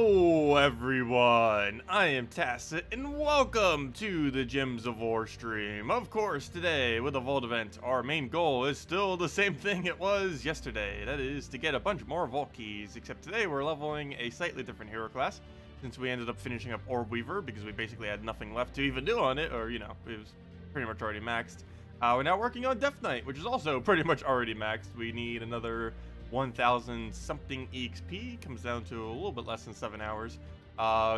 Hello everyone, I am Tacet and welcome to the Gems of War stream. Of course, today with the Vault event, our main goal is still the same thing it was yesterday. That is to get a bunch more Vault keys, except today we're leveling a slightly different hero class since we ended up finishing up Orb Weaver because we basically had nothing left to even do on it, or you know, it was pretty much already maxed. We're now working on Deathknight, which is also pretty much already maxed. We need another 1,000 something EXP, comes down to a little bit less than 7 hours.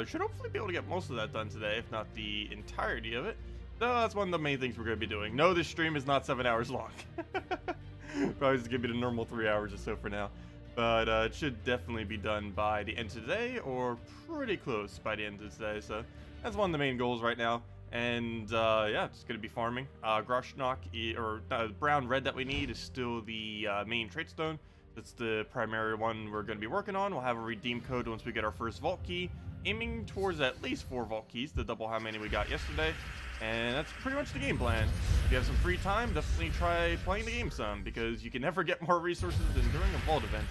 Should hopefully be able to get most of that done today, if not the entirety of it. So that's one of the main things we're going to be doing. No, this stream is not 7 hours long. Probably just going to be the normal 3 hours or so for now. But it should definitely be done by the end of today, or pretty close by the end of today. So that's one of the main goals right now. And yeah, just going to be farming. Groshnock, or brown red that we need is still the main trait stone. That's the primary one we're going to be working on. We'll have a redeem code once we get our first vault key, aiming towards at least 4 vault keys to double how many we got yesterday. And that's pretty much the game plan. If you have some free time, definitely try playing the game some, because you can never get more resources than during a vault event.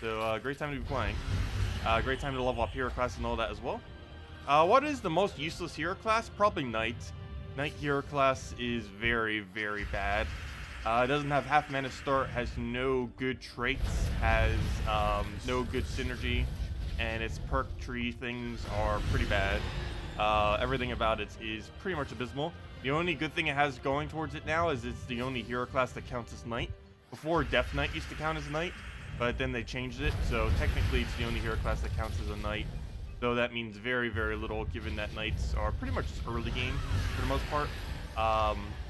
So great time to be playing. Great time to level up hero class and all that as well. What is the most useless hero class? Probably Knight. Knight hero class is very, very bad. It doesn't have half mana start, has no good traits, has no good synergy, and its perk tree things are pretty bad. Everything about it is pretty much abysmal. The only good thing it has going towards it now is it's the only hero class that counts as Knight. Before, Deathknight used to count as Knight, but then they changed it, so technically it's the only hero class that counts as a Knight. Though that means very, very little, given that Knights are pretty much just early game for the most part.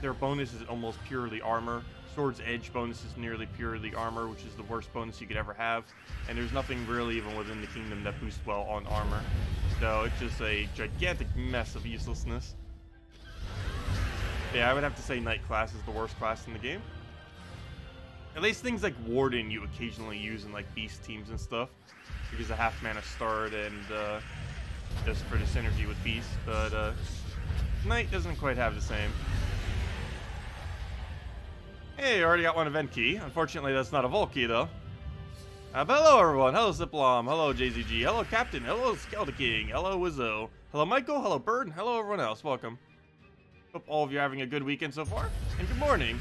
Their bonus is almost purely armor. Sword's Edge bonus is nearly purely armor, which is the worst bonus you could ever have. And there's nothing really even within the kingdom that boosts well on armor. So it's just a gigantic mess of uselessness. Yeah, I would have to say Knight class is the worst class in the game. At least things like Warden you occasionally use in like Beast teams and stuff, because of half mana start and just for the synergy with Beast. But Knight doesn't quite have the same. Hey, already got one event key. Unfortunately, that's not a vault key, though. Hello, everyone. Hello, Ziplom. Hello, JZG. Hello, Captain. Hello, Skeleton King. Hello, Wizzo. Hello, Michael. Hello, Bird. Hello, everyone else. Welcome. Hope all of you are having a good weekend so far. And good morning.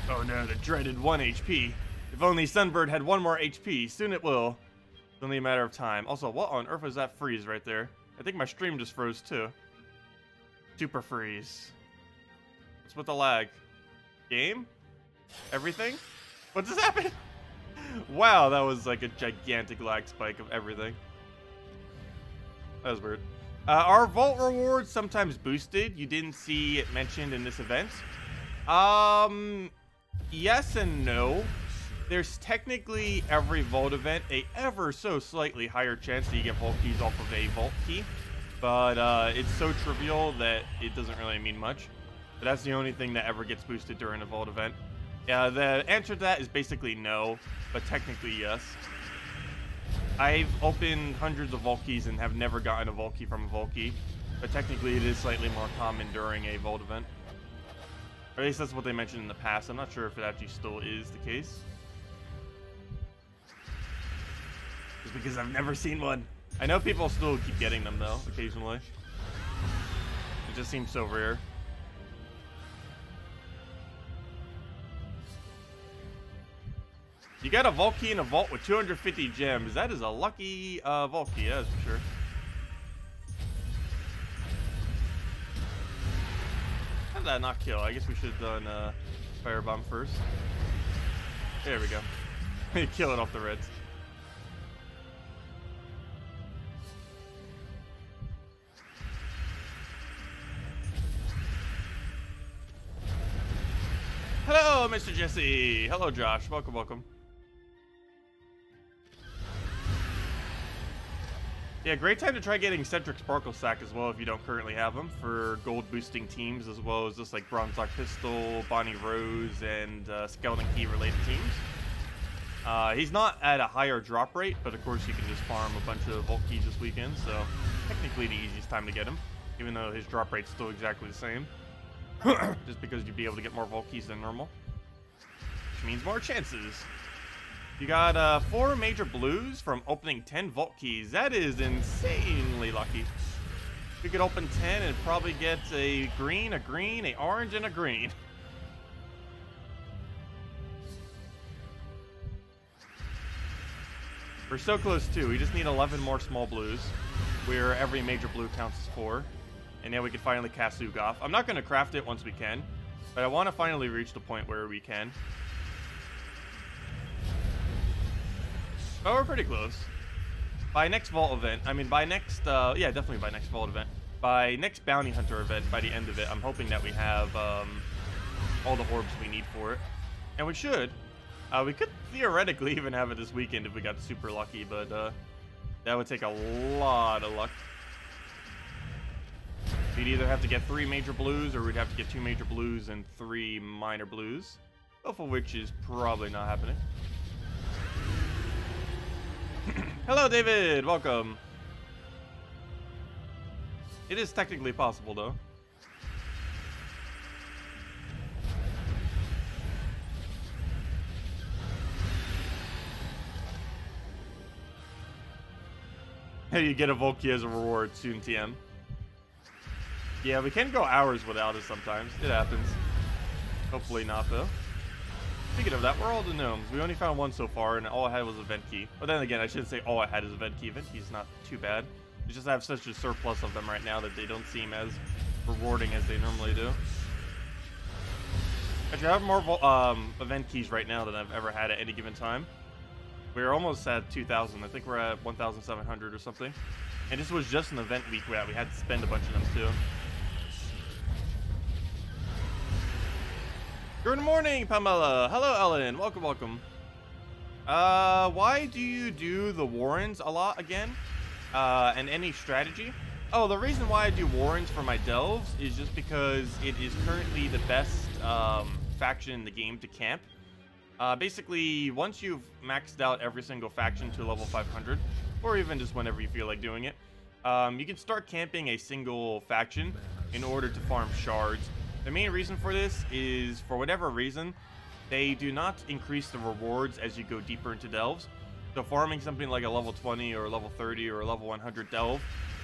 Oh, no, the dreaded 1 HP. If only Sunbird had 1 more HP. Soon it will. It's only a matter of time. Also, what on earth was that freeze right there? I think my stream just froze, too. Super freeze. What's with the lag? Game? Everything? What just happened? Wow, that was like a gigantic lag spike of everything. That was weird. Are vault rewards sometimes boosted? You didn't see it mentioned in this event? Yes and no. There's technically every vault event a ever so slightly higher chance that you get vault keys off of a vault key. But it's so trivial that it doesn't really mean much. But that's the only thing that ever gets boosted during a vault event. Yeah, the answer to that is basically no, but technically yes. I've opened hundreds of vault keys and have never gotten a vault key from a vault key, but technically it is slightly more common during a vault event. Or at least that's what they mentioned in the past. I'm not sure if it actually still is the case. Just because I've never seen one. I know people still keep getting them though, occasionally. It just seems so rare. You got a vault key in a vault with 250 gems. That is a lucky vault key, that's for sure. How did that not kill? I guess we should have done Firebomb first. There we go. Kill it off the reds. Hello, Mr. Jesse. Hello, Josh. Welcome, welcome. Yeah, great time to try getting Centric Sparkle Sack as well if you don't currently have them for gold boosting teams, as well as just like Bronze Lock Pistol, Bonnie Rose, and Skeleton Key related teams. He's not at a higher drop rate, but of course you can just farm a bunch of Vault Keys this weekend, so technically the easiest time to get him, even though his drop rate's still exactly the same. Just because you'd be able to get more Vault Keys than normal, which means more chances. You got 4 major blues from opening 10 vault keys. That is insanely lucky. You could open 10 and probably get a green, a orange, and a green. We're so close too. We just need 11 more small blues, where every major blue counts as 4. And then we can finally cast Ugoth. I'm not going to craft it once we can, but I want to finally reach the point where we can. Oh, we're pretty close. By next vault event, I mean by next, yeah, definitely by next vault event. By next bounty hunter event, by the end of it, I'm hoping that we have all the orbs we need for it. And we should. We could theoretically even have it this weekend if we got super lucky, but that would take a lot of luck. We'd either have to get 3 major blues, or we'd have to get 2 major blues and 3 minor blues. Both of which is probably not happening. Hello, David! Welcome. It is technically possible, though. Hey, you get a Volky as a reward soon, TM. Yeah, we can go hours without it sometimes. It happens. Hopefully not, though. Speaking of that, where are all the gnomes? We only found 1 so far, and all I had was a vent key. But then again, I shouldn't say all I had is a vent key. Vent key's not too bad. We just have such a surplus of them right now that they don't seem as rewarding as they normally do. Actually, I have more event keys right now than I've ever had at any given time. We're almost at 2,000. I think we're at 1,700 or something. And this was just an event week where we had to spend a bunch of them too. Good morning, Pamela. Hello, Ellen. Welcome, welcome. Why do you do the Warrens a lot again? And any strategy? Oh, the reason why I do Warrens for my Delves is just because it is currently the best faction in the game to camp. Basically, once you've maxed out every single faction to level 500, or even just whenever you feel like doing it, you can start camping a single faction in order to farm shards. The main reason for this is, for whatever reason, they do not increase the rewards as you go deeper into Delves. So farming something like a level 20 or a level 30 or a level 100 Delve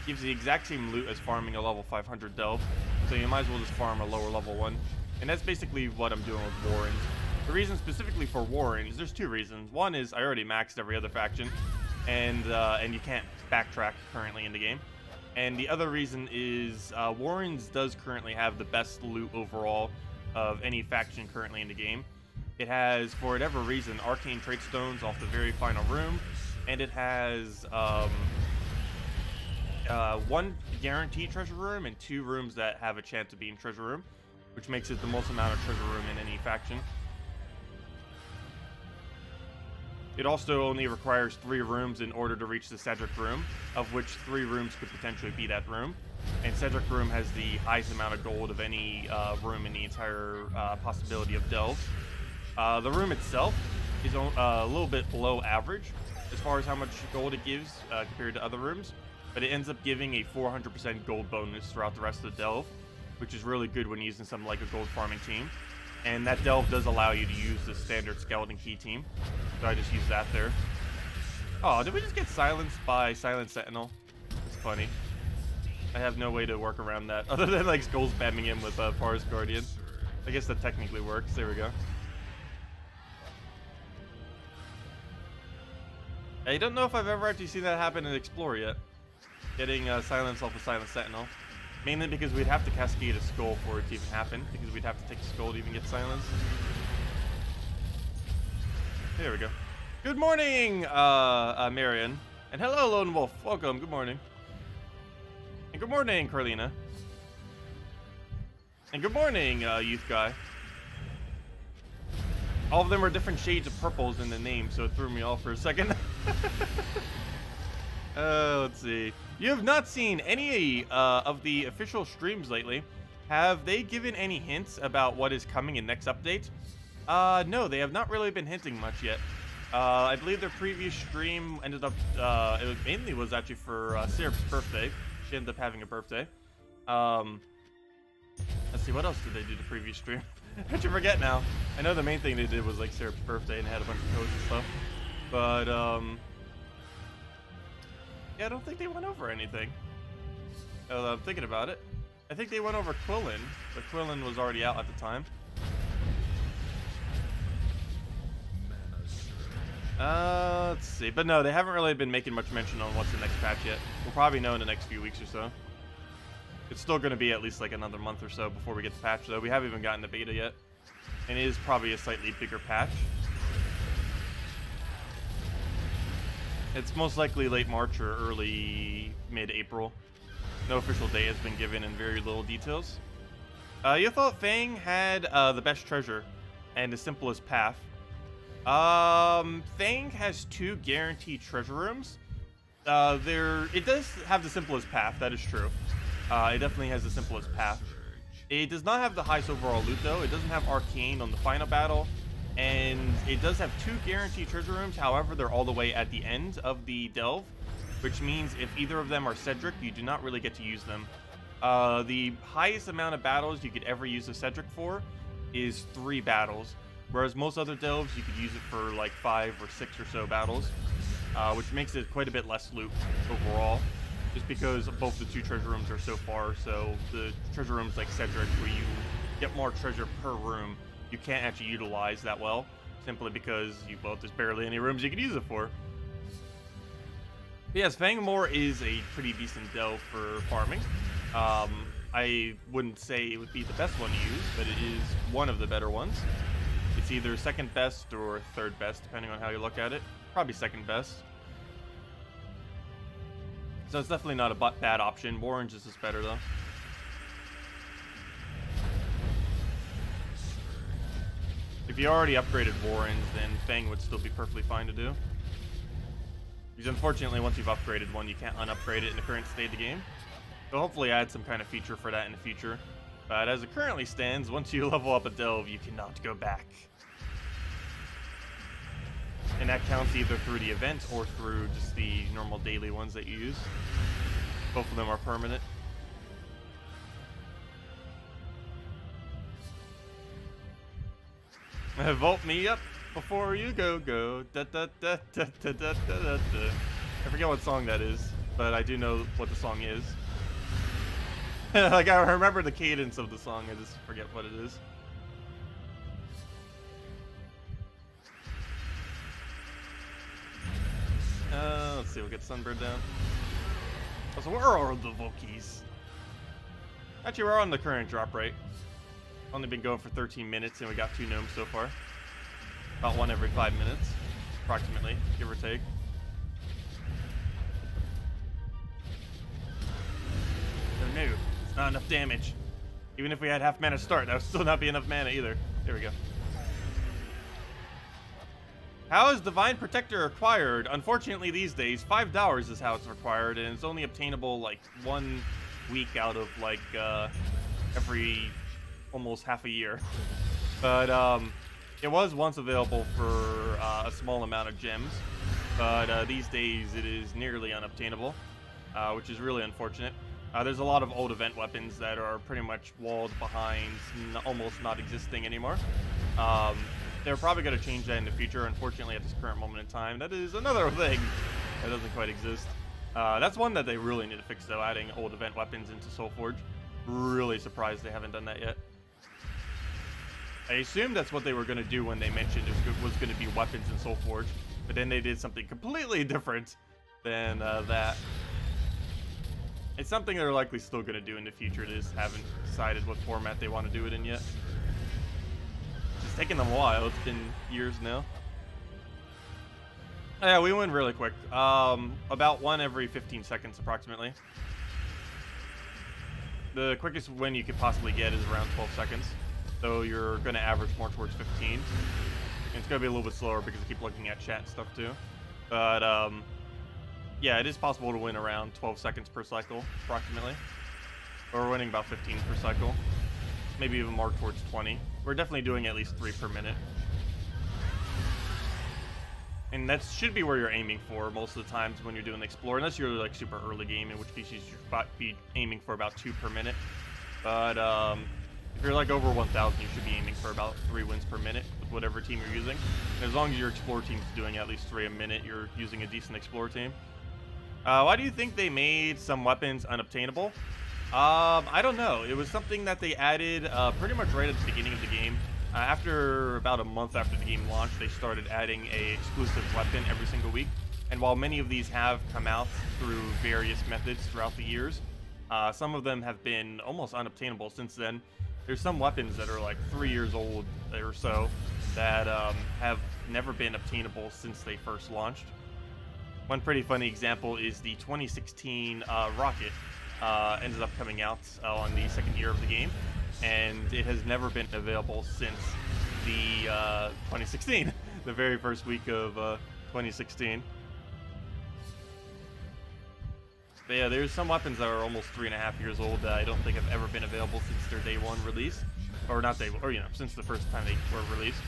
gives the exact same loot as farming a level 500 Delve. So you might as well just farm a lower level one. And that's basically what I'm doing with Warrens. The reason specifically for Warrens, there's 2 reasons. One is I already maxed every other faction, and you can't backtrack currently in the game. And the other reason is Warrens does currently have the best loot overall of any faction currently in the game. It has, for whatever reason, arcane trait stones off the very final room, and it has 1 guaranteed treasure room and 2 rooms that have a chance of being treasure room, which makes it the most amount of treasure room in any faction. It also only requires 3 rooms in order to reach the Cedric room, of which 3 rooms could potentially be that room. And Cedric room has the highest amount of gold of any room in the entire possibility of Delves. The room itself is a little bit below average as far as how much gold it gives compared to other rooms, but it ends up giving a 400% gold bonus throughout the rest of the Delve, which is really good when using something like a gold farming team. And that Delve does allow you to use the standard skeleton key team. So I just use that there. Oh, did we just get silenced by Silent Sentinel? It's funny. I have no way to work around that other than like skull spamming him with Forest Guardian. I guess that technically works. There we go. I don't know if I've ever actually seen that happen in Explore yet. Getting silence off a Silent Sentinel. Mainly because we'd have to cascade a skull for it to even happen, because we'd have to take a skull to even get silenced. There we go. Good morning, Marion. And hello, Lone Wolf. Welcome. Good morning. And good morning, Carlina. And good morning, Youth Guy. All of them are different shades of purples in the name, so it threw me off for a second. Let's see. You have not seen any of the official streams lately. Have they given any hints about what is coming in next update? No, they have not really been hinting much yet. I believe their previous stream ended up, it mainly was actually for Syrup's birthday. She ended up having a birthday. Let's see, what else did they do the previous stream? I forget now. I know the main thing they did was like Syrup's birthday and had a bunch of codes and stuff. But, yeah, I don't think they went over anything. I'm thinking about it. I think they went over Quillen, but Quillen was already out at the time. Let's see. But no, they haven't really been making much mention on what's the next patch yet. We'll probably know in the next few weeks or so. It's still going to be at least like another month or so before we get the patch, though. We haven't even gotten the beta yet. And it is probably a slightly bigger patch. It's most likely late March or early mid-April. No official date has been given and very little details. You thought Fang had the best treasure and the simplest path. Fang has 2 guaranteed treasure rooms. It does have the simplest path, that is true. It definitely has the simplest path. It does not have the highest overall loot, though. It doesn't have Arcane on the final battle. And it does have 2 guaranteed treasure rooms. However, they're all the way at the end of the delve, which means if either of them are Cedric, you do not really get to use them. The highest amount of battles you could ever use a Cedric for is 3 battles, whereas most other delves, you could use it for like 5 or 6 or so battles, which makes it quite a bit less loot overall, just because both the 2 treasure rooms are so far. So the treasure rooms like Cedric, where you get more treasure per room, you can't actually utilize that well, simply because there's barely any rooms you can use it for. But yes, Fangomore is a pretty decent delve for farming. I wouldn't say it would be the best one to use, but it is one of the better ones. It's either second best or third best, depending on how you look at it. Probably second best. So it's definitely not a bad option. Orange is just better, though. If you already upgraded Warrens, then Fang would still be perfectly fine to do. Because unfortunately, once you've upgraded one, you can't unupgrade it in the current state of the game. So hopefully add some kind of feature for that in the future. But as it currently stands, once you level up a delve, you cannot go back. And that counts either through the event or through just the normal daily ones that you use. Both of them are permanent. Vault me up before you go. Da, da, da, da, da, da, da, da. I forget what song that is, but I do know what the song is. Like, I remember the cadence of the song, I just forget what it is. Let's see, we'll get Sunbird down. So where are the Vokies? Actually, we're on the current drop rate. Only been going for 13 minutes, and we got 2 gnomes so far. About 1 every 5 minutes, approximately, give or take. Oh no, it's not enough damage. Even if we had half mana start, that would still not be enough mana either. There we go. How is Divine Protector acquired? Unfortunately, these days, $5 is how it's required, and it's only obtainable like 1 week out of like every almost half a year. But it was once available for a small amount of gems, but these days it is nearly unobtainable, which is really unfortunate. There's a lot of old event weapons that are pretty much walled behind, almost not existing anymore. They're probably going to change that in the future. Unfortunately, at this current moment in time, that is another thing that doesn't quite exist. That's one that they really need to fix, though, adding old event weapons into Soulforge. Really surprised they haven't done that yet. I assumed that's what they were going to do when they mentioned it was going to be weapons in Soulforge, but then they did something completely different than that. It's something they're likely still going to do in the future. They just haven't decided what format they want to do it in yet. It's taken them a while. It's been years now. Yeah, we win really quick. About 1 every 15 seconds, approximately. The quickest win you could possibly get is around 12 seconds. So you're going to average more towards 15. And it's going to be a little bit slower because I keep looking at chat and stuff too. But, yeah, it is possible to win around 12 seconds per cycle, approximately. But we're winning about 15 per cycle. Maybe even more towards 20. We're definitely doing at least 3 per minute. And that should be where you're aiming for most of the times when you're doing the Explore, unless you're like super early game, in which case you should be aiming for about 2 per minute. But If you're like over 1,000, you should be aiming for about 3 wins per minute with whatever team you're using. And as long as your Explorer team is doing at least 3 a minute, you're using a decent Explorer team. Why do you think they made some weapons unobtainable? I don't know. It was something that they added pretty much right at the beginning of the game. After about a month after the game launched, they started adding a exclusive weapon every single week. And while many of these have come out through various methods throughout the years, some of them have been almost unobtainable since then. There's some weapons that are like 3 years old or so that have never been obtainable since they first launched. One pretty funny example is the 2016 rocket. Ended up coming out on the second year of the game, and it has never been available since the 2016, the very first week of 2016. But yeah, there's some weapons that are almost 3.5 years old that I don't think have ever been available since their day one release, or not day, or since the first time they were released.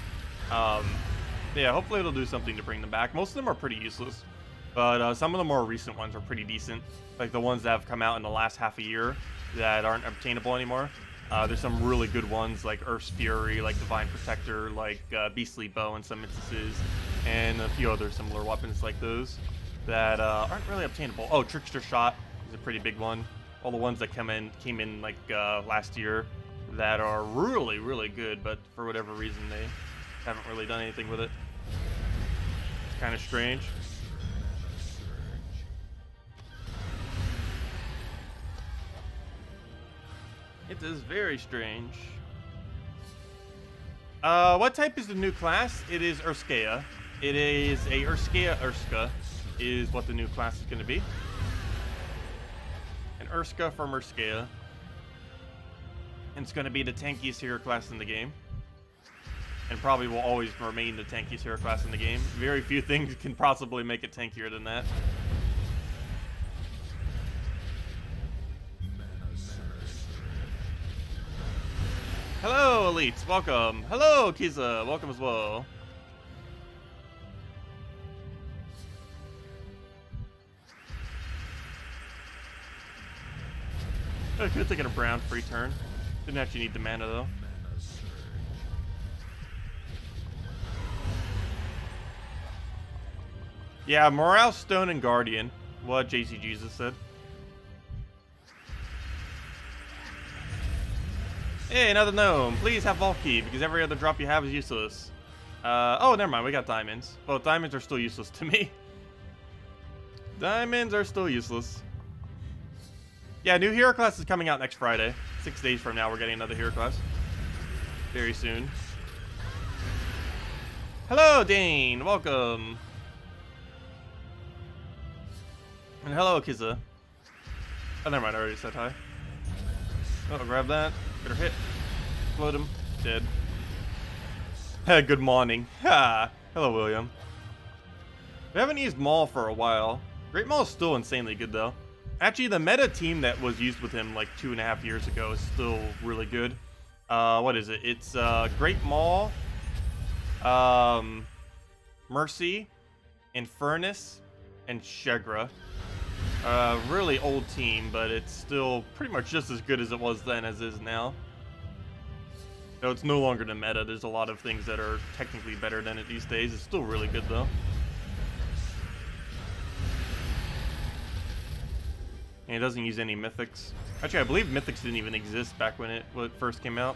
Yeah, hopefully it'll do something to bring them back. Most of them are pretty useless, but some of the more recent ones are pretty decent. Like the ones that have come out in the last half a year that aren't obtainable anymore. There's some really good ones like Earth's Fury, like Divine Protector, like Beastly Bow in some instances, and a few other similar weapons like those that aren't really obtainable. Oh, Trickster Shot is a pretty big one. All the ones that came in like last year that are really, really good, but for whatever reason they haven't really done anything with it. It's kind of strange. It is very strange. What type is the new class? It is Urskea. It is a Urska is what the new class is going to be. An Urska from Urskea. And it's going to be the tankiest hero class in the game. And probably will always remain the tankiest hero class in the game. Very few things can possibly make it tankier than that. Hello, elites. Welcome. Hello, Kiza. Welcome as well. I could have taken a brown free turn. Didn't actually need the mana, though. Yeah, Morale, Stone, and Guardian. What JC Jesus said. Hey, another gnome. Please have Vault Key, because every other drop you have is useless. Oh, never mind. We got diamonds. Well, diamonds are still useless to me. Diamonds are still useless. Yeah, new hero class is coming out next Friday. 6 days from now, we're getting another hero class. Very soon. Hello, Dane. Welcome. And hello, Kiza. Oh, never mind. I already said hi. Oh, grab that. Better hit. Float him. Dead. Good morning. Ha! Hello, William. We haven't used Maul for a while. Great Maul is still insanely good, though. Actually, the meta team that was used with him like 2.5 years ago is still really good. What is it? It's Great Maul, Mercy, Infernus, and Shegra. Really old team, but it's still pretty much just as good as it was then as is now. Though it's no longer the meta, there's a lot of things that are technically better than it these days. It's still really good, though. And it doesn't use any mythics. Actually, I believe mythics didn't even exist back when it first came out.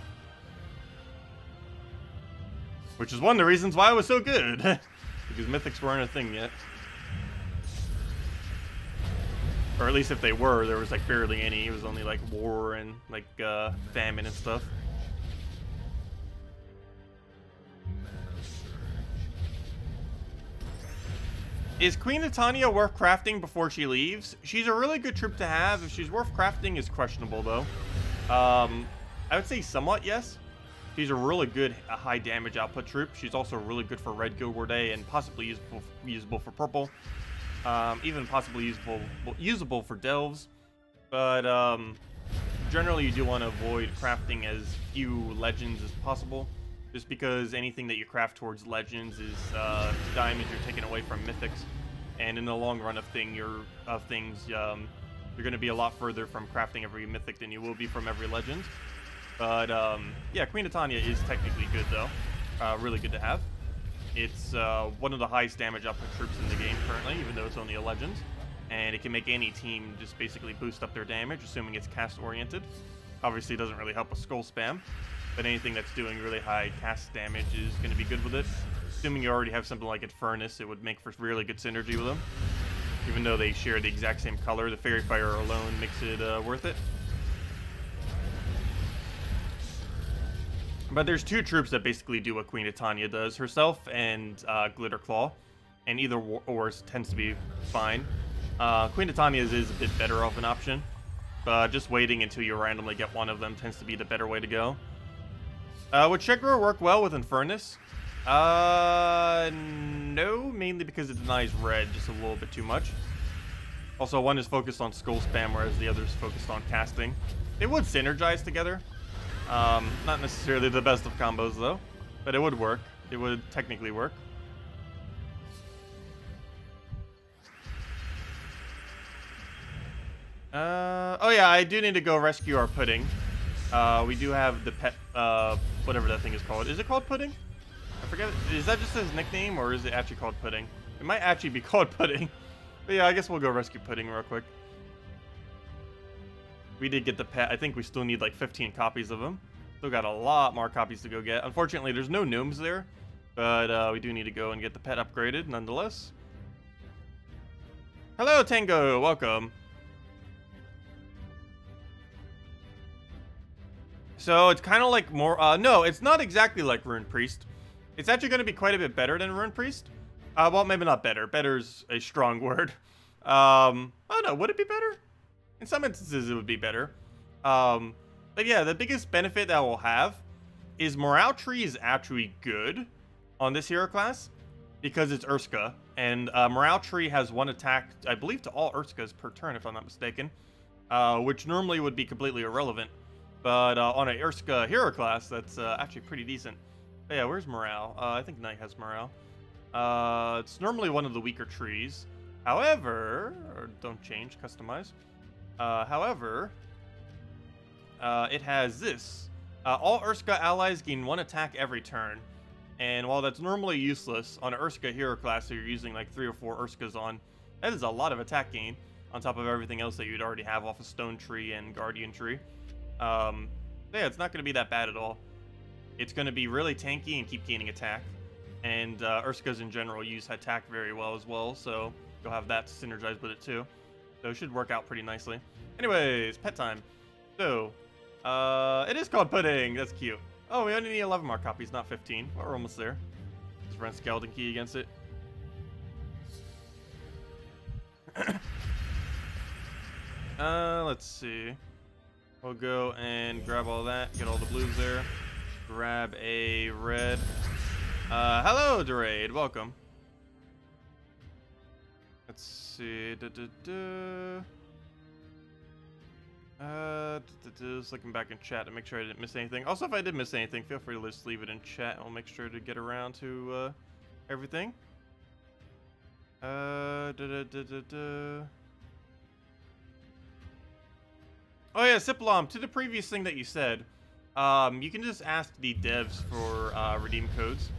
Which is one of the reasons why it was so good. Because mythics weren't a thing yet. Or at least if they were, there was like barely any. It was only like war and like famine and stuff. Is Queen Titania worth crafting before she leaves? She's a really good troop to have. If she's worth crafting, is questionable though. I would say somewhat yes. She's a really good high damage output troop. She's also really good for red Guild War Day and possibly usable for purple. Even possibly usable for delves. But generally you do want to avoid crafting as few legends as possible. Just because anything that you craft towards legends is diamonds you're taking away from mythics, and in the long run of things, you're going to be a lot further from crafting every mythic than you will be from every legend. But yeah, Queen of Tanya is technically good though. Really good to have. It's one of the highest damage output troops in the game currently, even though it's only a legend. And it can make any team just basically boost up their damage, assuming it's cast oriented. Obviously, it doesn't really help with skull spam, but anything that's doing really high cast damage is going to be good with it. Assuming you already have something like Infernus, it would make for really good synergy with them. Even though they share the exact same color, the Fairy Fire alone makes it worth it. But there's two troops that basically do what Queen of Tanya does, herself and Glitter Claw, and either or tends to be fine. Queen of Tanya's is a bit better of an option, but just waiting until you randomly get one of them tends to be the better way to go. Would Shegro work well with Infernus? No, mainly because it denies red just a little bit too much. Also, one is focused on skull spam, whereas the other is focused on casting. They would synergize together. Not necessarily the best of combos, though, but it would work. It would technically work. Oh yeah, I do need to go rescue our pudding. We do have the pet, whatever that thing is called. Is it called Pudding? I forget. Is that just his nickname, or is it actually called Pudding? It might actually be called Pudding. But yeah, I guess we'll go rescue Pudding real quick. We did get the pet. I think we still need like 15 copies of him. Still got a lot more copies to go get. Unfortunately, there's no gnomes there, but we do need to go and get the pet upgraded nonetheless. Hello, Tango. Welcome. So it's kind of like more, no, it's not exactly like Rune Priest. It's actually going to be quite a bit better than Rune Priest. Well, maybe not better. Better's a strong word. Oh no, would it be better? In some instances, it would be better. But yeah, the biggest benefit that we'll have is Morale Tree is actually good on this hero class because it's Urska. And Morale Tree has one attack, I believe, to all Urskas per turn, if I'm not mistaken, which normally would be completely irrelevant. But on a Urska hero class, that's actually pretty decent. But yeah, where's Morale? I think Knight has Morale. It's normally one of the weaker trees. However, or don't change, customize. However, it has this. All Urska allies gain one attack every turn. And while that's normally useless, on an Urska hero class that you're using like 3 or 4 Urskas on, that is a lot of attack gain on top of everything else that you'd already have off of Stone Tree and Guardian Tree. Yeah, it's not going to be that bad at all. It's going to be really tanky and keep gaining attack. And Urskas in general use attack very well as well, so you'll have that to synergize with it too. So it should work out pretty nicely. Anyways, pet time. So, it is called Pudding. That's cute. Oh, we only need 11 more copies, not 15. Well, we're almost there. Just run Skeleton Key against it. Let's see. We'll go and grab all that, get all the blues there. Grab a red. Hello, Durade. Welcome. Let's see. Just looking back in chat to make sure I didn't miss anything. Also, if I did miss anything, feel free to just leave it in chat and we'll make sure to get around to everything. Oh yeah, Siplom, to the previous thing that you said, you can just ask the devs for redeem codes.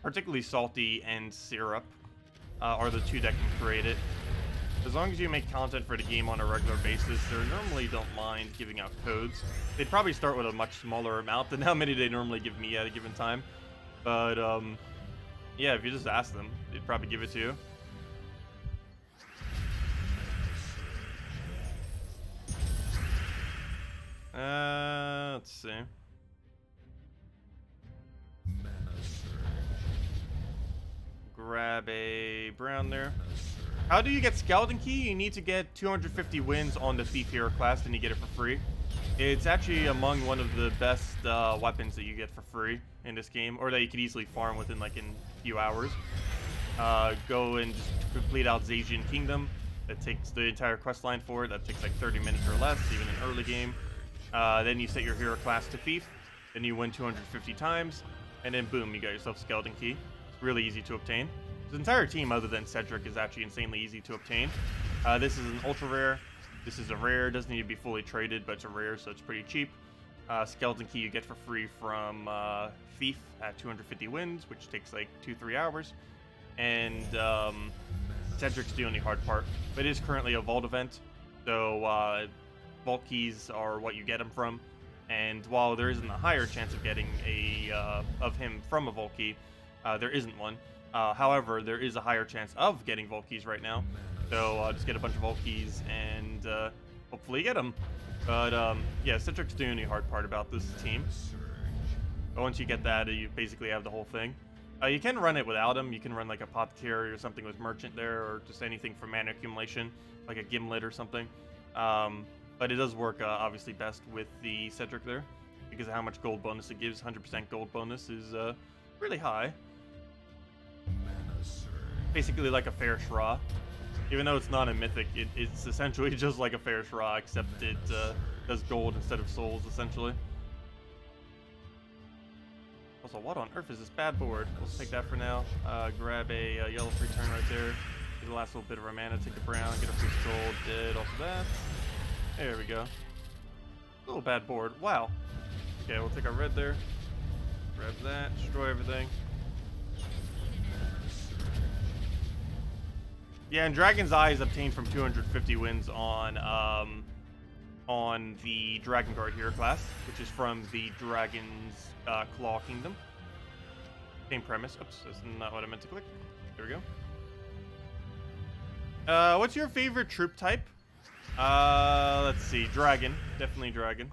Particularly Salty and Syrup are the two that can create it. As long as you make content for the game on a regular basis, they normally don't mind giving out codes. They'd probably start with a much smaller amount than how many they normally give me at a given time. But yeah, if you just ask them, they'd probably give it to you. Let's see. Grab a brown there. How do you get Skeleton Key? You need to get 250 wins on the Thief hero class, and you get it for free. It's actually among one of the best weapons that you get for free in this game, or that you could easily farm within like in a few hours. Go and just complete out Zacian Kingdom. That takes the entire quest line for it. That takes like 30 minutes or less, even in early game. Then you set your hero class to Thief. Then you win 250 times, and then boom, you got yourself Skeleton Key. It's really easy to obtain. The entire team, other than Cedric, is actually insanely easy to obtain. This is an ultra rare. This is a rare. Doesn't need to be fully traded, but it's a rare, so it's pretty cheap. Skeleton Key you get for free from Thief at 250 wins, which takes like 2-3 hours. And Cedric's the only hard part. But it is currently a Vault event, so Vault Keys are what you get them from. And while there isn't a higher chance of getting of him from a Vault Key, there isn't one. However, there is a higher chance of getting Vault Keys right now. So just get a bunch of Vault Keys and hopefully get them. But yeah, Cedric's the only hard part about this team. But once you get that, you basically have the whole thing. You can run it without him. You can run like a Apothecary or something with Merchant there, or just anything for mana accumulation, like a Gimlet or something. But it does work obviously best with the Cedric there, because of how much gold bonus it gives. 100% gold bonus is really high. Basically like a Fair Shra. Even though it's not a mythic, it's essentially just like a Fair Shra, except it does gold instead of souls, essentially. Also, what on earth is this bad board? Let's take that for now. Grab a yellow free turn right there. Get the last little bit of our mana, take a brown, get a free gold, dead off of that. There we go. A little bad board. Wow. Okay, we'll take our red there. Grab that, destroy everything. Yeah, and Dragon's Eye is obtained from 250 wins on the Dragon Guard hero class, which is from the Dragon's Claw Kingdom. Same premise. Oops, that's not what I meant to click. There we go. What's your favorite troop type? Let's see. Dragon. Definitely dragon.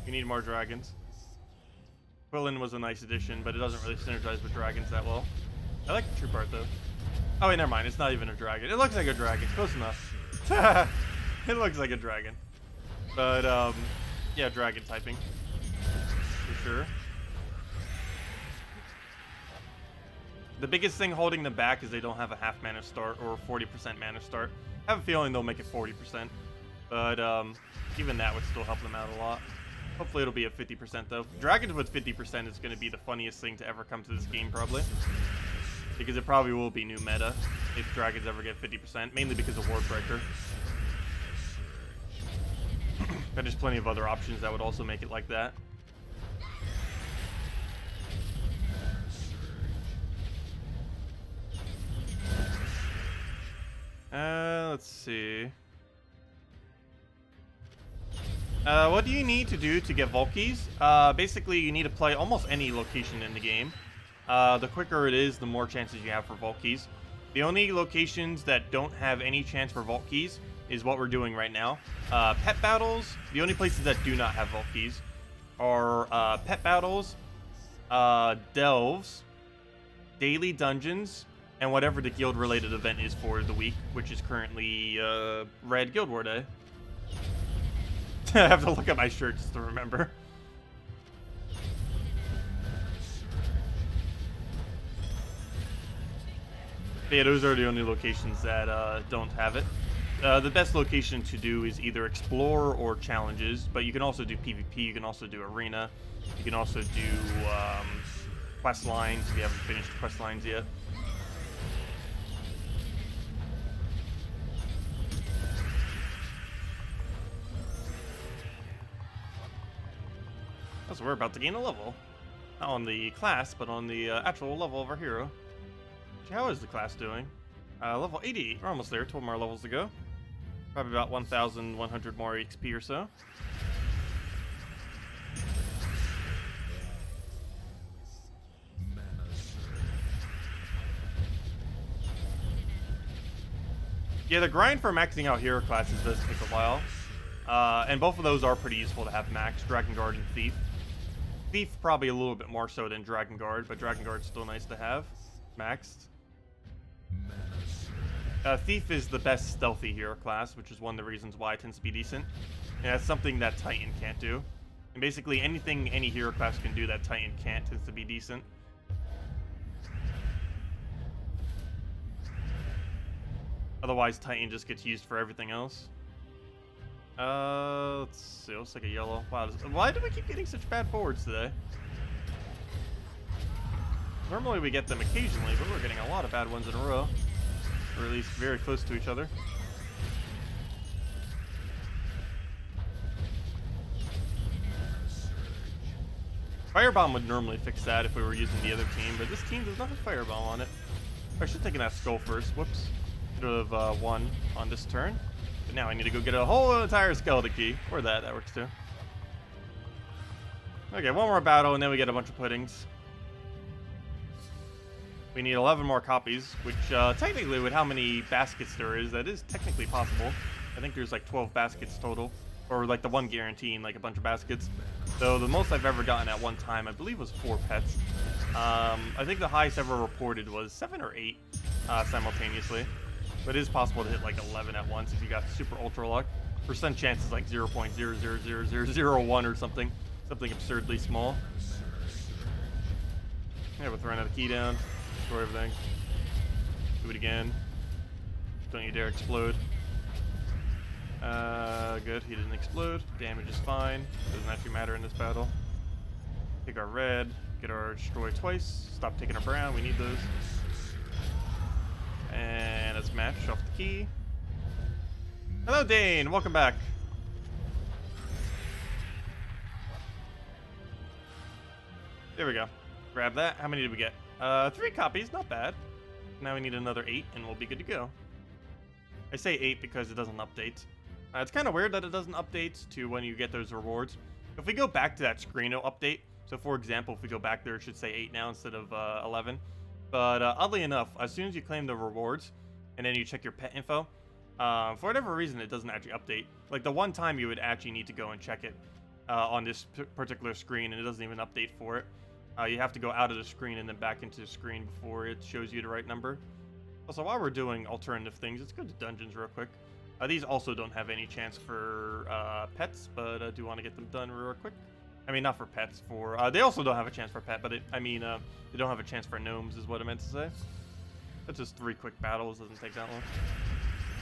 We need more dragons. Quillen was a nice addition, but it doesn't really synergize with dragons that well. I like the troop art, though. Oh, wait, never mind. It's not even a dragon. It looks like a dragon. Close enough. It looks like a dragon. But, yeah, dragon typing. For sure. The biggest thing holding them back is they don't have a half mana start or 40% mana start. I have a feeling they'll make it 40%. But, even that would still help them out a lot. Hopefully it'll be at 50% though. Dragons with 50% is going to be the funniest thing to ever come to this game, probably. Because it probably will be new meta if dragons ever get 50%, mainly because of Wardbreaker. But there's plenty of other options that would also make it like that. Let's see. What do you need to do to get Vault Keys? Basically, you need to play almost any location in the game. The quicker it is, the more chances you have for Vault Keys. The only locations that don't have any chance for Vault Keys is what we're doing right now. Pet Battles, the only places that do not have Vault Keys are Pet Battles, Delves, Daily Dungeons, and whatever the guild-related event is for the week, which is currently Red Guild War Day. I have to look at my shirt just to remember. But yeah, those are the only locations that don't have it. The best location to do is either Explore or Challenges, but you can also do PvP, you can also do Arena, you can also do quest lines if you haven't finished quest lines yet. So we're about to gain a level. Not on the class, but on the actual level of our hero. How is the class doing? Level 80. We're almost there. 12 more levels to go. Probably about 1,100 more XP or so. Yeah, the grind for maxing out hero classes does take a while. And both of those are pretty useful to have maxed. Dragon Guard and Thief. Thief probably a little bit more so than Dragon Guard, but Dragon Guard's still nice to have maxed. Thief is the best stealthy hero class, which is one of the reasons why it tends to be decent. And that's something that Titan can't do. And basically anything any hero class can do that Titan can't tends to be decent. Otherwise, Titan just gets used for everything else. Let's see. Looks like a yellow. Wow, why do we keep getting such bad forwards today? Normally we get them occasionally, but we're getting a lot of bad ones in a row. Or at least very close to each other. Firebomb would normally fix that if we were using the other team, but this team does not have Firebomb on it. I should have taken that skull first. Whoops. Should have won on this turn. But now I need to go get a whole entire skeleton key. Or that works too. Okay, one more battle and then we get a bunch of puddings. We need 11 more copies, which technically with how many baskets there is, that is technically possible. I think there's like 12 baskets total. Or like the one guaranteeing like a bunch of baskets. So the most I've ever gotten at one time, I believe, was 4 pets. I think the highest ever reported was 7 or 8 simultaneously. But it is possible to hit like 11 at once if you got super ultra luck. Percent chance is like 0.0000001 or something. Something absurdly small. Yeah, we'll throw another key down. Destroy everything. Do it again. Don't you dare explode. Good. He didn't explode. Damage is fine. Doesn't actually matter in this battle. Take our red. Get our destroy twice. Stop taking our brown. We need those. And let's match off the key. Hello, Dane. Welcome back. There we go. Grab that. How many did we get? 3 copies. Not bad. Now we need another 8 and we'll be good to go. I say 8 because it doesn't update. It's kind of weird that it doesn't update to when you get those rewards. If we go back to that screen, it'll update. So for example, if we go back there, it should say 8 now instead of 11. But oddly enough, as soon as you claim the rewards and then you check your pet info, for whatever reason, it doesn't actually update. Like the one time you would actually need to go and check it on this particular screen, and it doesn't even update for it. You have to go out of the screen and then back into the screen before it shows you the right number. Also, while we're doing alternative things, let's go to dungeons real quick. These also don't have any chance for pets, but I do want to get them done real quick. I mean, not for pets, for... they also don't have a chance for pet, but they don't have a chance for gnomes is what I meant to say. That's just 3 quick battles, doesn't take that long.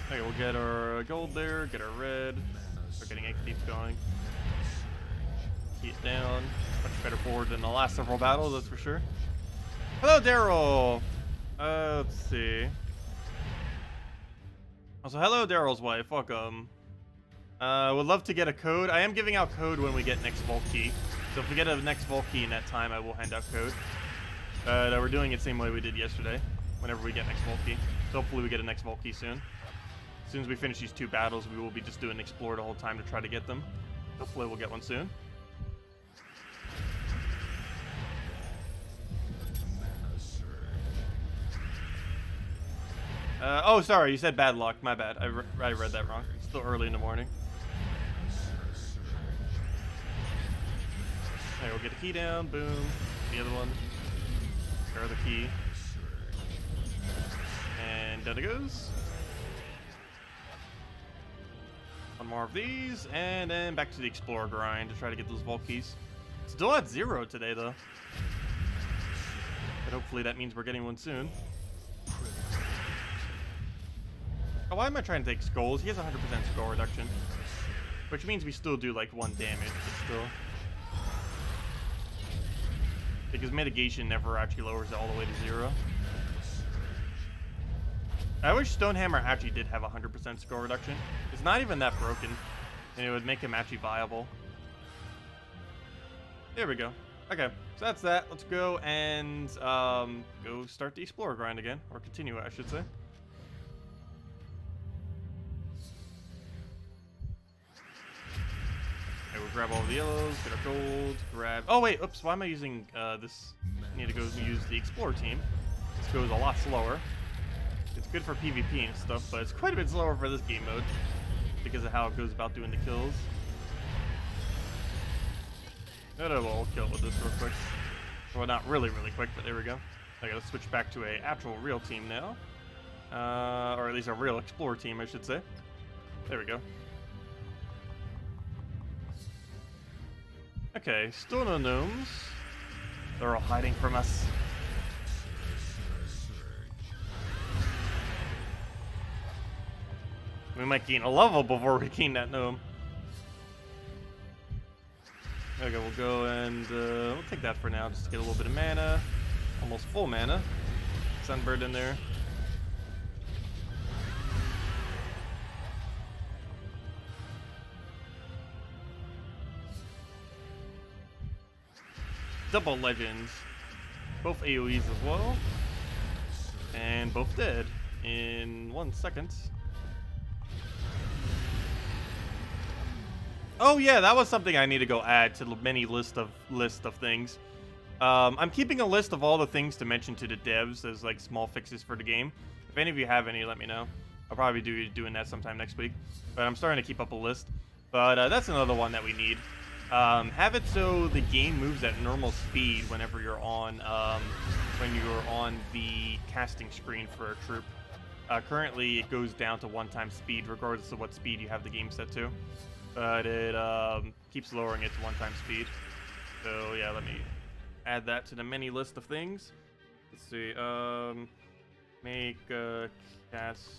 Okay, we'll get our gold there, get our red. Start getting XP going. Keep it down. Much better board than the last several battles, that's for sure. Hello, Daryl! Let's see. Also, hello, Daryl's wife. Welcome. Would love to get a code. I am giving out code when we get next Vault Key. So if we get a next Vault Key in that time, I will hand out code. We're doing it the same way we did yesterday. Whenever we get next Vault Key. So hopefully we get a next Vault Key soon. As soon as we finish these 2 battles, we will be just doing Explore the whole time to try to get them. Hopefully we'll get one soon. Oh, sorry, you said bad luck. My bad. I read that wrong. It's still early in the morning. Okay, we'll get the key down. Boom. The other one. Grab the key. And down it goes. One more of these. And then back to the Explorer grind to try to get those Vault Keys. Still at 0 today, though. But hopefully that means we're getting one soon. Oh, why am I trying to take skulls? He has 100% skull reduction. Which means we still do like 1 damage, but still. Because mitigation never actually lowers it all the way to 0. I wish Stonehammer actually did have 100% skull reduction. It's not even that broken, and it would make him actually viable. There we go. Okay, so that's that. Let's go and go start the Explorer grind again, or continue it, I should say. Okay, we'll grab all the yellows, get our gold, grab... Oh wait, oops, why am I using this? I need to go use the Explorer team. This goes a lot slower. It's good for PvP and stuff, but it's quite a bit slower for this game mode because of how it goes about doing the kills. We'll kill it with this real quick. Well, not really quick, but there we go. Okay, let's switch back to a actual real team now. Or at least a real Explorer team, I should say. There we go. Okay, still no gnomes. They're all hiding from us. We might gain a level before we gain that gnome. Okay, we'll go and we'll take that for now, just to get a little bit of mana. Almost full mana. Sunbird in there. double legends. Both AoEs as well. And both dead in 1 second. Oh yeah, that was something I need to go add to the mini list of things. I'm keeping a list of all the things to mention to the devs as like small fixes for the game. If any of you have any, let me know. I'll probably be doing that sometime next week. But I'm starting to keep up a list. But that's another one that we need. Have it so the game moves at normal speed whenever you're on the casting screen for a troop. Currently, it goes down to 1x speed, regardless of what speed you have the game set to. But it keeps lowering it to 1x speed. So yeah, let me add that to the mini list of things. Let's see. Make casting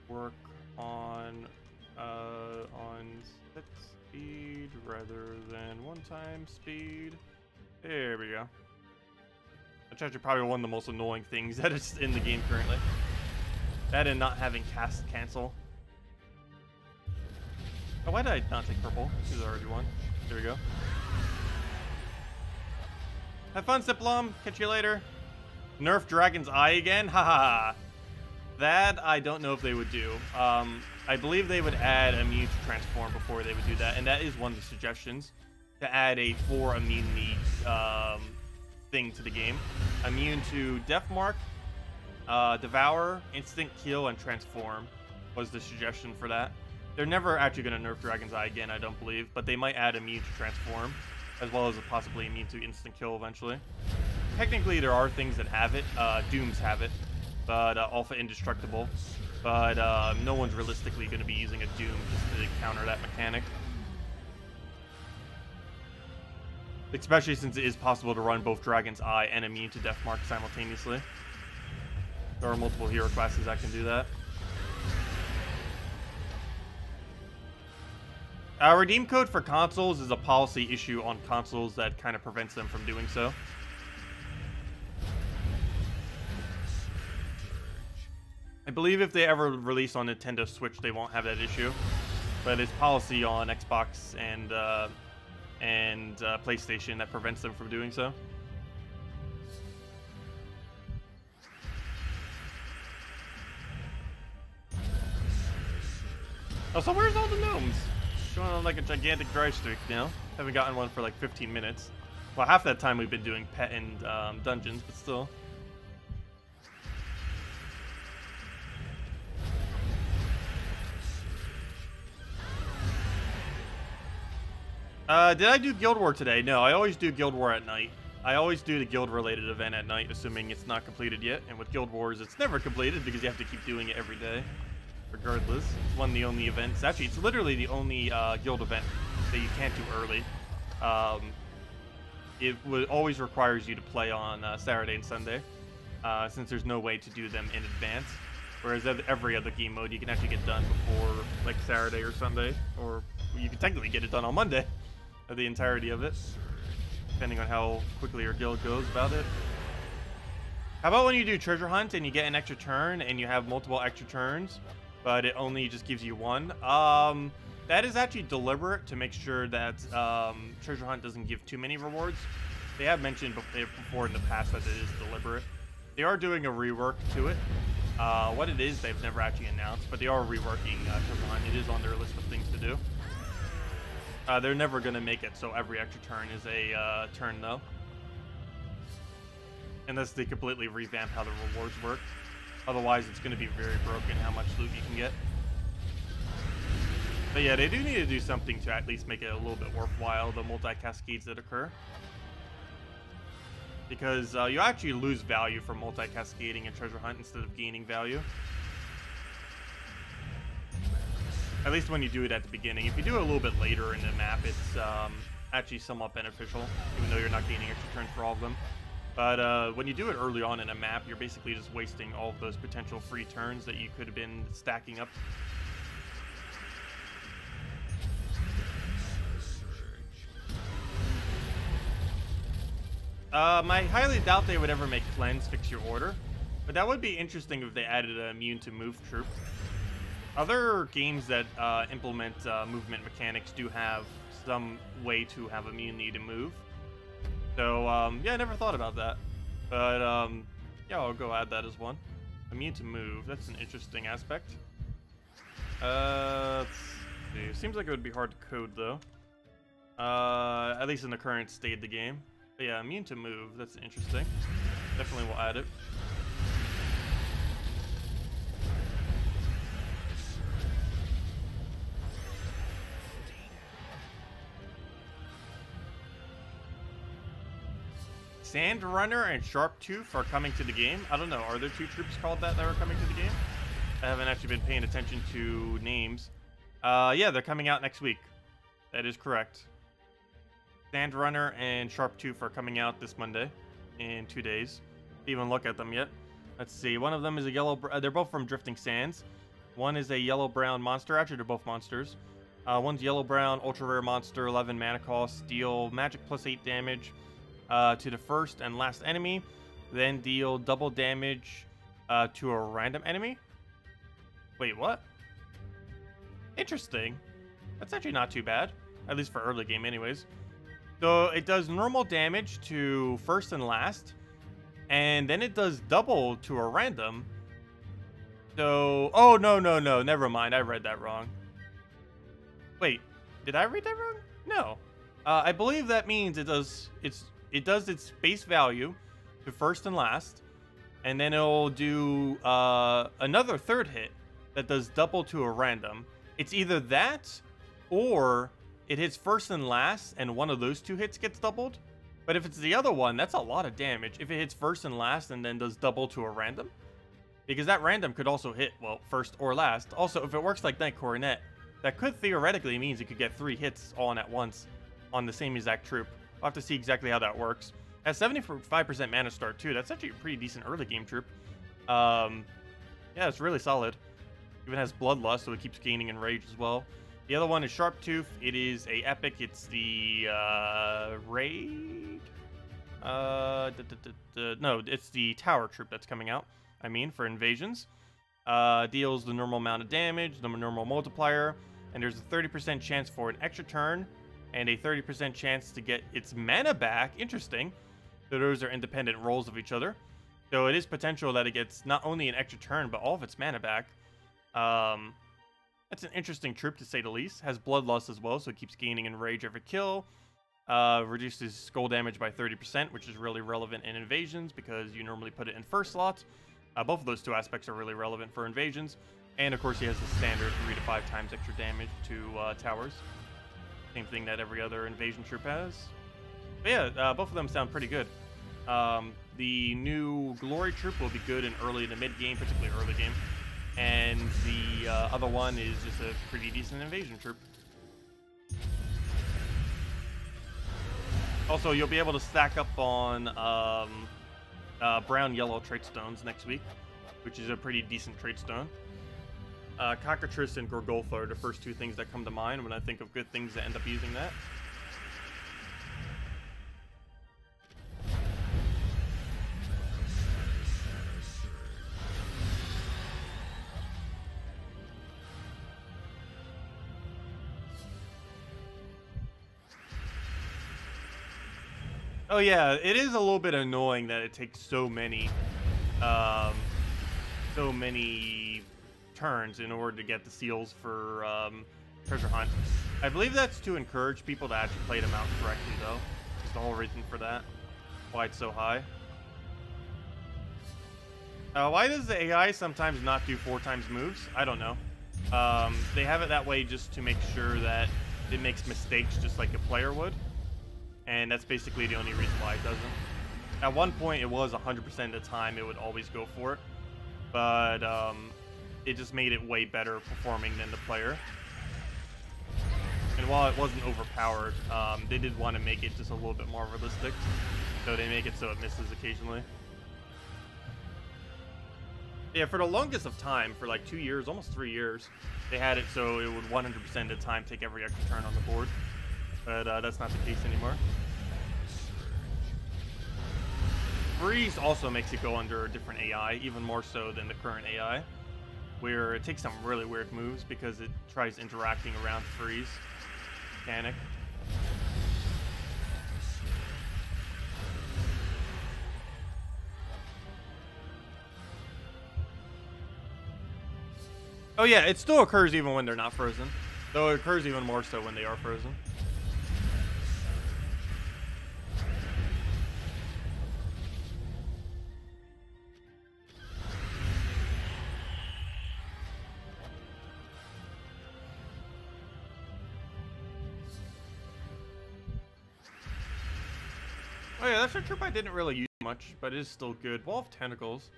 work on set speed rather than 1x speed. There we go. That's actually probably one of the most annoying things that is in the game currently. That and not having cast cancel. Oh, why did I not take purple? There's already one. There we go. Have fun, Siplum. Catch you later. Nerf Dragon's Eye again? Haha. That I don't know if they would do. I believe they would add immune to transform before they would do that, and that is one of the suggestions, to add a 4 immunity thing to the game. Immune to Death Mark, Devour, Instant Kill, and Transform was the suggestion for that. They're never actually going to nerf Dragon's Eye again, I don't believe, but they might add immune to Transform, as well as possibly immune to Instant Kill eventually. Technically, there are things that have it. Dooms have it, but Alpha Indestructible. But no one's realistically going to be using a Doom just to counter that mechanic. Especially since it is possible to run both Dragon's Eye and immune to Death Mark simultaneously. There are multiple hero classes that can do that. Redeem code for consoles is a policy issue on consoles that kind of prevents them from doing so. I believe if they ever release on Nintendo Switch, they won't have that issue. But it's policy on Xbox and PlayStation that prevents them from doing so. Oh, so where's all the gnomes? Going on like a gigantic dry streak now. Haven't gotten one for like 15 minutes. Well, half that time we've been doing pet and dungeons, but still. Did I do Guild War today? No, I always do Guild War at night. I always do the guild-related event at night, assuming it's not completed yet. And with Guild Wars, it's never completed because you have to keep doing it every day. Regardless, it's one of the only events. Actually, it's literally the only guild event that you can't do early. It always requires you to play on Saturday and Sunday, since there's no way to do them in advance. Whereas every other game mode, you can actually get done before like Saturday or Sunday, or you can technically get it done on Monday, the entirety of it, depending on how quickly your guild goes about it. How about when you do treasure hunt and you get an extra turn and you have multiple extra turns, but it only just gives you one? That is actually deliberate to make sure that treasure hunt doesn't give too many rewards. They have mentioned before in the past that it is deliberate. They are doing a rework to it. What it is, they've never actually announced, but they are reworking treasure hunt. It is on their list of things to do. They're never going to make it so every extra turn is a turn, though. Unless they completely revamp how the rewards work. Otherwise, it's going to be very broken how much loot you can get. But yeah, they do need to do something to at least make it a little bit worthwhile, the multi-cascades that occur. Because you actually lose value from multi-cascading and treasure hunt instead of gaining value. At least when you do it at the beginning. If you do it a little bit later in the map, it's actually somewhat beneficial, even though you're not gaining extra turns for all of them. But when you do it early on in a map, you're basically just wasting all of those potential free turns that you could have been stacking up. I highly doubt they would ever make Cleanse fix your order, but that would be interesting if they added an immune to move troop. Other games that implement movement mechanics do have some way to have immunity to move. So, yeah, I never thought about that. But, yeah, I'll go add that as one. Immune to move. That's an interesting aspect. Let's see. Seems like it would be hard to code, though. At least in the current state of the game. But yeah, immune to move. That's interesting. Definitely will add it. Sand Runner and Sharptooth are coming to the game. I don't know. Are there two troops called that are coming to the game? I haven't actually been paying attention to names. Yeah, they're coming out next week. That is correct. Sand Runner and Sharptooth are coming out this Monday in 2 days. Didn't even look at them yet. Let's see. One of them is a yellow... they're both from Drifting Sands. One is a yellow-brown monster. Actually, they're both monsters. One's yellow-brown, ultra-rare monster, 11 mana cost, deal magic plus 8 damage to the first and last enemy. Then deal double damage to a random enemy. Wait, what? Interesting. That's actually not too bad. At least for early game anyways. So it does normal damage to first and last. And then it does double to a random. So... oh, no. Never mind. I read that wrong. Wait. Did I read that wrong? No. I believe that means it does its base value to first and last. And then it'll do another third hit that does double to a random. It's either that or it hits first and last and one of those two hits gets doubled. But if it's the other one, that's a lot of damage. If it hits first and last and then does double to a random. Because that random could also hit, well, first or last. Also, if it works like Knight Coronet, that could theoretically means it could get 3 hits all in at once on the same exact troop. I'll have to see exactly how that works. It has 75% mana start too. That's actually a pretty decent early game troop. Yeah, it's really solid. Even has Bloodlust, so it keeps gaining in rage as well. The other one is Sharptooth. It is a epic. It's the raid. No, it's the tower troop that's coming out. I mean, for invasions, deals the normal amount of damage, the normal multiplier, and there's a 30% chance for an extra turn, and a 30% chance to get its mana back. Interesting. So those are independent rolls of each other. So it is potential that it gets not only an extra turn, but all of its mana back. That's an interesting troop to say the least. Has Bloodlust as well, so it keeps gaining in rage every kill. Reduces skull damage by 30%, which is really relevant in invasions because you normally put it in first slots. Both of those two aspects are really relevant for invasions. And of course he has the standard 3 to 5 times extra damage to towers. Same thing that every other invasion troop has. But yeah, both of them sound pretty good. The new Glory troop will be good in early to mid game, particularly early game. And the other one is just a pretty decent invasion troop. Also, you'll be able to stack up on brown-yellow trait stones next week, which is a pretty decent trait stone. Cockatrice and Gorgolfa are the first two things that come to mind when I think of good things that end up using that. Oh yeah, it is a little bit annoying that it takes so many turns in order to get the seals for treasure hunt. I believe that's to encourage people to actually play them out correctly, though. That's the whole reason for that. Why it's so high. Why does the AI sometimes not do 4 times moves? I don't know. They have it that way just to make sure that it makes mistakes just like a player would. And that's basically the only reason why it doesn't. At one point, it was 100% of the time it would always go for it. But it just made it way better performing than the player. And while it wasn't overpowered, they did want to make it just a little bit more realistic. So they make it so it misses occasionally. Yeah, for the longest of time, for like 2 years, almost 3 years, they had it so it would 100% of the time take every extra turn on the board. But that's not the case anymore. Freeze also makes it go under a different AI, even more so than the current AI, where it takes some really weird moves because it tries interacting around Freeze mechanic. Oh yeah, it still occurs even when they're not frozen. Though it occurs even more so when they are frozen. Oh yeah, that's a troop I didn't really use much, but it is still good. Wall of Tentacles.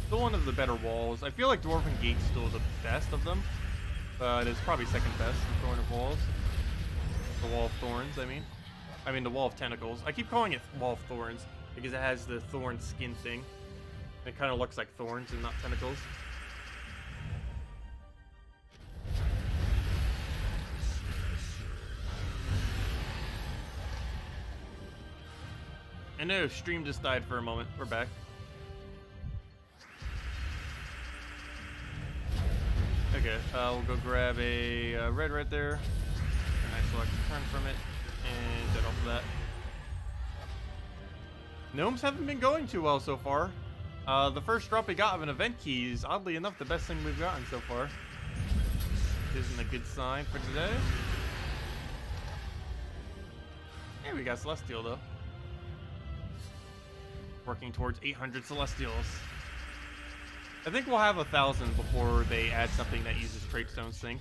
Still one of the better walls. I feel like Dwarven Gate's still the best of them. But it's probably second best in Thorn of Walls. The Wall of Thorns, I mean. The Wall of Tentacles. I keep calling it Wall of Thorns because it has the thorn skin thing. It kind of looks like thorns and not tentacles. I know, stream just died for a moment. We're back. Okay, we'll go grab a red right there. A nice select turn from it, and get off of that. Gnomes haven't been going too well so far. The first drop we got of an event key is, oddly enough, the best thing we've gotten so far. Isn't a good sign for today. Yeah, we got Celestial, though. Working towards 800 Celestials. I think we'll have 1,000 before they add something that uses Tradestone Sync.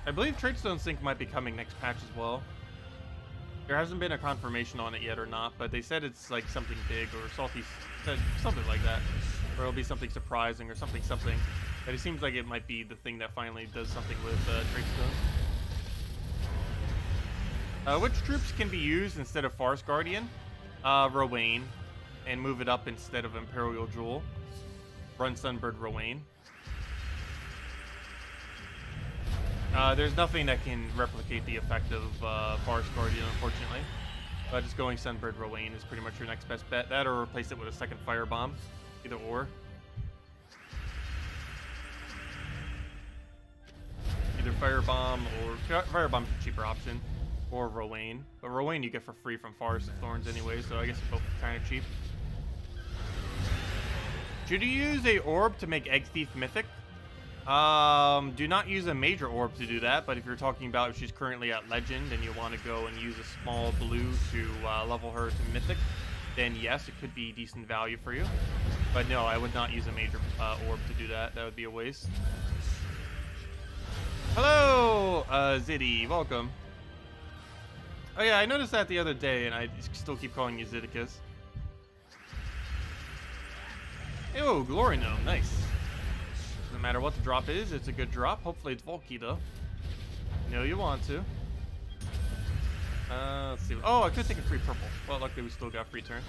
I believe Tradestone Sync might be coming next patch as well. There hasn't been a confirmation on it yet or not, but they said it's like something big, or Salty said something like that. Or it'll be something surprising or something. But it seems like it might be the thing that finally does something with Tradestone. Which troops can be used instead of Forest Guardian? Rowain, and move it up instead of Imperial Jewel. Run Sunbird Rowain. There's nothing that can replicate the effect of Forest Guardian, unfortunately. Just going Sunbird Rowain is pretty much your next best bet. That or replace it with a second Firebomb. Either or. Either Firebomb or... Firebomb's a cheaper option. Or Rowain. But Rowain you get for free from Forest of Thorns anyway, so I guess they're both kind of cheap. Should you use a orb to make Egg Thief mythic? Do not use a major orb to do that, but if you're talking about if she's currently at legend and you want to go and use a small blue to level her to mythic, then yes, it could be decent value for you. But no, I would not use a major orb to do that. That would be a waste. Hello, Ziddy, welcome. Oh yeah, I noticed that the other day, and I still keep calling you Zeddicus. Ew, Glory Gnome, nice. Doesn't matter what the drop is, it's a good drop. Hopefully it's Volky though. No, you want to. Let's see. Oh, I could take a free purple. Well, luckily we still got free turn.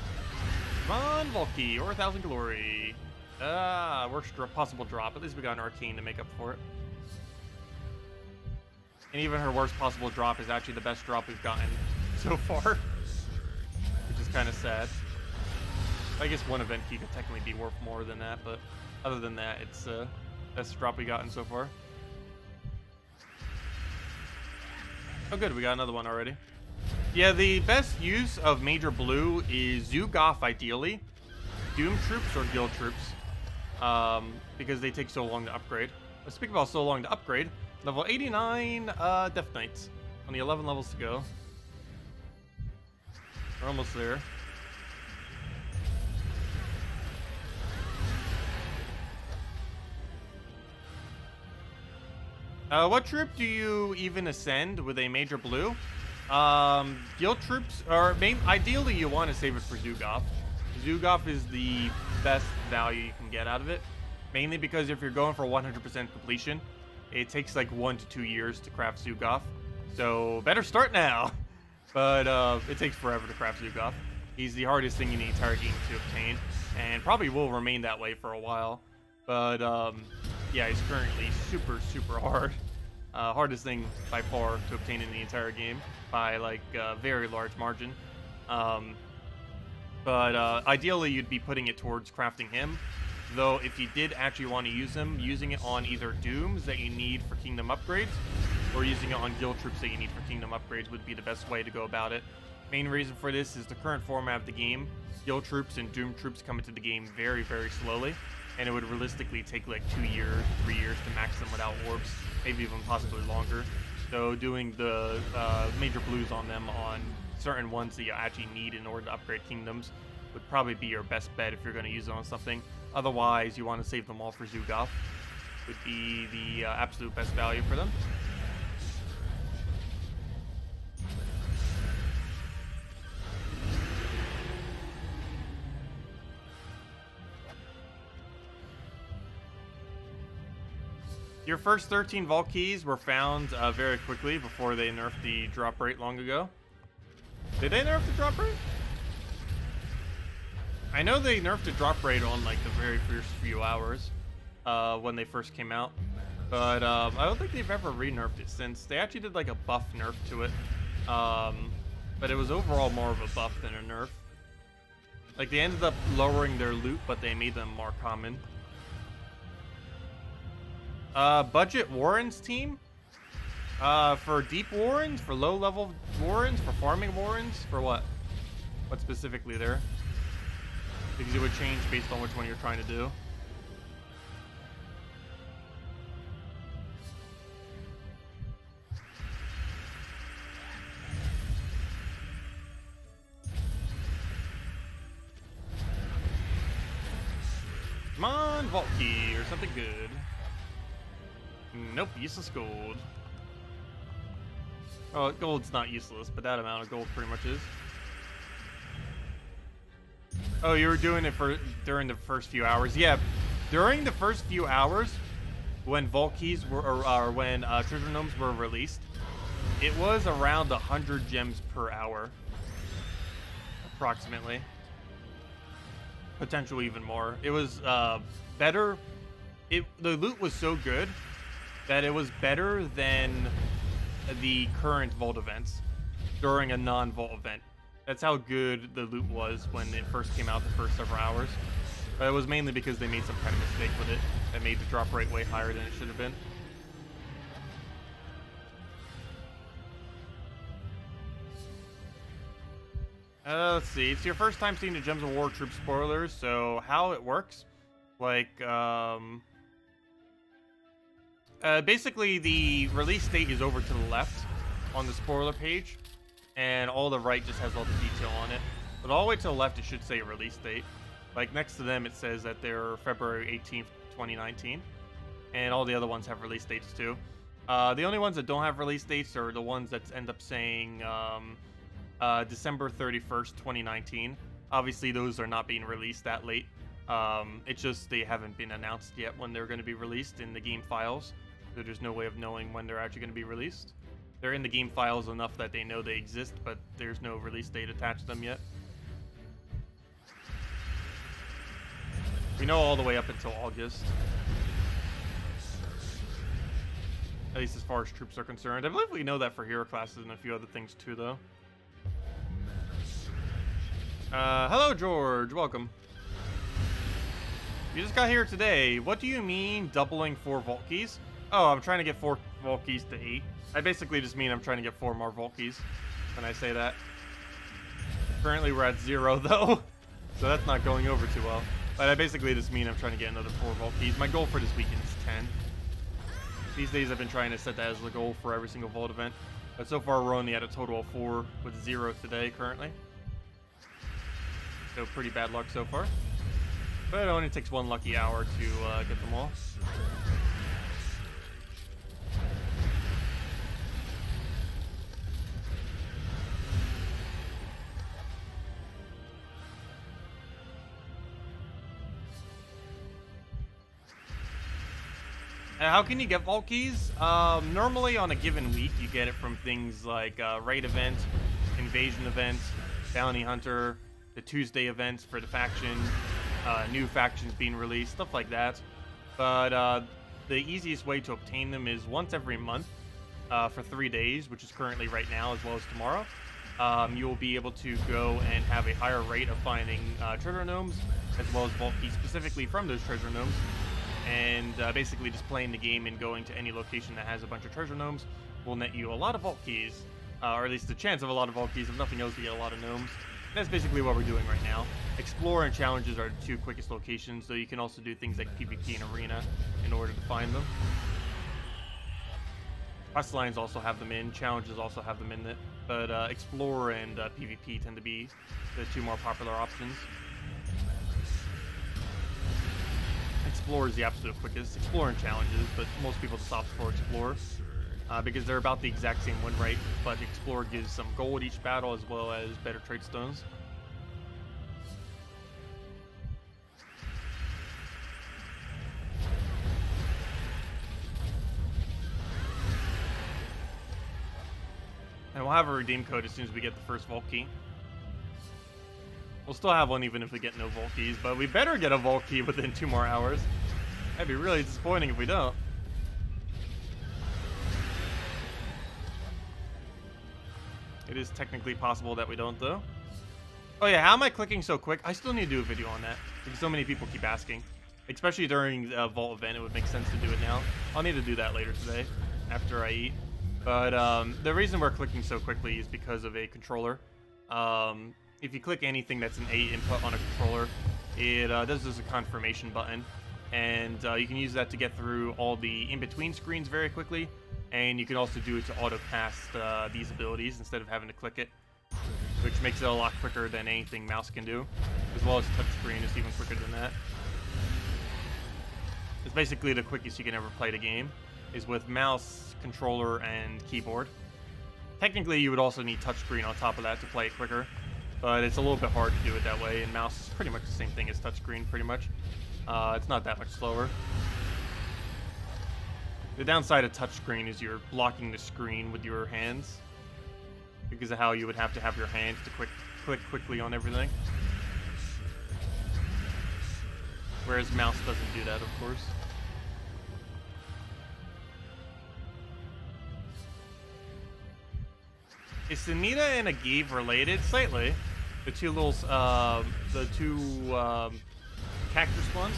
Come on, Volky, or 1,000 glory. Worst possible drop. At least we got an arcane to make up for it. And even her worst possible drop is actually the best drop we've gotten so far. Which is kind of sad. I guess one event key could technically be worth more than that, but other than that, it's the best drop we've gotten so far. Oh good, we got another one already. Yeah, the best use of Major Blue is Zugaf ideally. Doom Troops or Guild Troops. Because they take so long to upgrade. Let's speak about so long to upgrade. Level 89 Deathknights. Only 11 levels to go. We're almost there. What troop do you even ascend with a Major Blue? Guild Troops, or ideally you want to save it for Zugaf. Zugaf is the best value you can get out of it. Mainly because if you're going for 100% completion, it takes like 1 to 2 years to craft Zugaf. So better start now. But it takes forever to craft Zugaf. He's the hardest thing in the entire game to obtain, and probably will remain that way for a while. But yeah, he's currently super hard. Hardest thing by far to obtain in the entire game by like a very large margin. But ideally you'd be putting it towards crafting him. Though if you did actually want to use him, using it on either Dooms that you need for Kingdom upgrades, or using it on Guild Troops that you need for Kingdom upgrades would be the best way to go about it. Main reason for this is the current format of the game. Guild Troops and Doom Troops come into the game very slowly. and it would realistically take like 2 years, 3 years to max them without orbs, maybe even possibly longer. So doing the major blues on them on certain ones that you actually need in order to upgrade kingdoms would probably be your best bet if you're going to use it on something. Otherwise, you want to save them all for Zugoth. Would be the absolute best value for them. Your first 13 vault keys were found very quickly before they nerfed the drop rate long ago. Did they nerf the drop rate? I know they nerfed the drop rate on like the very first few hours when they first came out, but I don't think they've ever re-nerfed it since. They actually did like a buff nerf to it, but it was overall more of a buff than a nerf. Like they ended up lowering their loot, but they made them more common. Budget Warrens team? For deep Warrens? For low-level Warrens? For farming Warrens? For what? What specifically there? Because it would change based on which one you're trying to do. Come on, vault key or something good. Nope, useless gold. Oh, gold's not useless, but that amount of gold pretty much is. Oh, you were doing it during the first few hours. Yeah, during the first few hours, when vault keys were, or when treasure gnomes were released, it was around 100 gems per hour, approximately. Potentially even more. It was better. The loot was so good that it was better than the current vault events during a non-vault event. That's how good the loot was when it first came out the first several hours. But it was mainly because they made some kind of mistake with it that made the drop rate way higher than it should have been. Let's see. It's your first time seeing the Gems of War troop spoilers, so how it works, like, basically the release date is over to the left on the spoiler page, and all the right just has all the detail on it. But all the way to the left, it should say release date. Like, next to them, it says that they're February 18th, 2019, and all the other ones have release dates too. The only ones that don't have release dates are the ones that end up saying, December 31st, 2019. Obviously, those are not being released that late. It's just they haven't been announced yet when they're going to be released in the game files. So there's no way of knowing when they're actually going to be released. They're in the game files enough that they know they exist, but there's no release date attached to them yet. We know all the way up until August. At least as far as troops are concerned. I believe we know that for hero classes and a few other things too, though. Hello, George. Welcome. You just got here today. What do you mean doubling 4 vault keys? Oh, I'm trying to get 4 vault keys to 8. I basically just mean I'm trying to get 4 more vault keys when I say that. Currently, we're at 0, though, so that's not going over too well. But I basically just mean I'm trying to get another 4 vault keys. My goal for this weekend is 10. These days, I've been trying to set that as the goal for every single vault event. But so far, we're only at a total of 4 with 0 today, currently. So pretty bad luck so far. But it only takes 1 lucky hour to get them all. How can you get vault keys? Normally on a given week, you get it from things like raid event, invasion event, bounty hunter, the Tuesday events for the faction, new factions being released, stuff like that. But the easiest way to obtain them is once every month for 3 days, which is currently right now as well as tomorrow. You will be able to go and have a higher rate of finding treasure gnomes as well as vault keys specifically from those treasure gnomes. And basically just playing the game and going to any location that has a bunch of treasure gnomes will net you a lot of vault keys, or at least the chance of a lot of vault keys. If nothing else, you get a lot of gnomes. That's basically what we're doing right now. Explore and challenges are the two quickest locations, though you can also do things like PvP and arena in order to find them. Quest lines also have them in, challenges also have them in it, but Explore and PvP tend to be the two more popular options. Explore is the absolute quickest. Explore and challenges, but most people just opt for Explore because they're about the exact same win rate, but Explore gives some gold each battle as well as better trait stones. And we'll have a redeem code as soon as we get the first vault key. We'll still have one even if we get no vault keys, but we better get a vault key within 2 more hours. That'd be really disappointing if we don't. It is technically possible that we don't, though. Oh yeah, how am I clicking so quick? I still need to do a video on that, because so many people keep asking. Especially during the vault event, it would make sense to do it now. I'll need to do that later today, after I eat. But the reason we're clicking so quickly is because of a controller. If you click anything that's an A input on a controller, it does this a confirmation button. And you can use that to get through all the in-between screens very quickly. And you can also do it to auto-cast these abilities instead of having to click it, which makes it a lot quicker than anything mouse can do. As well as touchscreen is even quicker than that. It's basically the quickest you can ever play the game, is with mouse, controller, and keyboard. Technically, you would also need touchscreen on top of that to play it quicker, but it's a little bit hard to do it that way, and mouse is pretty much the same thing as touchscreen, pretty much. It's not that much slower. The downside of touchscreen is you're blocking the screen with your hands, because of how you would have to have your hands to click quickly on everything. Whereas mouse doesn't do that, of course. Is Sunita and Agave related? Slightly. The two little, cactus ones.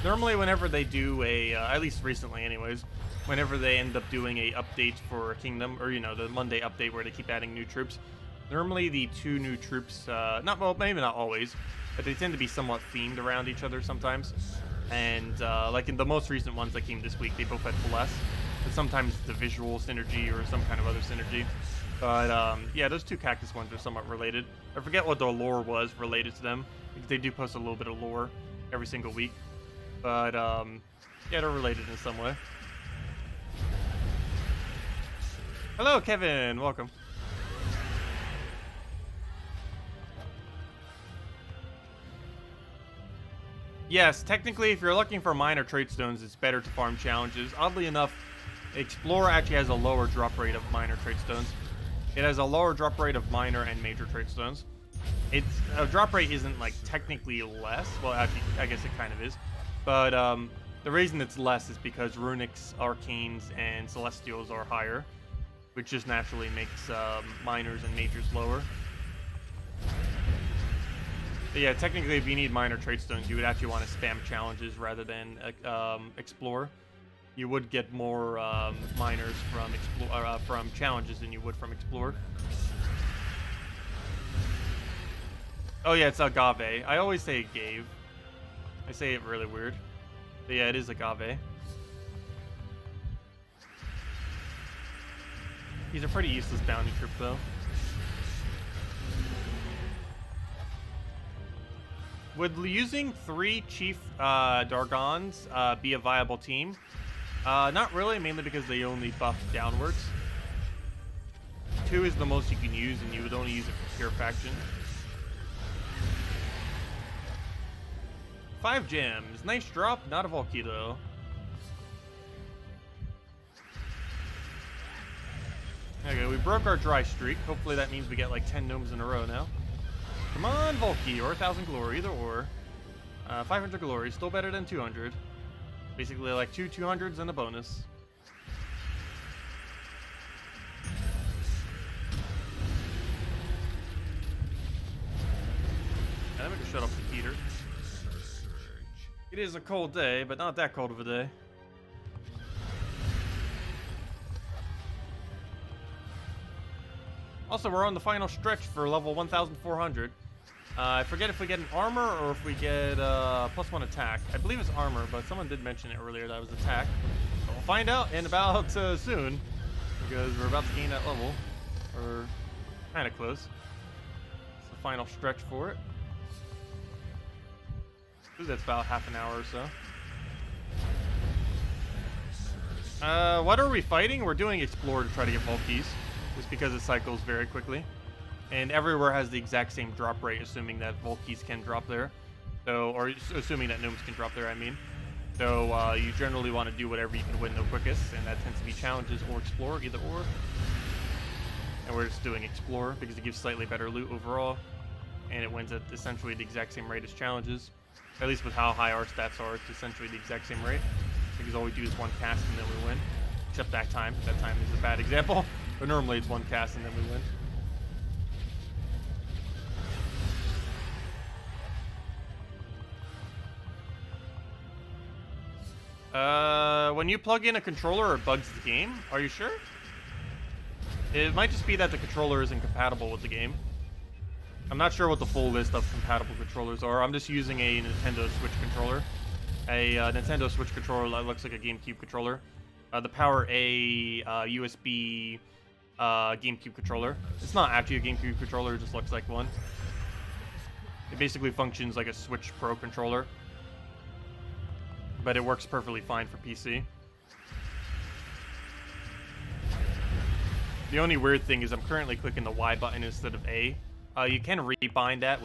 Normally, whenever they do a, at least recently anyways, whenever they end up doing a update for a kingdom, or, you know, the Monday update where they keep adding new troops, normally the 2 new troops, well, maybe not always, but they tend to be somewhat themed around each other sometimes. And, like in the most recent ones that came this week, they both had Bless, but sometimes it's a visual synergy or some kind of other synergy. But, yeah, those 2 cactus ones are somewhat related. I forget what the lore was related to them, because they do post a little bit of lore every single week. But, yeah, they're related in some way. Hello, Kevin! Welcome. Yes, technically, if you're looking for minor trait stones, it's better to farm challenges. Oddly enough, Explorer actually has a lower drop rate of minor trait stones. It has a lower drop rate of minor and major trait stones. Its drop rate isn't, like, technically less. Well, actually, I guess it kind of is. But the reason it's less is because runics, arcanes, and celestials are higher, which just naturally makes minors and majors lower. But yeah, technically, if you need minor trait stones, you would actually want to spam challenges rather than explore. You would get more minors from challenges than you would from Explore. Oh yeah, it's agave. I always say agave. I say it really weird. But yeah, it is agave. He's a pretty useless bounty trip though. Would using 3 Chief Dargons be a viable team? Not really, mainly because they only buff downwards. 2 is the most you can use, and you would only use it for pure faction. 5 gems. Nice drop, not a Valky though. Okay, we broke our dry streak. Hopefully that means we get like 10 gnomes in a row now. Come on, Valky, or 1,000 glory, either or. 500 glory, still better than 200. Basically like 2 200s and a bonus. I'm gonna shut off the heater. It is a cold day, but not that cold of a day. Also, we're on the final stretch for level 1,400. I forget if we get an armor or if we get +1 attack. I believe it's armor, but someone did mention it earlier that it was attack. So we'll find out in about soon, because we're about to gain that level. We're kind of close. It's the final stretch for it. Ooh, that's about half an hour or so. What are we fighting? We're doing Explore to try to get vault keys, just because it cycles very quickly. And everywhere has the exact same drop rate, assuming that vault keys can drop there. So, or assuming that gnomes can drop there, I mean. So, you generally want to do whatever you can win the quickest, and that tends to be challenges or Explore, either or. And we're just doing Explore because it gives slightly better loot overall, and it wins at essentially the exact same rate as challenges. At least with how high our stats are, it's essentially the exact same rate. Because all we do is one cast and then we win. Except that time. That time is a bad example. But normally it's one cast and then we win. When you plug in a controller, it bugs the game. Are you sure? It might just be that the controller isn't compatible with the game. I'm not sure what the full list of compatible controllers are. I'm just using a Nintendo Switch controller. A Nintendo Switch controller that looks like a GameCube controller. The Power A USB GameCube controller. It's not actually a GameCube controller, it just looks like one. It basically functions like a Switch Pro controller. But it works perfectly fine for PC. The only weird thing is I'm currently clicking the Y button instead of A. You can rebind that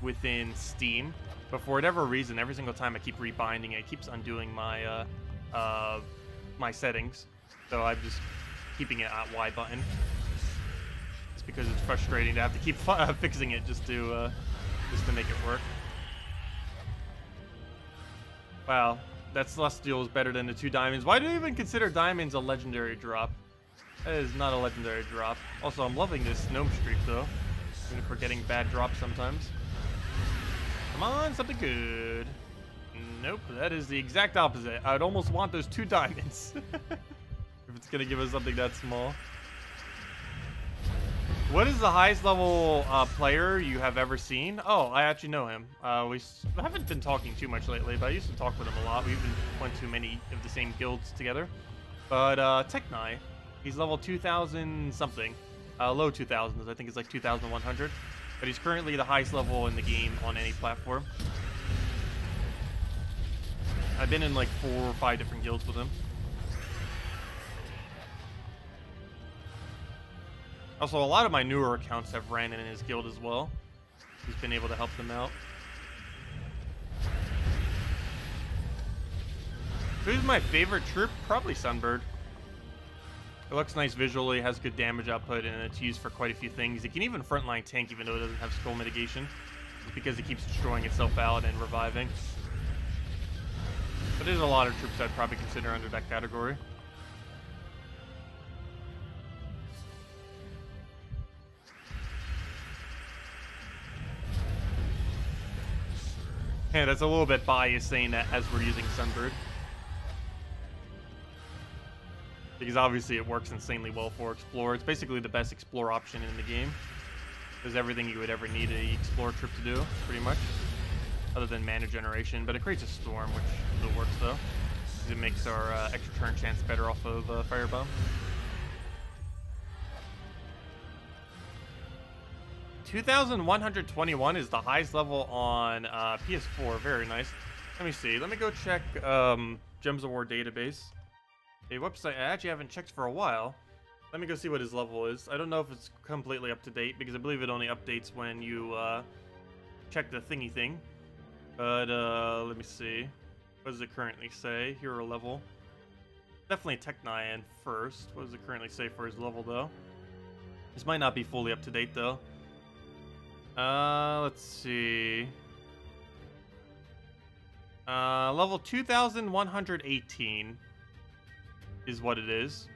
within Steam, but for whatever reason, every single time I keep rebinding it keeps undoing my my settings. So I'm just keeping it at Y button. It's because it's frustrating to have to keep fixing it just to make it work. Wow, that Celestial is better than the 2 diamonds. Why do you even consider diamonds a legendary drop? That is not a legendary drop. Also, I'm loving this gnome streak, though. Even if we're getting bad drops sometimes. Come on, something good. Nope, that is the exact opposite. I'd almost want those 2 diamonds. If it's gonna give us something that small. What is the highest level player you have ever seen? Oh, I actually know him. We haven't been talking too much lately, but I used to talk with him a lot. We even went to many of the same guilds together. But Deathknight. He's level 2,000 something. Low 2,000s, I think it's like 2,100. But he's currently the highest level in the game on any platform. I've been in like 4 or 5 different guilds with him. Also, a lot of my newer accounts have ran in his guild as well. He's been able to help them out. Who's my favorite troop? Probably Sunbird. It looks nice visually, has good damage output, and it's used for quite a few things. It can even frontline tank even though it doesn't have skull mitigation. It's because it keeps destroying itself out and reviving. But there's a lot of troops I'd probably consider under that category. Yeah, that's a little bit biased saying that as we're using Sunbird. Because obviously it works insanely well for Explore. It's basically the best Explore option in the game. There's everything you would ever need an Explore trip to do, pretty much. Other than mana generation, but it creates a storm, which still works though. It makes our extra turn chance better off of Firebomb. 2,121 is the highest level on PS4. Very nice. Let me see. Let me go check Gems of War database. A website I actually haven't checked for a while. Let me go see what his level is. I don't know if it's completely up to date because I believe it only updates when you check the thingy thing. But let me see. What does it currently say? Hero level. Definitely Deathknight first. What does it currently say for his level though? This might not be fully up to date though. Let's see. Level 2,118 is what it is.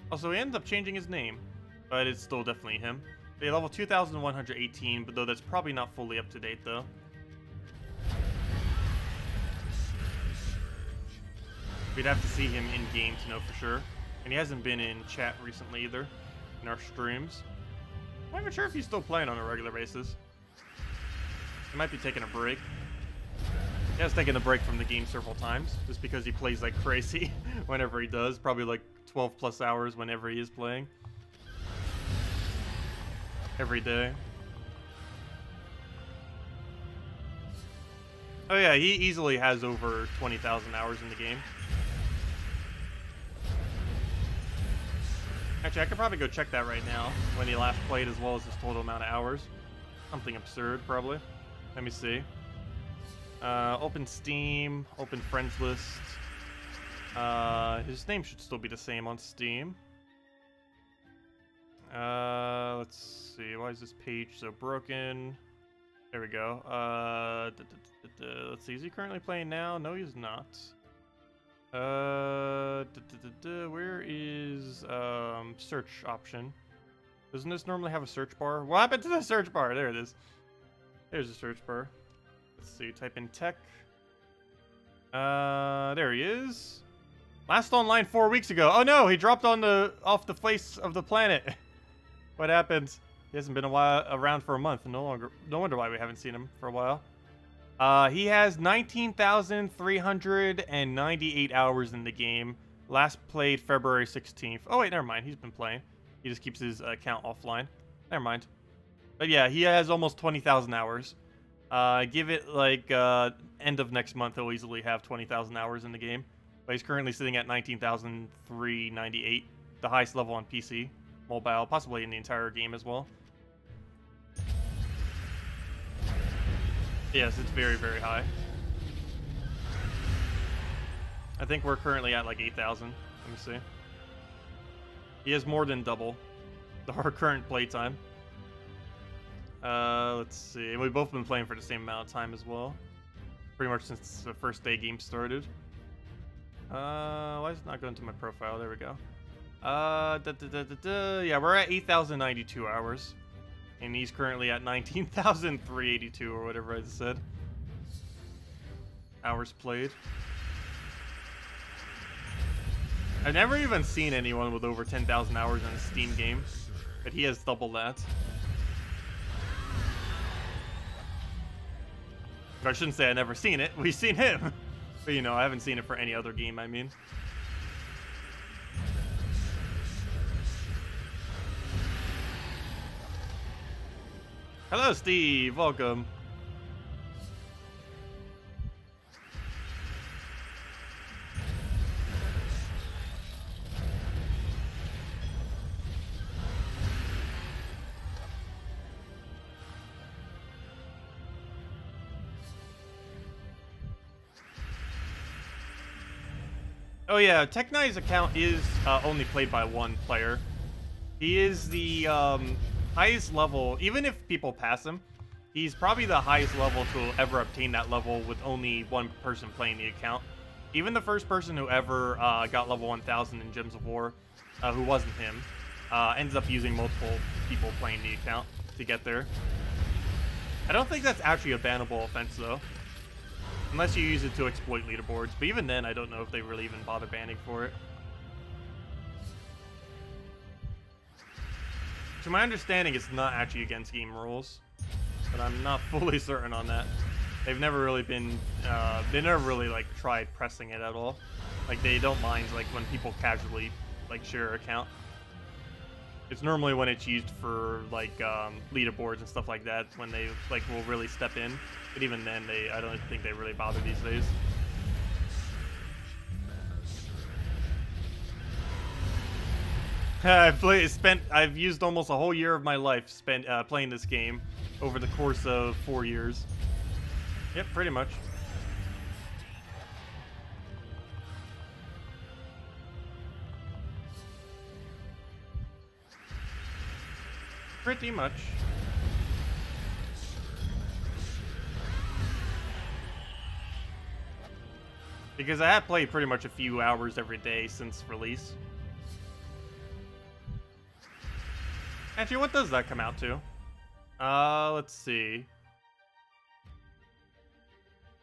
Also, he ended up changing his name, but it's still definitely him. They level 2,118, but though that's probably not fully up to date though. We'd have to see him in game to know for sure, and he hasn't been in chat recently either in our streams. Why even sure if he's still playing on a regular basis. He might be taking a break. He has taken a break from the game several times, just because he plays like crazy whenever he does. Probably like 12 plus hours whenever he is playing. Every day. Oh yeah, he easily has over 20,000 hours in the game. Actually, I could probably go check that right now, when he last played as well as his total amount of hours. Something absurd, probably. Let me see. Open Steam, open friends list. His name should still be the same on Steam. Let's see, why is this page so broken? There we go. Let's see, is he currently playing now? No, he's not. Where is search option? Doesn't this normally have a search bar? What happened to the search bar? There it is. There's the search bar. Let's see, type in tech. There he is. Last online 4 weeks ago. Oh no, he dropped on off the face of the planet. What happened? He hasn't been around for a month. No wonder why we haven't seen him for a while. He has 19,398 hours in the game. Last played February 16th. Oh wait, never mind. He's been playing. He just keeps his account offline. Never mind. But yeah, he has almost 20,000 hours. Give it like end of next month, he'll easily have 20,000 hours in the game. But he's currently sitting at 19,398, the highest level on PC, mobile, possibly in the entire game as well. Yes, it's very, very high. I think we're currently at like 8,000. Let me see. He has more than double our current playtime. Let's see. We've both been playing for the same amount of time as well. Pretty much since the first day game started. Why is it not going to my profile? There we go. Yeah, we're at 8,092 hours. And he's currently at 19,382 or whatever I just said. Hours played. I've never even seen anyone with over 10,000 hours in a Steam game. But he has double that. I shouldn't say I've never seen it. We've seen him. But, you know, I haven't seen it for any other game, I mean. Hello, Steve. Welcome. Oh yeah, Deathknight's account is only played by one player. He is the highest level, even if people pass him, he's probably the highest level to ever obtain that level with only one person playing the account. Even the first person who ever got level 1000 in Gems of War, who wasn't him, ends up using multiple people playing the account to get there. I don't think that's actually a bannable offense though. Unless you use it to exploit leaderboards. But even then, I don't know if they really even bother banning for it. To my understanding, it's not actually against game rules. But I'm not fully certain on that. They've never really been... they never really, like, tried pressing it at all. Like, they don't mind, like, when people casually, like, share an account. It's normally when it's used for, like, leaderboards and stuff like that, when they, like, will really step in. But even then, I don't think they really bother these days. I've used almost a whole year of my life spent playing this game over the course of 4 years. Yep, pretty much. Pretty much. Because I have played pretty much a few hours every day since release. Actually, what does that come out to? Let's see.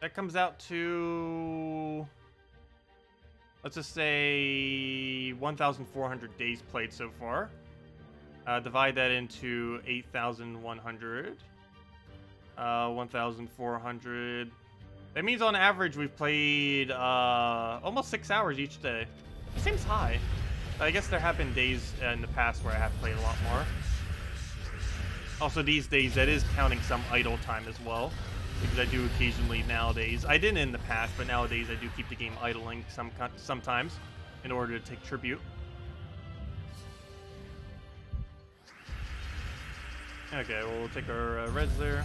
That comes out to... let's just say 1,400 days played so far. Divide that into 8,100. 1,400. That means on average we've played almost 6 hours each day. It seems high. I guess there have been days in the past where I have played a lot more. Also, these days, that is counting some idle time as well, because I do occasionally nowadays. I didn't in the past, but nowadays I do keep the game idling sometimes in order to take tribute. Okay, well, we'll take our reds there.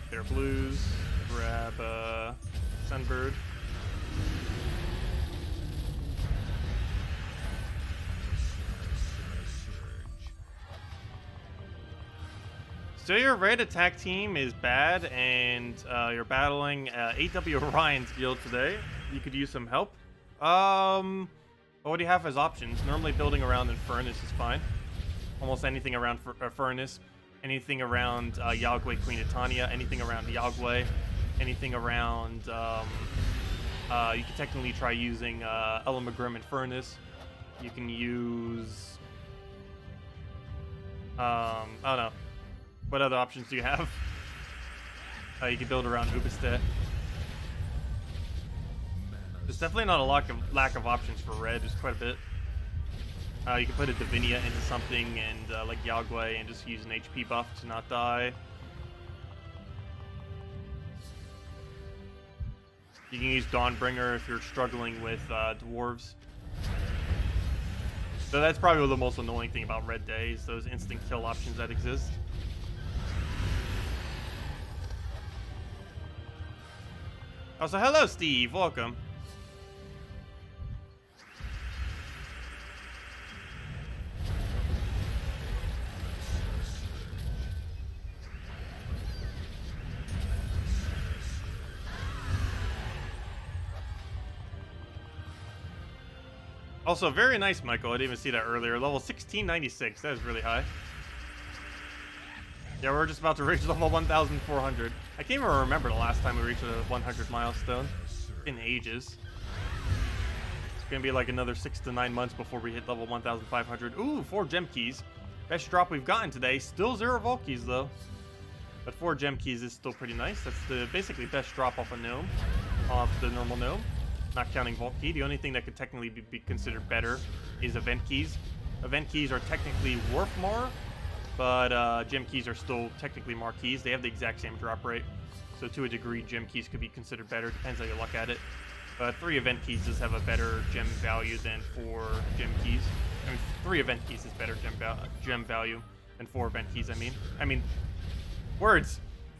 Get our blues. Grab Sunbird. So your red attack team is bad, and you're battling 8W Orion's guild today. You could use some help. What do you have as options? Normally building around Infernus is fine. Almost anything around Furnace, anything around Yagwe Queen of Tanya, anything around Yagwe, anything around, you could technically try using Elamagrim and Furnace. You can use, I don't know. What other options do you have? You can build around Ubiste. There's definitely not a lack of options for red. There's quite a bit. You can put a Divinia into something and like Yagwe and just use an HP buff to not die. You can use Dawnbringer if you're struggling with dwarves. So that's probably the most annoying thing about Red Days, those instant kill options that exist. Also, hello Steve, welcome. Also, very nice, Michael. I didn't even see that earlier. Level 1696. That is really high. Yeah, we're just about to reach level 1,400. I can't even remember the last time we reached a 100 milestone. It's been ages. It's gonna be like another 6 to 9 months before we hit level 1,500. Ooh, 4 gem keys. Best drop we've gotten today. Still 0 vault keys though. But 4 gem keys is still pretty nice. That's the basically best drop off a gnome, off the normal gnome. Not counting vault key. The only thing that could technically be considered better is event keys. Event keys are technically worth more, but gem keys are still technically more keys. They have the exact same drop rate, so to a degree, gem keys could be considered better. Depends how you look at it. But 3 event keys does have a better gem value than 4 gem keys. I mean, 3 event keys is better gem value than 4 event keys. I mean, words.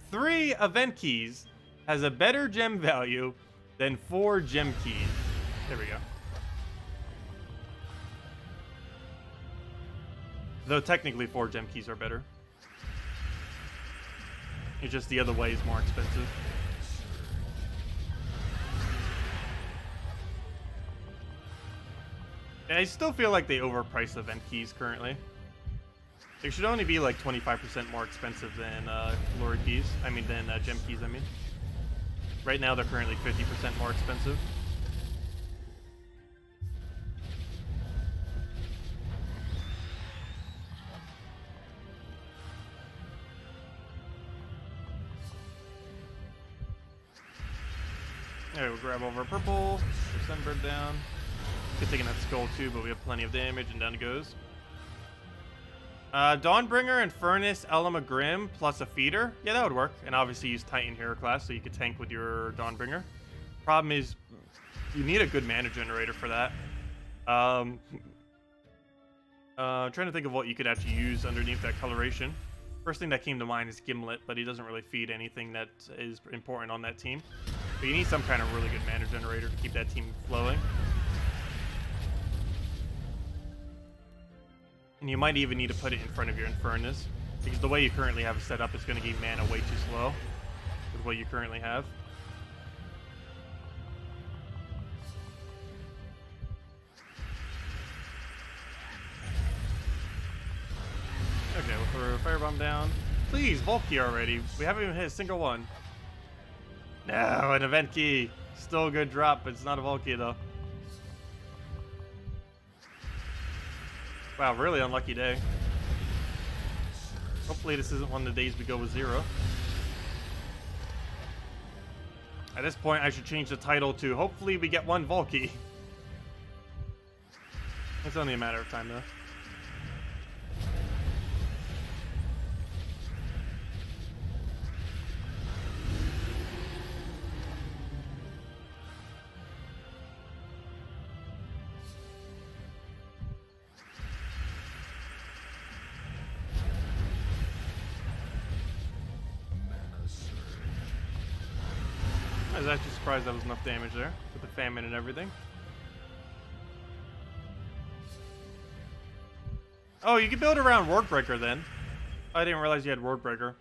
3 event keys has a better gem value than 4 gem keys. There we go. Though technically 4 gem keys are better. It's just the other way is more expensive. And I still feel like they overprice event keys currently. They should only be like 25% more expensive than glory keys. Than gem keys, Right now, they're currently 50% more expensive. Alright, we'll grab over purple, put Sunbird down. Good taking that skull too, but we have plenty of damage, and down it goes. Dawnbringer and Furnace, Elamagrim, plus a feeder. Yeah, that would work. And obviously use Titan Hero class, so you could tank with your Dawnbringer. Problem is, you need a good mana generator for that. Trying to think of what you could actually use underneath that coloration. First thing that came to mind is Gimlet, but he doesn't really feed anything that is important on that team. But you need some kind of really good mana generator to keep that team flowing. And you might even need to put it in front of your Infernus, because the way you currently have it set up is going to give mana way too slow with what you currently have. Okay, we'll throw a Firebomb down. Please, Vault Key already. We haven't even hit a single one. No, an Event Key. Still a good drop, but it's not a Vault Key though. Wow, really unlucky day. Hopefully this isn't one of the days we go with 0. At this point, I should change the title to hopefully we get 1 Valky. It's only a matter of time, though. I was actually surprised that was enough damage there, with the famine and everything. Oh, you can build around Wardbreaker then. I didn't realize you had Wardbreaker.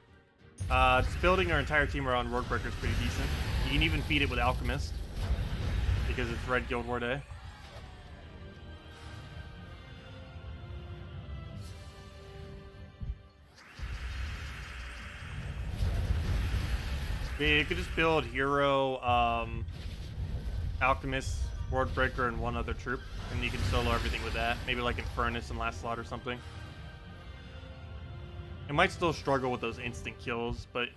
Just building our entire team around Wardbreaker is pretty decent. You can even feed it with Alchemist, because it's Red Guild War Day. You could just build Hero, Alchemist, Wardbreaker, and 1 other troop, and you can solo everything with that. Maybe like Infernus and Last Slot or something. It might still struggle with those instant kills, but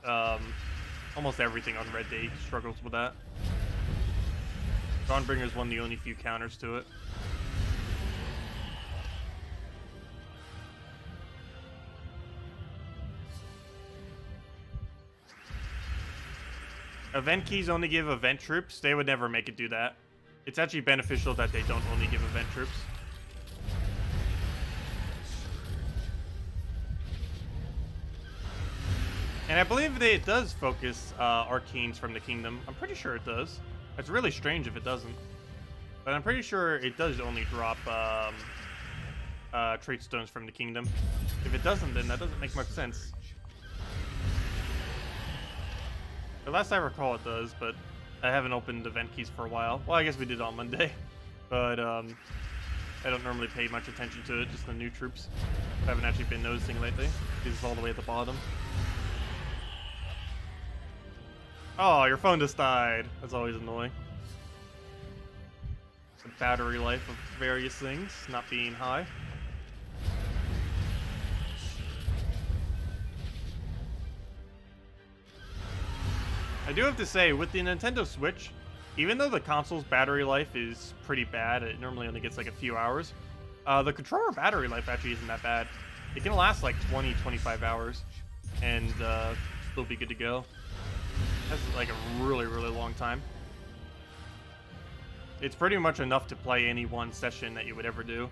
almost everything on Red Day struggles with that. Dawnbringer's one of the only few counters to it. Event keys only give event troops. They would never make it do that. It's actually beneficial that they don't only give event troops. And I believe that it does focus arcanes from the kingdom. I'm pretty sure it does. It's really strange if it doesn't. But I'm pretty sure it does only drop trait stones from the kingdom. If it doesn't, then that doesn't make much sense. The last I recall it does, but I haven't opened event keys for a while. Well, I guess we did on Monday. But I don't normally pay much attention to it, just the new troops. I haven't actually been noticing lately. It's all the way at the bottom. Oh, your phone just died. That's always annoying. The battery life of various things not being high. I do have to say, with the Nintendo Switch, even though the console's battery life is pretty bad, it normally only gets like a few hours, the controller battery life actually isn't that bad. It can last like 20-25 hours and still be good to go. That's like a really, really long time. It's pretty much enough to play any one session that you would ever do.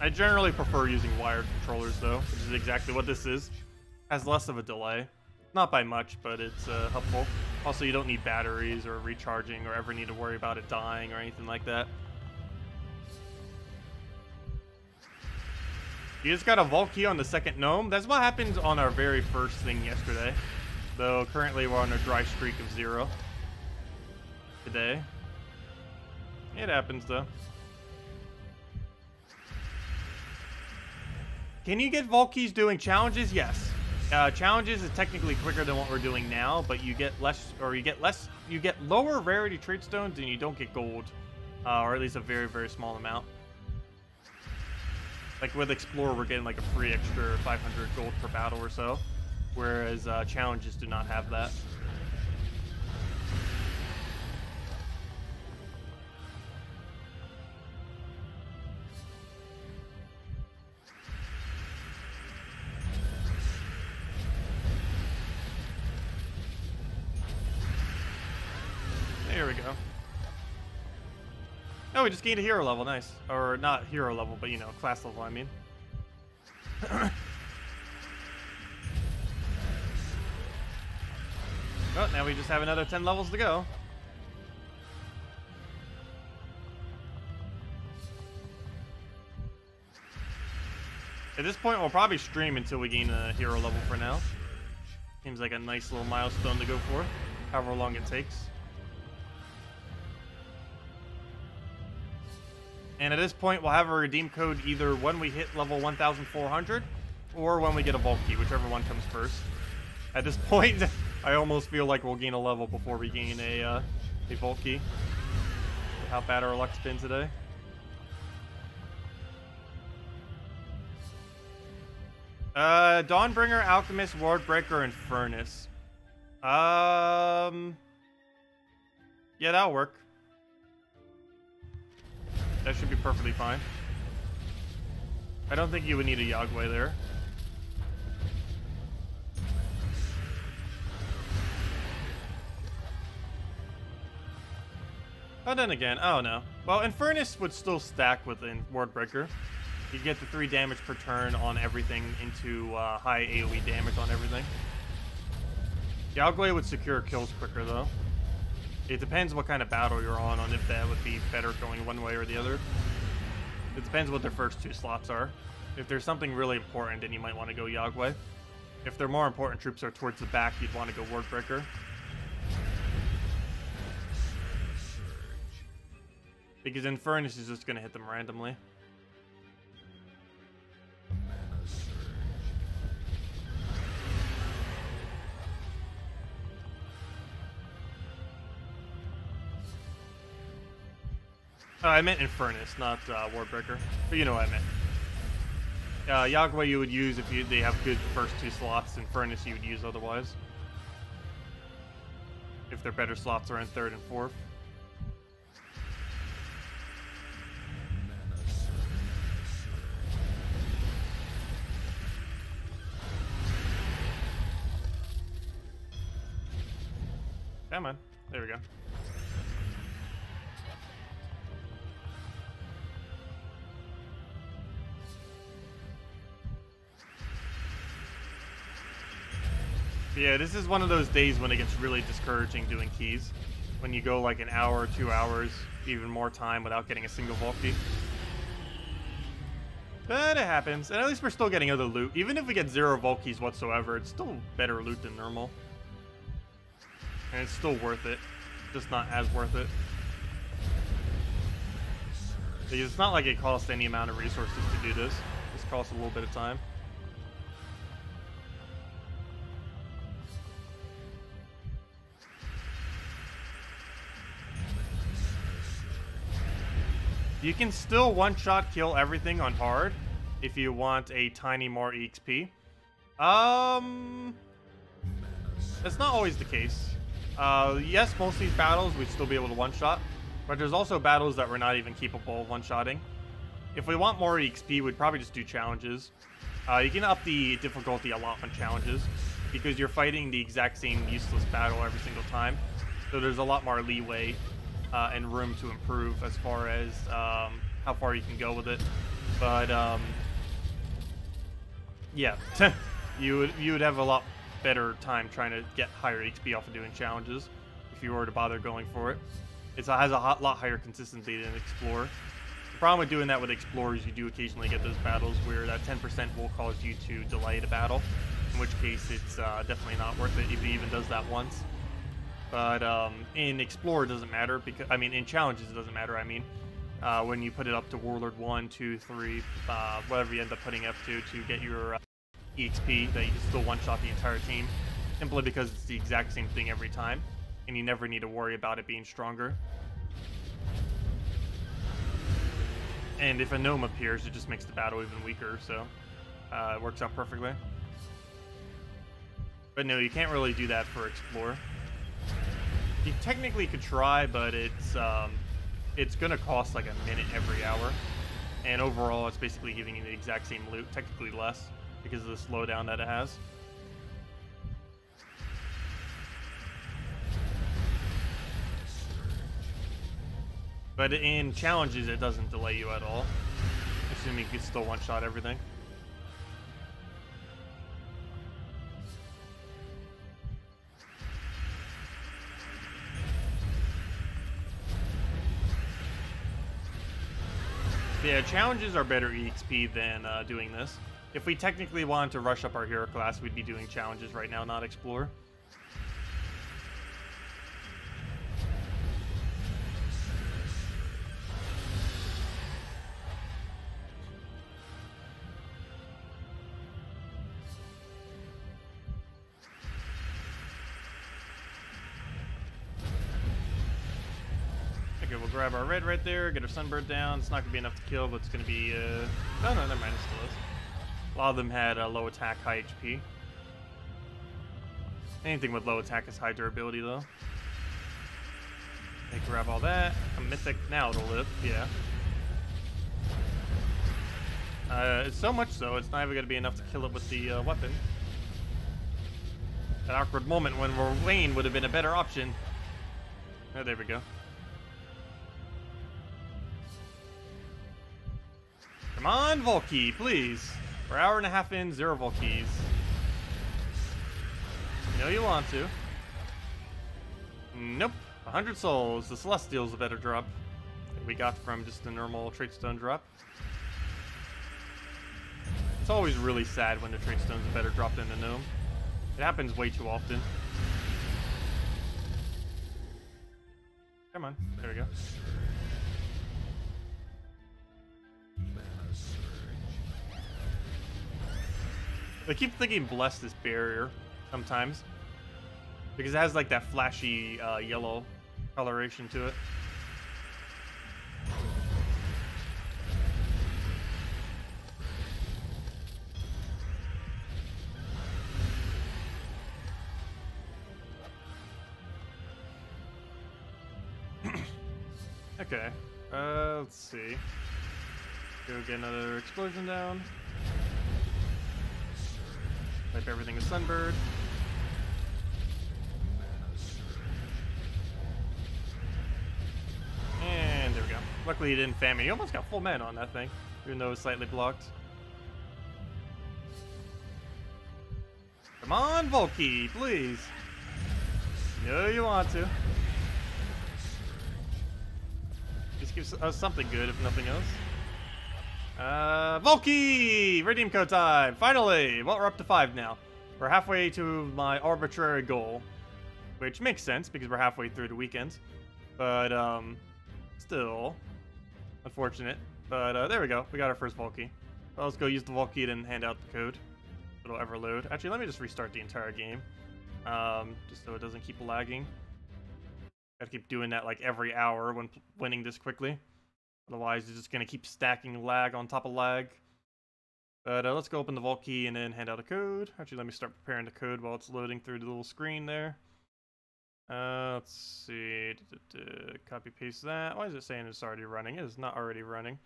I generally prefer using wired controllers though, which is exactly what this is. Has less of a delay. Not by much, but it's helpful. Also, you don't need batteries or recharging or ever need to worry about it dying or anything like that. You just got a vault key on the second gnome. That's what happened on our very first thing yesterday. Though currently we're on a dry streak of 0 today. It happens though. Can you get vault keys doing challenges? Yes. Challenges is technically quicker than what we're doing now, but you get less, or you get lower rarity trait stones and you don't get gold, or at least a very, very small amount. Like with Explorer, we're getting like a free extra 500 gold per battle or so, whereas challenges do not have that. There we go. Oh, we just gained a hero level, nice. Or not hero level, but you know, class level, I mean. Oh, now we just have another 10 levels to go. At this point, we'll probably stream until we gain a hero level for now. Seems like a nice little milestone to go for, however long it takes. And at this point, we'll have a redeem code either when we hit level 1,400 or when we get a vault key, whichever one comes first. At this point, I almost feel like we'll gain a level before we gain a vault key. how bad our luck's been today. Dawnbringer, Alchemist, Wardbreaker, and Furnace. Yeah, that'll work. That should be perfectly fine. I don't think you would need a Yagway there. But then again, I don't know. Well, and Furnace would still stack within Wardbreaker. You get the 3 damage per turn on everything into high AoE damage on everything. Yagway would secure kills quicker though. It depends what kind of battle you're on if that would be better going one way or the other. It depends what their first 2 slots are. If there's something really important, then you might want to go Yagway. If their more important troops are towards the back, you'd want to go Wardbreaker. Because then Furnace is just going to hit them randomly. I meant in Furnace, not Wardbreaker. But you know what I meant. Yagway you would use if they have good first 2 slots, and Furnace you would use otherwise. If their better slots are in 3rd and 4th. Come on. There we go. Yeah, this is one of those days when it gets really discouraging doing keys. When you go like an hour, 2 hours, even more time without getting a single vault key. But it happens. And at least we're still getting other loot. Even if we get 0 vault keys whatsoever, it's still better loot than normal. And it's still worth it. Just not as worth it. Because it's not like it costs any amount of resources to do this. It just costs a little bit of time. You can still one-shot kill everything on hard if you want a tiny more EXP. That's not always the case. Yes, most of these battles we'd still be able to one-shot, but there's also battles that we're not even capable of one-shotting. If we want more EXP, we'd probably just do challenges. You can up the difficulty a lot on challenges, because you're fighting the exact same useless battle every single time. So there's a lot more leeway and room to improve as far as how far you can go with it. But yeah, you would have a lot better time trying to get higher XP off of doing challenges if you were to bother going for it. It has a lot higher consistency than Explorer. The problem with doing that with Explorers, you do occasionally get those battles where that 10% will cause you to delay the battle, in which case it's definitely not worth it if it even does that once. But in Explorer it doesn't matter, because in challenges it doesn't matter. When you put it up to Warlord 1, 2, 3, whatever you end up putting up to get your EXP, that you can still one-shot the entire team, simply because it's the exact same thing every time, and you never need to worry about it being stronger. And if a gnome appears, it just makes the battle even weaker, so it works out perfectly. But no, you can't really do that for Explorer. You technically could try, but it's gonna cost like a minute every hour, and overall it's basically giving you the exact same loot, technically less, because of the slowdown that it has. But in challenges it doesn't delay you at all, assuming you can still one-shot everything. Yeah, challenges are better EXP than doing this. If we technically wanted to rush up our hero class, we'd be doing challenges right now, not Explorer. Okay, we'll grab our red right there, get our sunbird down. It's not going to be enough to kill, but it's going to be... No, never mind, it still is. A lot of them had low attack, high HP. Anything with low attack is high durability, though. They grab all that. A mythic, now it'll live, yeah. It's so much so, it's not even going to be enough to kill it with the weapon. That awkward moment when Wayne would have been a better option. Oh, there we go. Come on, Volkey, please. We're an hour and a half in, 0 Volkeys. You know you want to. Nope. 100 souls. The Celestial's a better drop that we got from just the normal trait stone drop. It's always really sad when the trait stone's a better drop than the gnome. It happens way too often. Come on. There we go. I keep thinking Blessed is barrier sometimes. Because it has like that flashy yellow coloration to it. Okay, let's see. Go get another explosion down. Wipe everything with Sunbird. And there we go. Luckily he didn't fan me. He almost got full mana on that thing, even though it was slightly blocked. Come on, Volkey, please. No, you want to. Just gives us something good, if nothing else. Volkey! Redeem code time! Finally! Well, we're up to 5 now. We're halfway to my arbitrary goal. Which makes sense, because we're halfway through the weekend. But, still unfortunate. But, there we go. We got our first Volkey. Well, let's go use the Volkey and hand out the code. It'll ever load. Actually, let me just restart the entire game. Just so it doesn't keep lagging. Gotta keep doing that like every hour when winning this quickly. Otherwise, it's just gonna keep stacking lag on top of lag. But let's go open the vault key and then hand out a code. Actually, let me start preparing the code while it's loading through the little screen there. Let's see. Copy paste that. Why is it saying it's already running? It is not already running.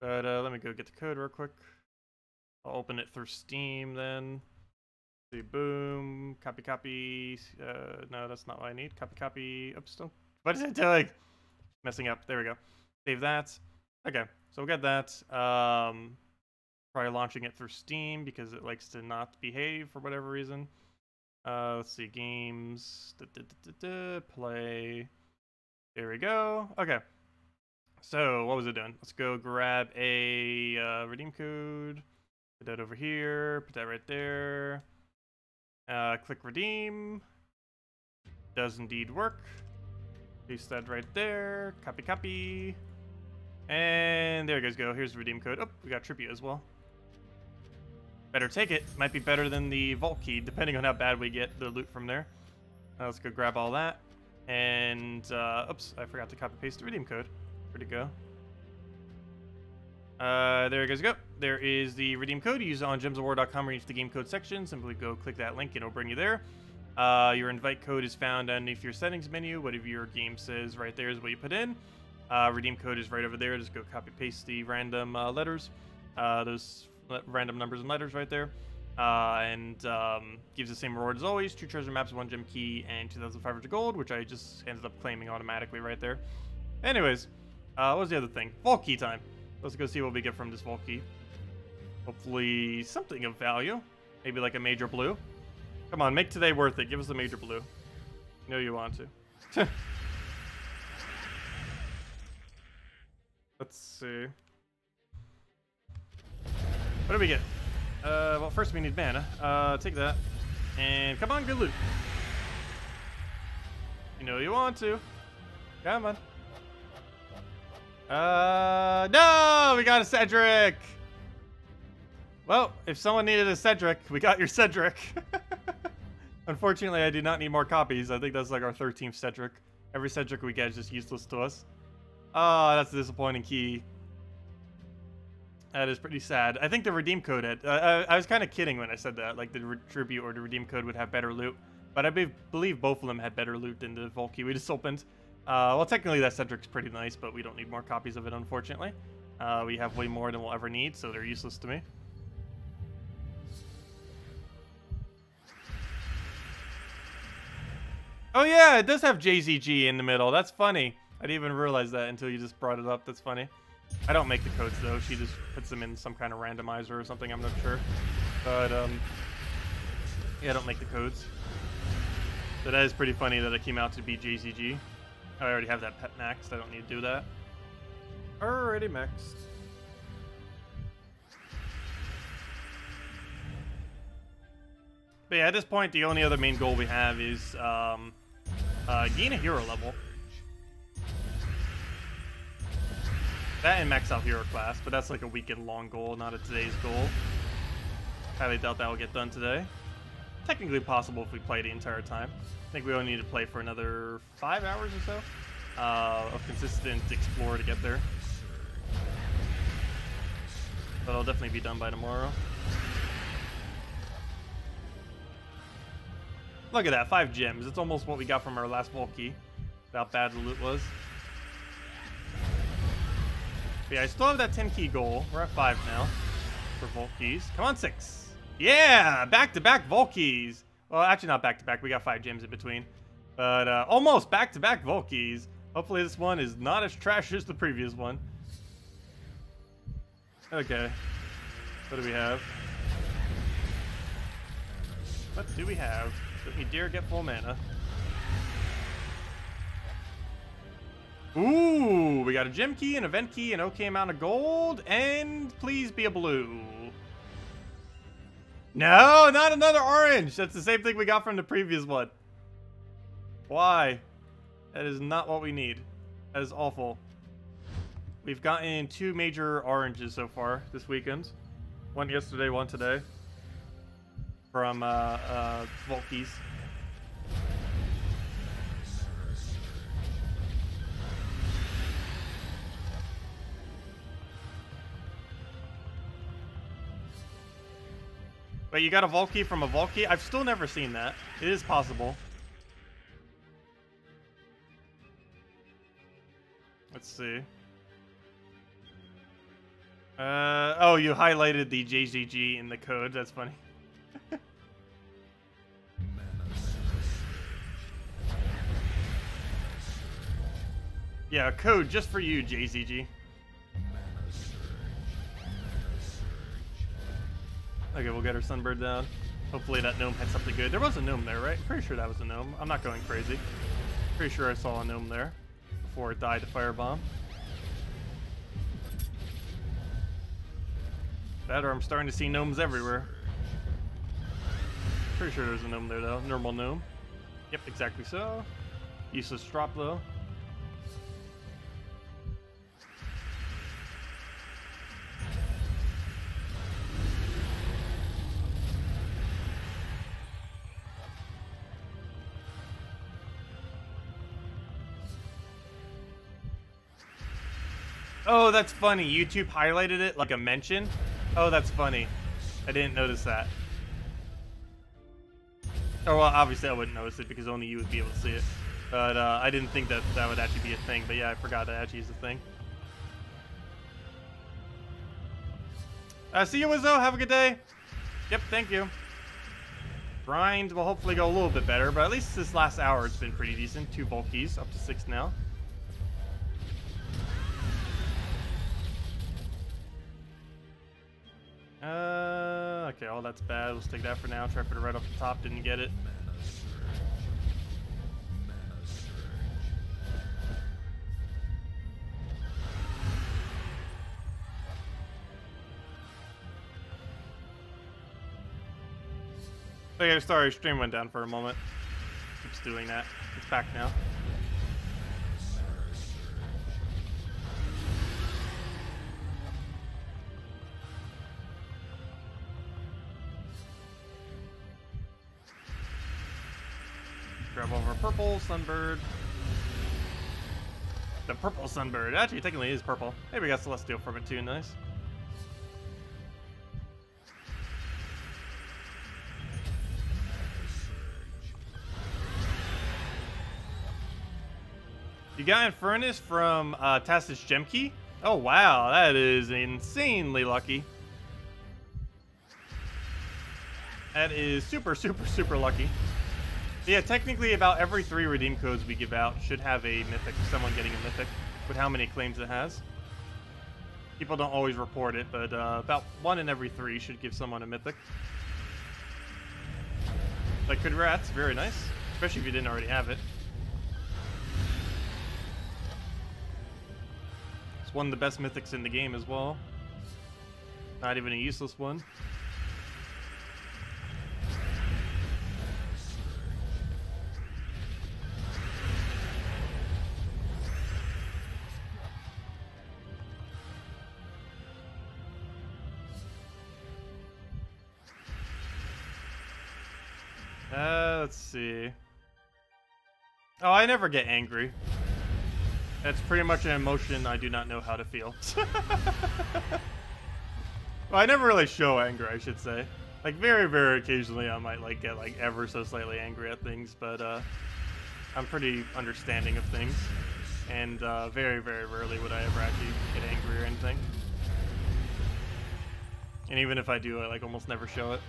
But let me go get the code real quick. I'll open it through Steam then. See, boom, copy. No, that's not what I need. Copy. Oops, don't. What is it doing? Messing up. There we go. Save that. Okay, so we'll get that. Probably launching it through Steam because it likes to not behave for whatever reason. Let's see, games. Play. There we go. Okay. So what was it doing? Let's go grab a redeem code. Put that over here. Put that right there. Click redeem. Does indeed work. Paste that right there. Copy. And there you guys go. Here's the redeem code. Oh, we got tribute as well. Better take it. Might be better than the vault key, depending on how bad we get the loot from there. Let's go grab all that. And, oops, I forgot to copy paste the redeem code. Where'd it go? There you guys go. There is the redeem code. You use it on gemsofwar.com, reach the game code section. Simply go click that link and it'll bring you there. Your invite code is found underneath your settings menu. Whatever your game says right there is what you put in. Redeem code is right over there. Just go copy paste the random letters. Those random numbers and letters right there. And gives the same reward as always. 2 treasure maps, 1 gem key, and 2,500 gold, which I just ended up claiming automatically right there. Anyways, what was the other thing? Vault key time. Let's go see what we get from this vault key. Hopefully something of value. Maybe like a major blue. Come on, make today worth it. Give us a major blue. You know you want to. Let's see. What do we get? Well, first we need mana. Take that. And come on, good loot. You know you want to. Come on. No! We got a Cedric! Well, if someone needed a Cedric, we got your Cedric. Unfortunately, I do not need more copies. I think that's like our 13th Cedric. Every Cedric we get is just useless to us. Oh, that's a disappointing key. That is pretty sad. I think the redeem code had... I was kind of kidding when I said that. Like, the tribute or the redeem code would have better loot. But I believe both of them had better loot than the vault key we just opened. Well, technically that Cedric's pretty nice, but we don't need more copies of it, unfortunately. We have way more than we'll ever need, so they're useless to me. Oh yeah, it does have JZG in the middle. That's funny. I didn't even realize that until you just brought it up. That's funny. I don't make the codes though. She just puts them in some kind of randomizer or something. I'm not sure. But yeah, I don't make the codes. So that is pretty funny that it came out to be JZG. I already have that pet maxed. I don't need to do that. Already maxed. But yeah, at this point, the only other main goal we have is gain a hero level. That and max out hero class, but that's like a weekend long goal, not a today's goal. Highly doubt that will get done today. Technically possible if we play the entire time. I think we only need to play for another 5 hours or so of consistent explore to get there. But I'll definitely be done by tomorrow. Look at that, 5 gems. It's almost what we got from our last vault key. How bad the loot was. But yeah, I still have that 10 key goal. We're at 5 now for vault keys. Come on, 6. Yeah, back-to-back vault keys. Well, actually not back-to-back. We got 5 gems in between. But almost back-to-back vault keys. Hopefully this one is not as trash as the previous one. Okay. What do we have? What do we have? Let me dare get full mana. Ooh, we got a gem key, an event key, an okay amount of gold, and please be a blue. No, not another orange. That's the same thing we got from the previous one. Why? That is not what we need. That is awful. We've gotten 2 major oranges so far this weekend. One yesterday, one today. From vault keys. Wait, you got a vault key from a vault key? I've still never seen that. It is possible. Let's see. Oh, you highlighted the JZG in the code. That's funny. Yeah, a code just for you, JZG. Okay, we'll get our Sunbird down. Hopefully that gnome had something good. There was a gnome there, right? Pretty sure that was a gnome. I'm not going crazy. Pretty sure I saw a gnome there before it died to firebomb. That or I'm starting to see gnomes everywhere. Pretty sure there's a gnome there though. Normal gnome. Yep, exactly so. Useless drop though. Oh, that's funny. YouTube highlighted it like a mention. Oh, that's funny. I didn't notice that. Oh, well, obviously I wouldn't notice it because only you would be able to see it. But I didn't think that that would actually be a thing. But yeah, I forgot that actually is a thing. See you, Wizzo. Have a good day. Yep, thank you. Grind will hopefully go a little bit better, but at least this last hour it's been pretty decent. 2 vault keys, up to 6 now. Okay, all that's bad. Let's take that for now. Try for the right off the top. Didn't get it. Okay, sorry, stream went down for a moment. Keeps doing that. It's back now. Grab over purple, Sunbird. The purple sunbird. Actually, technically it is purple. Hey, we got Celestial from it too. Nice. You got Infernus from Tacet's gem key? Oh wow, that is insanely lucky. That is super, super, super lucky. Yeah, technically about every 3 redeem codes we give out should have a mythic, someone getting a mythic, with how many claims it has. People don't always report it, but about 1 in every 3 should give someone a mythic. Like, congrats, very nice. Especially if you didn't already have it. It's one of the best mythics in the game as well. Not even a useless one. Let's see. Oh, I never get angry. That's pretty much an emotion I do not know how to feel. Well, I never really show anger, I should say. Like, very, very occasionally I might, like, get, like, ever so slightly angry at things, but, I'm pretty understanding of things. And, very, very rarely would I ever actually get angry or anything. And even if I do, I, like, almost never show it.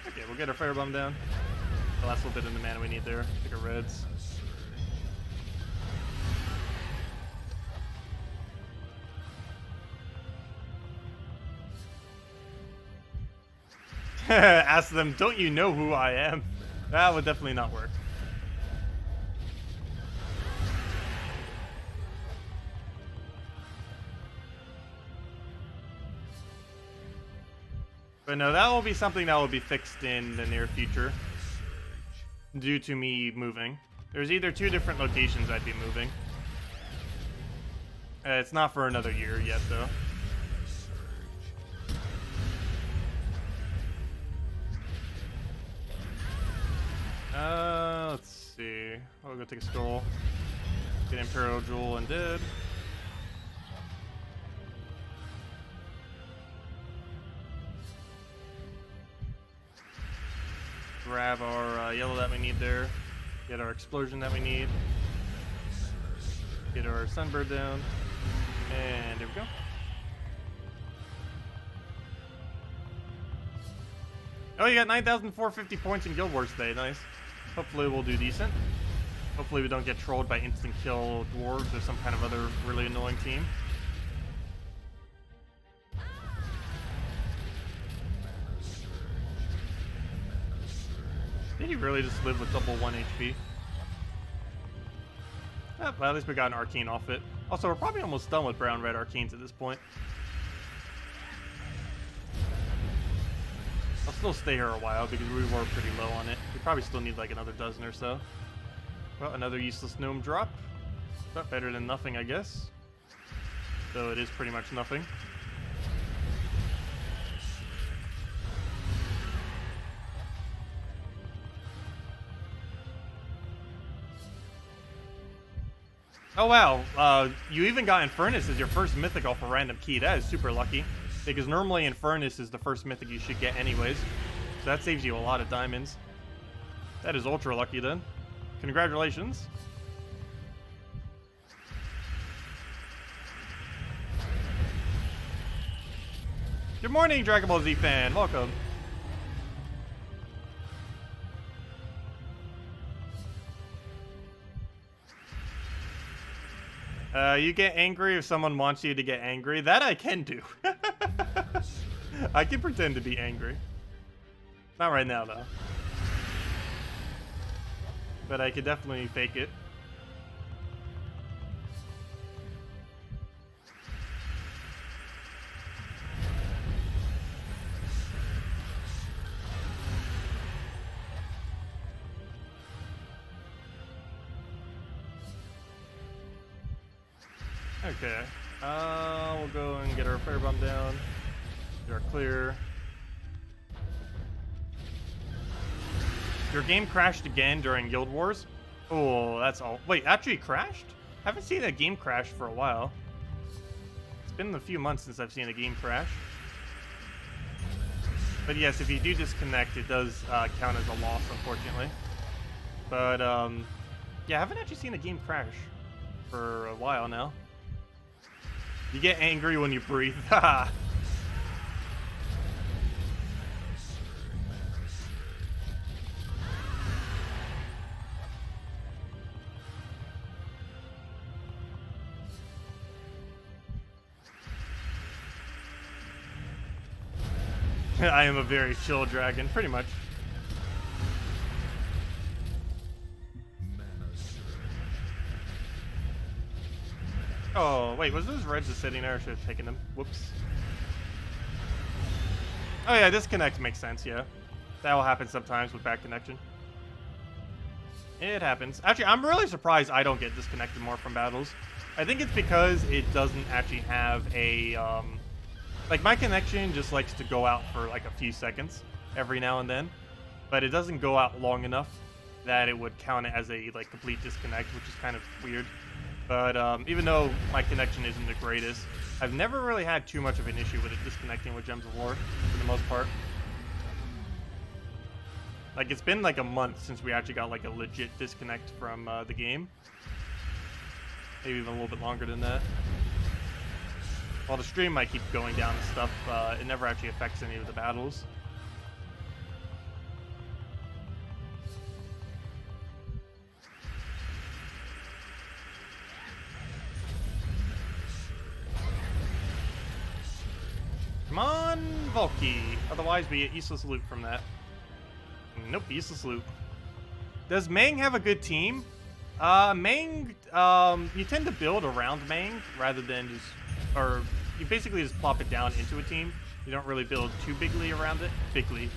Okay, we'll get our Firebomb down. The last little bit of the mana we need there. Take our reds. Ask them, don't you know who I am? That would definitely not work. But no, that will be something that will be fixed in the near future due to me moving. There's either 2 different locations I'd be moving. It's not for another year yet, though. Let's see. I'll go take a skull. Get Imperial Jewel and dead. Grab our yellow that we need there. Get our explosion that we need. Get our sunbird down. And there we go. Oh, you got 9,450 points in Guild Wars today. Nice. Hopefully we'll do decent. Hopefully we don't get trolled by instant kill dwarves or some kind of other really annoying team. Did he really just live with double 1 HP? Well, at least we got an Arcane off it. Also, we're probably almost done with brown-red Arcanes at this point. I'll still stay here a while because we were pretty low on it. We probably still need like another dozen or so. Well, another useless gnome drop. But better than nothing, I guess. Though it is pretty much nothing. Oh wow, you even got Infernus as your first mythic off a random key. That is super lucky. Because normally Infernus is the first mythic you should get anyways. So that saves you a lot of diamonds. That is ultra lucky then. Congratulations. Good morning, Dragon Ball Z fan. Welcome. You get angry if someone wants you to get angry. That I can do. I can pretend to be angry. Not right now, though. But I could definitely fake it. Okay, we'll go and get our firebomb down, get our clear. Your game crashed again during Guild Wars. Oh, that's all. Wait, actually crashed? I haven't seen a game crash for a while. It's been a few months since I've seen a game crash. But yes, if you do disconnect, it does count as a loss, unfortunately. But, yeah, I haven't actually seen a game crash for a while now. You get angry when you breathe. Haha. I am a very chill dragon, pretty much. Oh, wait, was those reds just sitting there? I should have taken them. Whoops. Oh yeah, disconnect makes sense, yeah. That will happen sometimes with bad connection. It happens. Actually, I'm really surprised I don't get disconnected more from battles. I think it's because it doesn't actually have a, like, my connection just likes to go out for, like, a few seconds every now and then. But it doesn't go out long enough that it would count it as a, like, complete disconnect, which is kind of weird. But even though my connection isn't the greatest, I've never really had too much of an issue with it disconnecting with Gems of War, for the most part. Like, it's been like a month since we actually got like a legit disconnect from the game. Maybe even a little bit longer than that. While the stream might keep going down and stuff, it never actually affects any of the battles. Come on, Volky. Otherwise, we get useless loot from that. Nope, useless loot. Does Mang have a good team? Mang, you tend to build around Mang rather than just, or you basically just plop it down into a team. You don't really build too bigly around it. Bigly.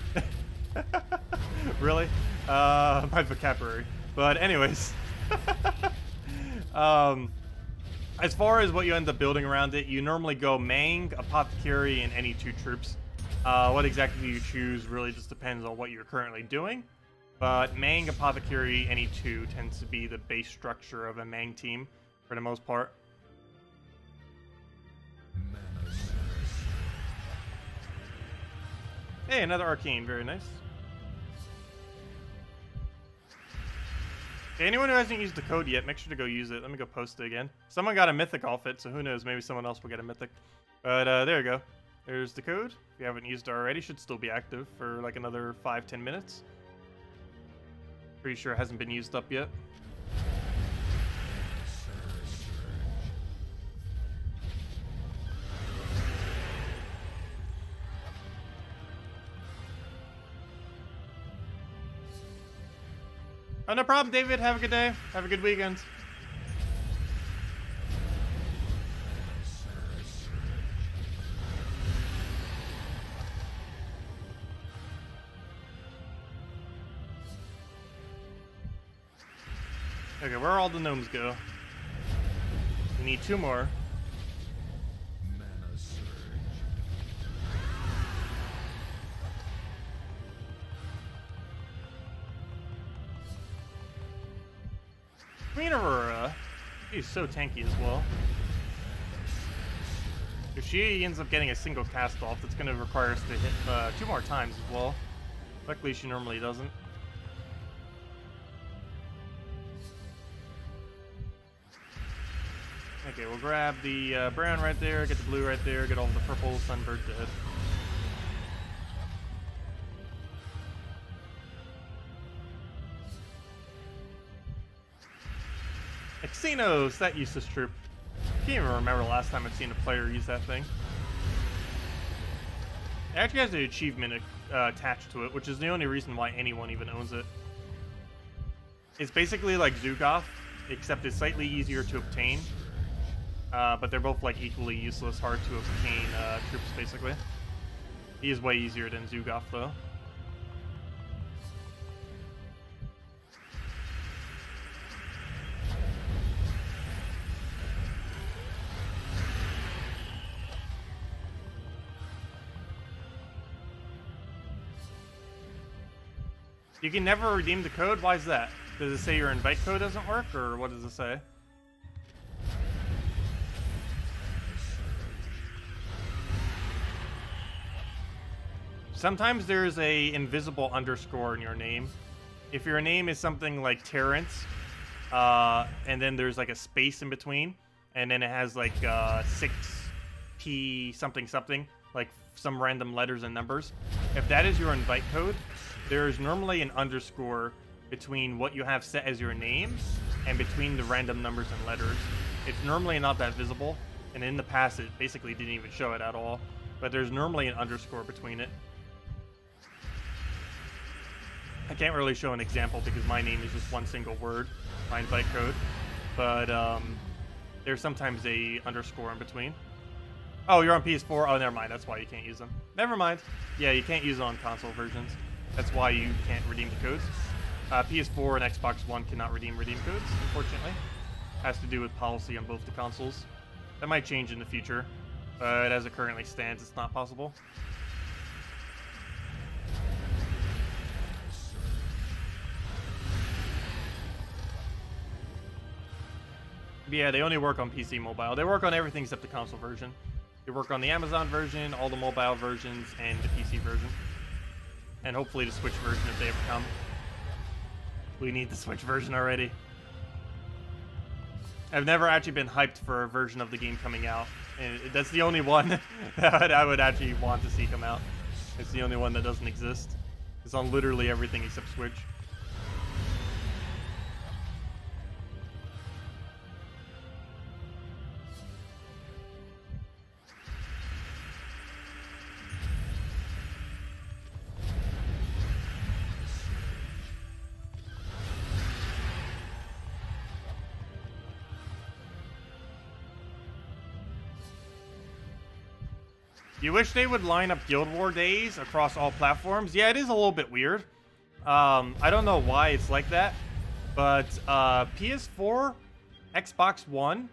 Really? My vocabulary. But anyways. As far as what you end up building around it, you normally go Mang, Apothecary, and any 2 troops. What exactly you choose really just depends on what you're currently doing. But Mang, Apothecary, any 2 tends to be the base structure of a Mang team for the most part. Hey, another Arcane, very nice. Okay, anyone who hasn't used the code yet, make sure to go use it. Let me go post it again. Someone got a mythic off it, so who knows, maybe someone else will get a mythic. But there you go. There's the code. If you haven't used it already, should still be active for like another 5-10 minutes. Pretty sure it hasn't been used up yet. Oh, no problem, David. Have a good day. Have a good weekend. Okay, where all the gnomes go? We need 2 more. Queen Aurora, she's so tanky as well. If she ends up getting a single cast off, that's going to require us to hit 2 more times as well. Luckily, she normally doesn't. Okay, we'll grab the brown right there, get the blue right there, get all the purple sunbird dead. Xenos, that useless troop. Can't even remember the last time I've seen a player use that thing. It actually has an achievement attached to it, which is the only reason why anyone even owns it. It's basically like Zugoth, except it's slightly easier to obtain. But they're both like equally useless, hard to obtain troops, basically. He is way easier than Zugoth, though. You can never redeem the code? Why is that? Does it say your invite code doesn't work, or what does it say? Sometimes there's a invisible underscore in your name. If your name is something like Terrence, and then there's like a space in between, and then it has like 6P something something, like some random letters and numbers. If that is your invite code, there's normally an underscore between what you have set as your name and between the random numbers and letters. It's normally not that visible, and in the past it basically didn't even show it at all, but there's normally an underscore between it. I can't really show an example because my name is just one single word, my invite code, but there's sometimes a underscore in between. Oh, you're on PS4? Oh, never mind. That's why you can't use them. Never mind. Yeah, you can't use it on console versions. That's why you can't redeem the codes. PS4 and Xbox One cannot redeem codes, unfortunately. Has to do with policy on both the consoles. That might change in the future, but as it currently stands, it's not possible. Yeah, they only work on PC mobile. They work on everything except the console version. They work on the Amazon version, all the mobile versions, and the PC version. And hopefully the Switch version if they ever come. We need the Switch version already. I've never actually been hyped for a version of the game coming out. And that's the only one that I would actually want to see come out. It's the only one that doesn't exist. It's on literally everything except Switch. You wish they would line up Guild War days across all platforms? Yeah, it is a little bit weird. I don't know why it's like that, but PS4, Xbox One,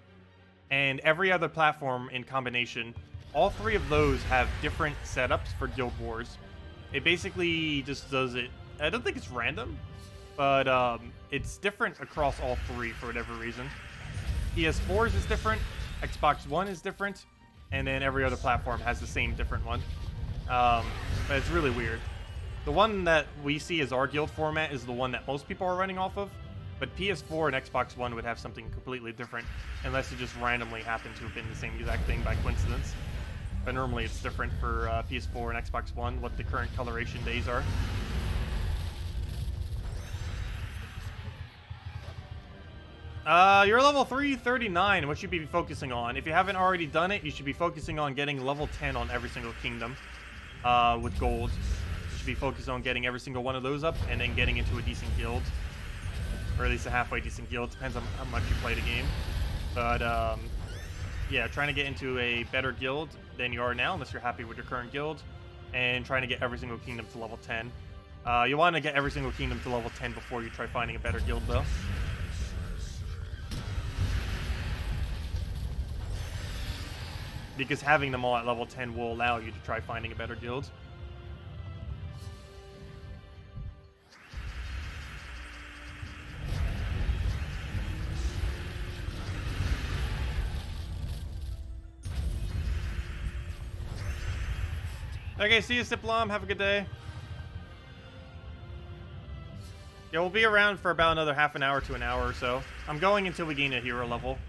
and every other platform in combination, all three of those have different setups for Guild Wars. It basically just does it. I don't think it's random, but it's different across all three for whatever reason. PS4's is different, Xbox One is different, and then every other platform has the same different one. But it's really weird. The one that we see as our guild format is the one that most people are running off of, but PS4 and Xbox One would have something completely different, unless it just randomly happened to have been the same exact thing by coincidence. But normally it's different for PS4 and Xbox One, what the current coloration days are. You're level 339. What should you be focusing on? If you haven't already done it, you should be focusing on getting level 10 on every single kingdom with gold. You should be focused on getting every single one of those up and then getting into a decent guild. Or at least a halfway decent guild. Depends on how much you play the game. But, yeah, trying to get into a better guild than you are now, unless you're happy with your current guild. And trying to get every single kingdom to level 10. You want to get every single kingdom to level 10 before you try finding a better guild, though. Because having them all at level 10 will allow you to try finding a better guild. Okay, see you, Siplom. Have a good day. Yeah, we'll be around for about another half an hour to an hour or so. I'm going until we gain a hero level.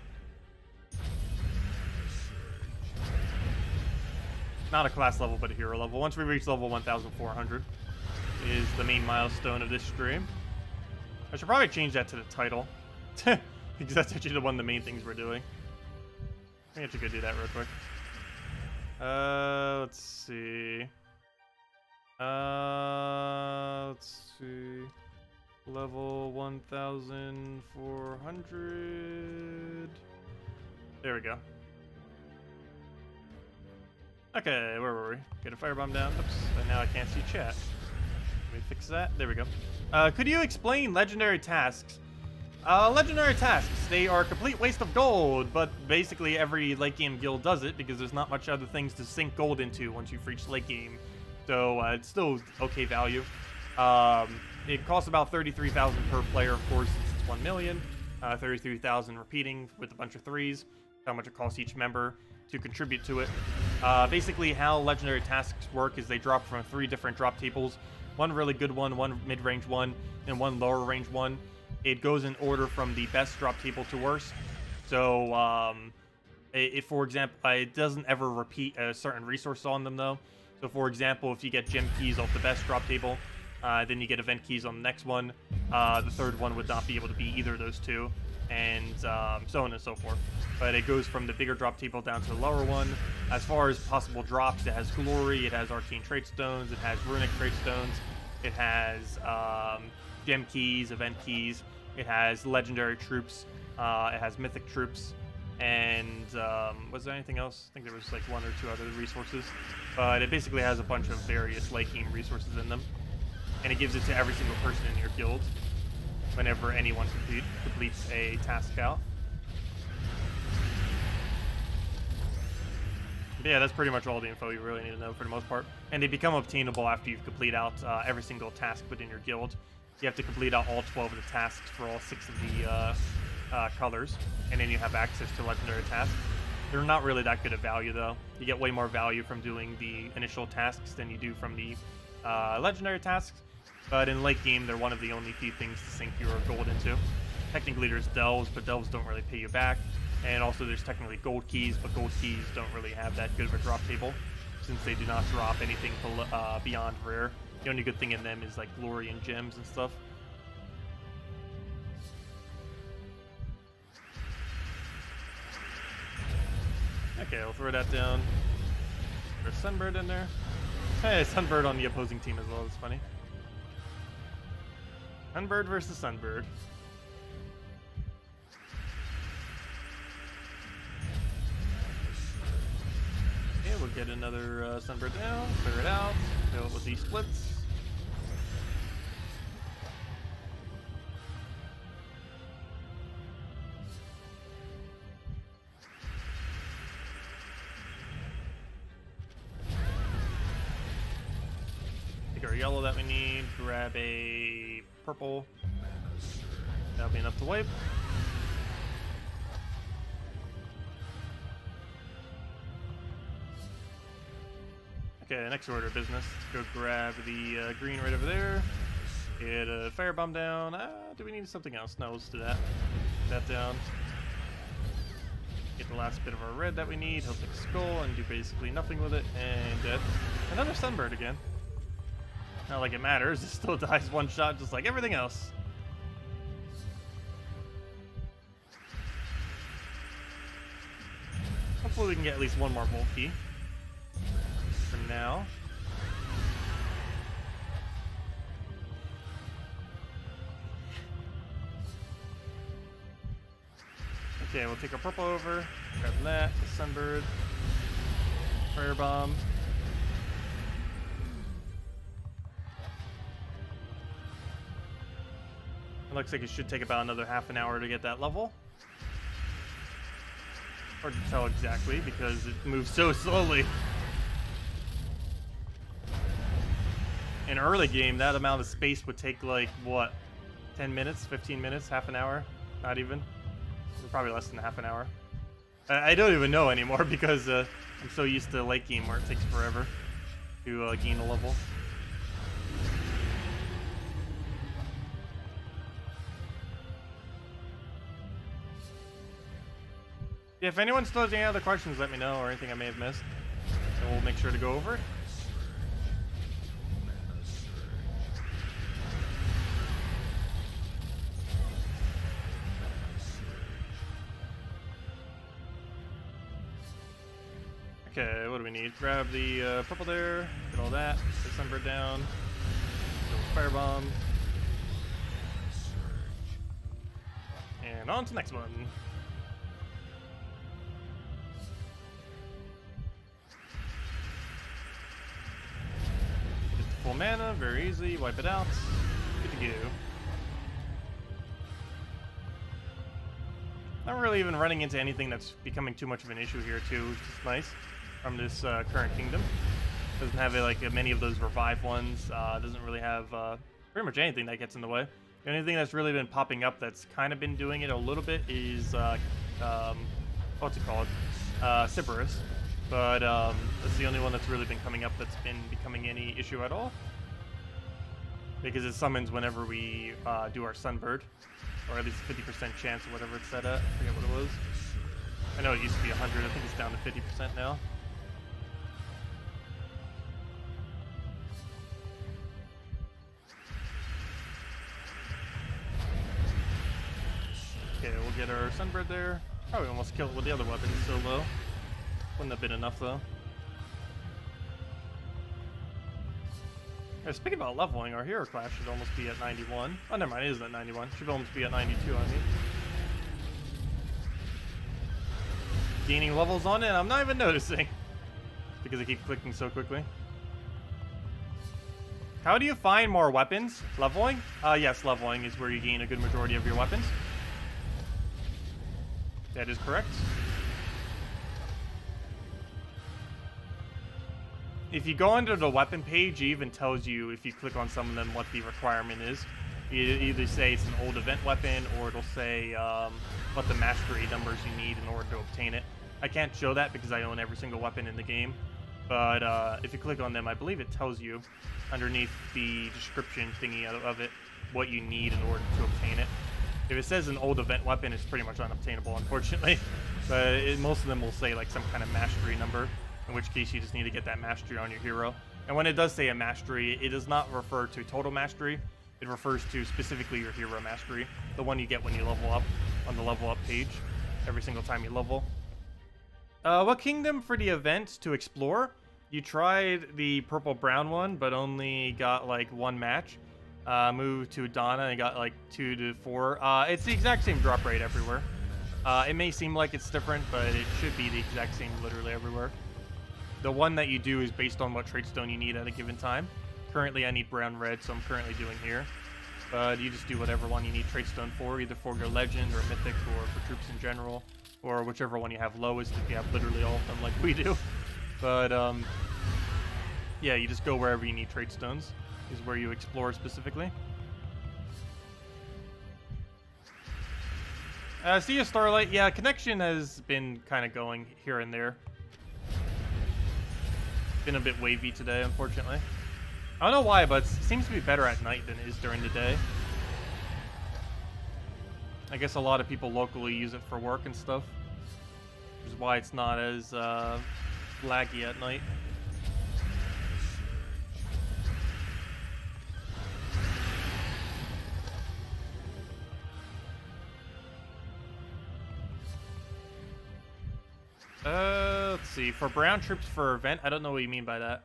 Not a class level, but a hero level. Once we reach level 1,400 is the main milestone of this stream. I should probably change that to the title. Because that's actually one of the main things we're doing. I think I should go do that real quick. Let's see. Let's see. Level 1,400. There we go. Okay, where were we? Get a firebomb down. Oops, and now I can't see chat. Let me fix that. There we go. Could you explain legendary tasks? Legendary tasks, they are a complete waste of gold, but basically every late game guild does it because there's not much other things to sink gold into once you've reached late game. So it's still okay value. it costs about 33,000 per player, of course, since it's 1 million. 33,000 repeating with a bunch of threes. How much it costs each member to contribute to it. Basically, how legendary tasks work is they drop from 3 different drop tables. One really good one mid-range one, and one lower range one. It goes in order from the best drop table to worst. So, if, for example, it doesn't ever repeat a certain resource on them, though. So, for example, if you get gem keys off the best drop table, then you get event keys on the next one. The third one would not be able to be either of those two, and so on and so forth. But it goes from the bigger drop table down to the lower one. As far as possible drops, it has Glory, it has Arcane Trait Stones, it has Runic Trait Stones, it has gem keys, event keys, it has legendary troops, it has mythic troops, and was there anything else? I think there was like 1 or 2 other resources. But it basically has a bunch of various late game resources in them. And it gives it to every single person in your guild whenever anyone completes a task out. But yeah, that's pretty much all the info you really need to know for the most part. And they become obtainable after you've completed out every single task within your guild. You have to complete out all 12 of the tasks for all 6 of the colors, and then you have access to legendary tasks. They're not really that good at value, though. You get way more value from doing the initial tasks than you do from the legendary tasks. But in late game, they're one of the only few things to sink your gold into. Technically, there's delves, but delves don't really pay you back. And also, there's technically gold keys, but gold keys don't really have that good of a drop table, since they do not drop anything beyond rare. The only good thing in them is like glory and gems and stuff. Okay, we'll throw that down. There's Sunbird in there. Hey, Sunbird on the opposing team as well. It's funny. Sunbird versus Sunbird. Okay, we'll get another Sunbird down, clear it out, fill it with these splits. Take our yellow that we need, grab a purple. That'll be enough to wipe. Okay, next order of business. Let's go grab the green right over there. Get a firebomb down. Do we need something else? No, let's do that. Get that down. Get the last bit of our red that we need. He'll take a skull and do basically nothing with it. And dead. Another Sunbird again. Not like it matters. It still dies one shot just like everything else. Hopefully we can get at least one more Volt Key. For now. Okay, we'll take our purple over, grab that, the Sunbird, Firebomb. It looks like it should take about another half an hour to get that level. Hard to tell exactly because it moves so slowly. In early game, that amount of space would take like, what, 10 minutes, 15 minutes, half an hour? Not even. Probably less than half an hour. I don't even know anymore because I'm so used to late game where it takes forever to gain a level. Yeah, if anyone still has any other questions, let me know, or anything I may have missed. And we'll make sure to go over it. Okay, what do we need? Grab the purple there, get all that, get Sunbird down, go Firebomb, and on to the next one. Get the full mana, very easy, wipe it out, good to go. Not really even running into anything that's becoming too much of an issue here too, which is nice. From this current kingdom. Doesn't have like many of those revive ones. Doesn't really have pretty much anything that gets in the way. The only thing that's really been popping up that's kind of been doing it a little bit is, what's it called? Sybaris. But that's the only one that's really been coming up that's been becoming any issue at all. Because it summons whenever we do our Sunbird. Or at least 50% chance or whatever it's set at. I forget what it was. I know it used to be 100. I think it's down to 50% now. Okay, we'll get our Sunbird there. Probably almost kill it with the other weapon. It's so low. Wouldn't have been enough though. Speaking about leveling, our hero class should almost be at 91. Oh, never mind, it is at 91. Should almost be at 92, I mean. Gaining levels on it, I'm not even noticing. Because I keep clicking so quickly. How do you find more weapons? Leveling? Yes, leveling is where you gain a good majority of your weapons. That is correct. If you go under the weapon page, it even tells you, if you click on some of them, what the requirement is. You either say it's an old event weapon, or it'll say what the mastery numbers you need in order to obtain it. I can't show that because I own every single weapon in the game. But if you click on them, I believe it tells you underneath the description thingy of it what you need in order to obtain it. If it says an old event weapon, it's pretty much unobtainable, unfortunately. But most of them will say like some kind of mastery number. In which case you just need to get that mastery on your hero. And when it does say a mastery, it does not refer to total mastery. It refers to specifically your hero mastery. The one you get when you level up on the level up page. Every single time you level. What kingdom for the event to explore? You tried the purple-brown one, but only got like one match. Moved to Donna and got like 2 to 4. It's the exact same drop rate everywhere. It may seem like it's different, but it should be the exact same literally everywhere. The one that you do is based on what trait stone you need at a given time. Currently, I need brown-red, so I'm currently doing here. But you just do whatever one you need trait stone for, either for your legend or mythic or for troops in general, or whichever one you have lowest if you have literally all of them like we do. But, yeah, you just go wherever you need trait stones, is where you explore specifically. See you, Starlight. Yeah, connection has been kind of going here and there. Been a bit wavy today, unfortunately. I don't know why, but it seems to be better at night than it is during the day. I guess a lot of people locally use it for work and stuff, which is why it's not as laggy at night. Let's see. For brown troops for event, I don't know what you mean by that.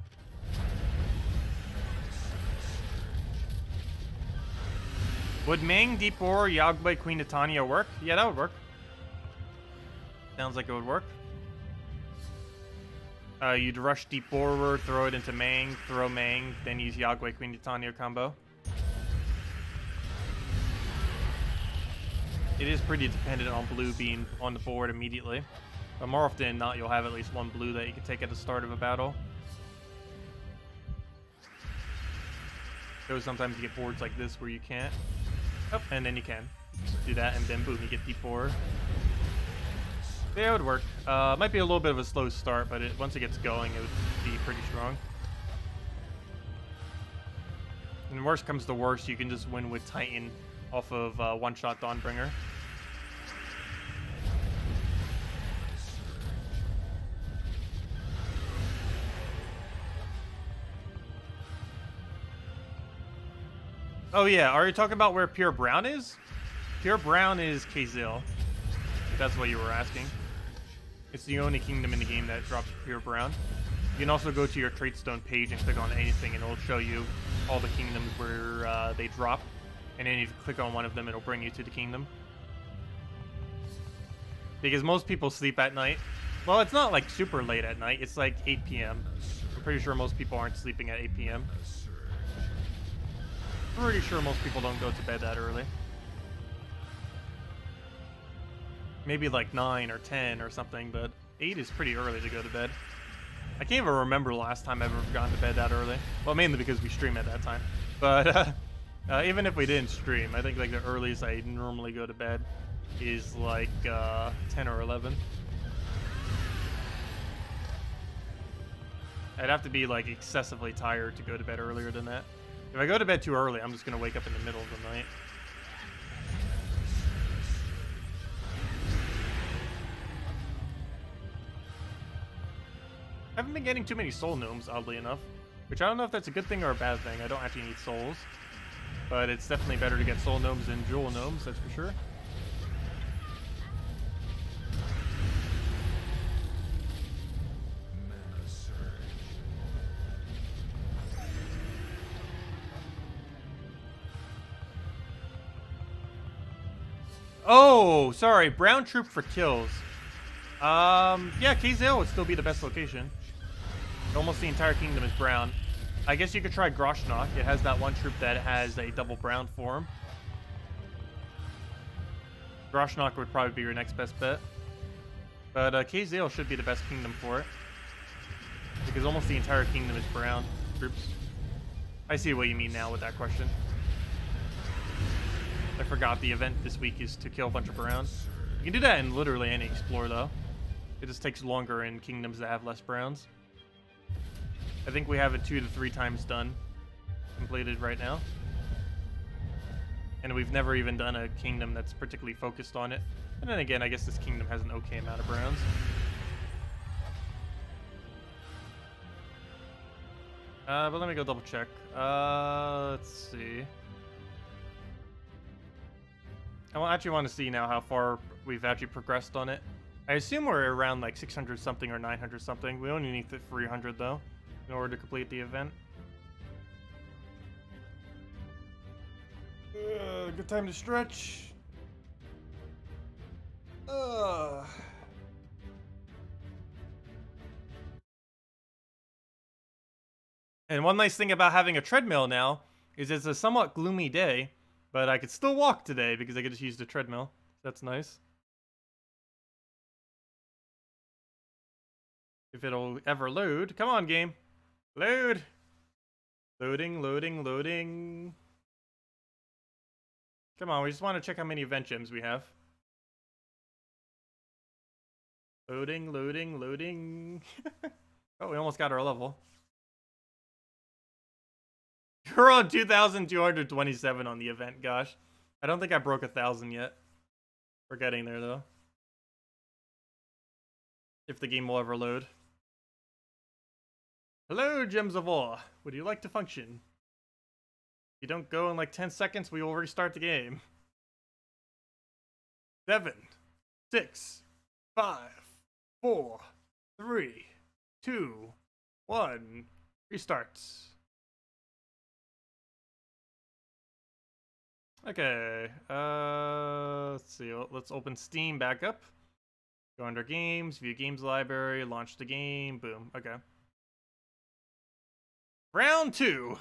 Would Meng, Deepor, Yagbe, Queen Titania work? Yeah, that would work. Sounds like it would work. You'd rush Deepor, throw it into Meng, throw Meng, then use Yagbe, Queen Titania combo. It is pretty dependent on blue being on the board immediately. But more often than not, you'll have at least one blue that you can take at the start of a battle. So sometimes you get boards like this where you can't. Oh, and then you can. Just do that, and then boom, you get D4. Yeah, it would work. Might be a little bit of a slow start, but once it gets going, it would be pretty strong. And worst comes to worst, you can just win with Titan off of one-shot Dawnbringer. Oh yeah, are you talking about where Pure Brown is? Pure Brown is Kazil, if that's what you were asking. It's the only kingdom in the game that drops Pure Brown. You can also go to your trait stone page and click on anything, and it'll show you all the kingdoms where they drop. And then if you click on one of them, it'll bring you to the kingdom. Because most people sleep at night. Well, it's not like super late at night. It's like 8 p.m. I'm pretty sure most people aren't sleeping at 8 p.m. Pretty sure most people don't go to bed that early. Maybe like 9 or 10 or something, but 8 is pretty early to go to bed. I can't even remember the last time I've ever gone to bed that early. Well, mainly because we stream at that time. But Even if we didn't stream, I think like the earliest I normally go to bed is like 10 or 11. I'd have to be like excessively tired to go to bed earlier than that. If I go to bed too early, I'm just gonna wake up in the middle of the night. I haven't been getting too many soul gnomes, oddly enough. Which I don't know if that's a good thing or a bad thing. I don't actually need souls. But it's definitely better to get soul gnomes than jewel gnomes, that's for sure. Oh, sorry. Brown troop for kills. Yeah, KZL would still be the best location. Almost the entire kingdom is brown. I guess you could try Groshnock. It has that one troop that has a double brown form. Groshnock would probably be your next best bet. But KZL should be the best kingdom for it. Because almost the entire kingdom is brown troops. I see what you mean now with that question. I forgot the event this week is to kill a bunch of browns. You can do that in literally any Explorer, though. It just takes longer in kingdoms that have less browns. I think we have it 2 to 3 times done, completed right now. And we've never even done a kingdom that's particularly focused on it. And then again, I guess this kingdom has an okay amount of browns. But let me go double check. Let's see. I actually want to see now how far we've actually progressed on it. I assume we're around like 600 something or 900 something. We only need 300 though in order to complete the event. Good time to stretch. And one nice thing about having a treadmill now is it's a somewhat gloomy day, but I could still walk today because I could just use the treadmill. That's nice. If it'll ever load. Come on, game. Load. Loading, loading, loading. Come on, we just want to check how many event gems we have. Loading, loading, loading. Oh, we almost got our level. We're on 2,227 on the event, gosh. I don't think I broke 1,000 yet. We're getting there, though. If the game will ever load. Hello, Gems of Ore. Would you like to function? If you don't go in like 10 seconds, we will restart the game. 7, 6, 5, 4, 3, 2, 1. Restarts. Okay, let's see, let's open Steam back up. Go under Games, View Games Library, launch the game, boom, okay. Round 2.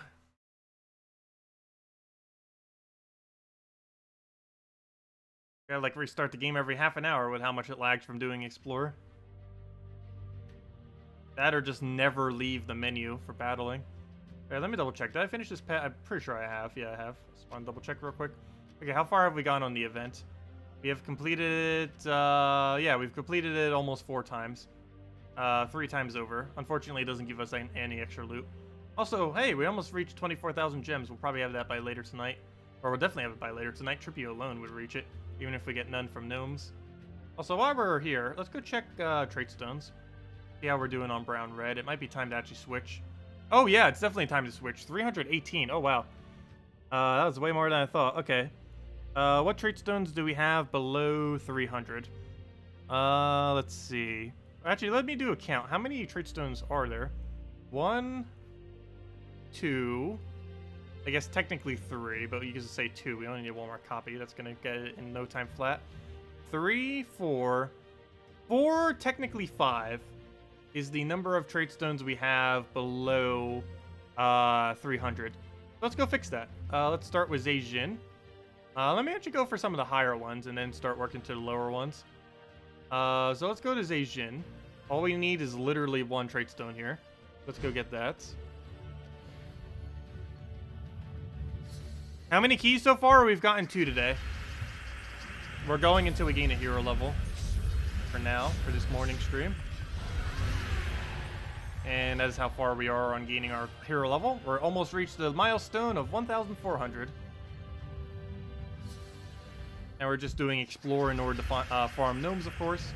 Gotta like restart the game every half an hour with how much it lags from doing Explore. That or just never leave the menu for battling. Okay, let me double check. Did I finish this I'm pretty sure I have. Yeah, I have. Just want to double check real quick. Okay, how far have we gone on the event? We have completed it, yeah, we've completed it almost 4 times. 3 times over. Unfortunately, it doesn't give us any extra loot. Also, hey, we almost reached 24,000 gems. We'll probably have that by later tonight. Or we'll definitely have it by later tonight. Trippio alone would reach it, even if we get none from gnomes. Also, while we're here, let's go check trait stones. See how we're doing on brown red. It might be time to actually switch. Oh yeah, it's definitely time to switch. 318. Oh wow. That was way more than I thought. Okay. What trait stones do we have below 300? Let's see. Actually, let me do a count. How many trait stones are there? 1, 2. I guess technically 3, but you can just say 2. We only need 1 more copy. That's gonna get it in no time flat. 3, 4. 4, technically 5. Is the number of trait stones we have below 300. Let's go fix that. Let's start with Zejin. Let me actually go for some of the higher ones and then start working to the lower ones. So let's go to Zejin. All we need is literally 1 trait stone here. Let's go get that. How many keys so far? We've gotten 2 today. We're going until we gain a hero level for now, for this morning stream. And that is how far we are on gaining our hero level. We're almost reached the milestone of 1,400. And we're just doing explore in order to farm gnomes, of course.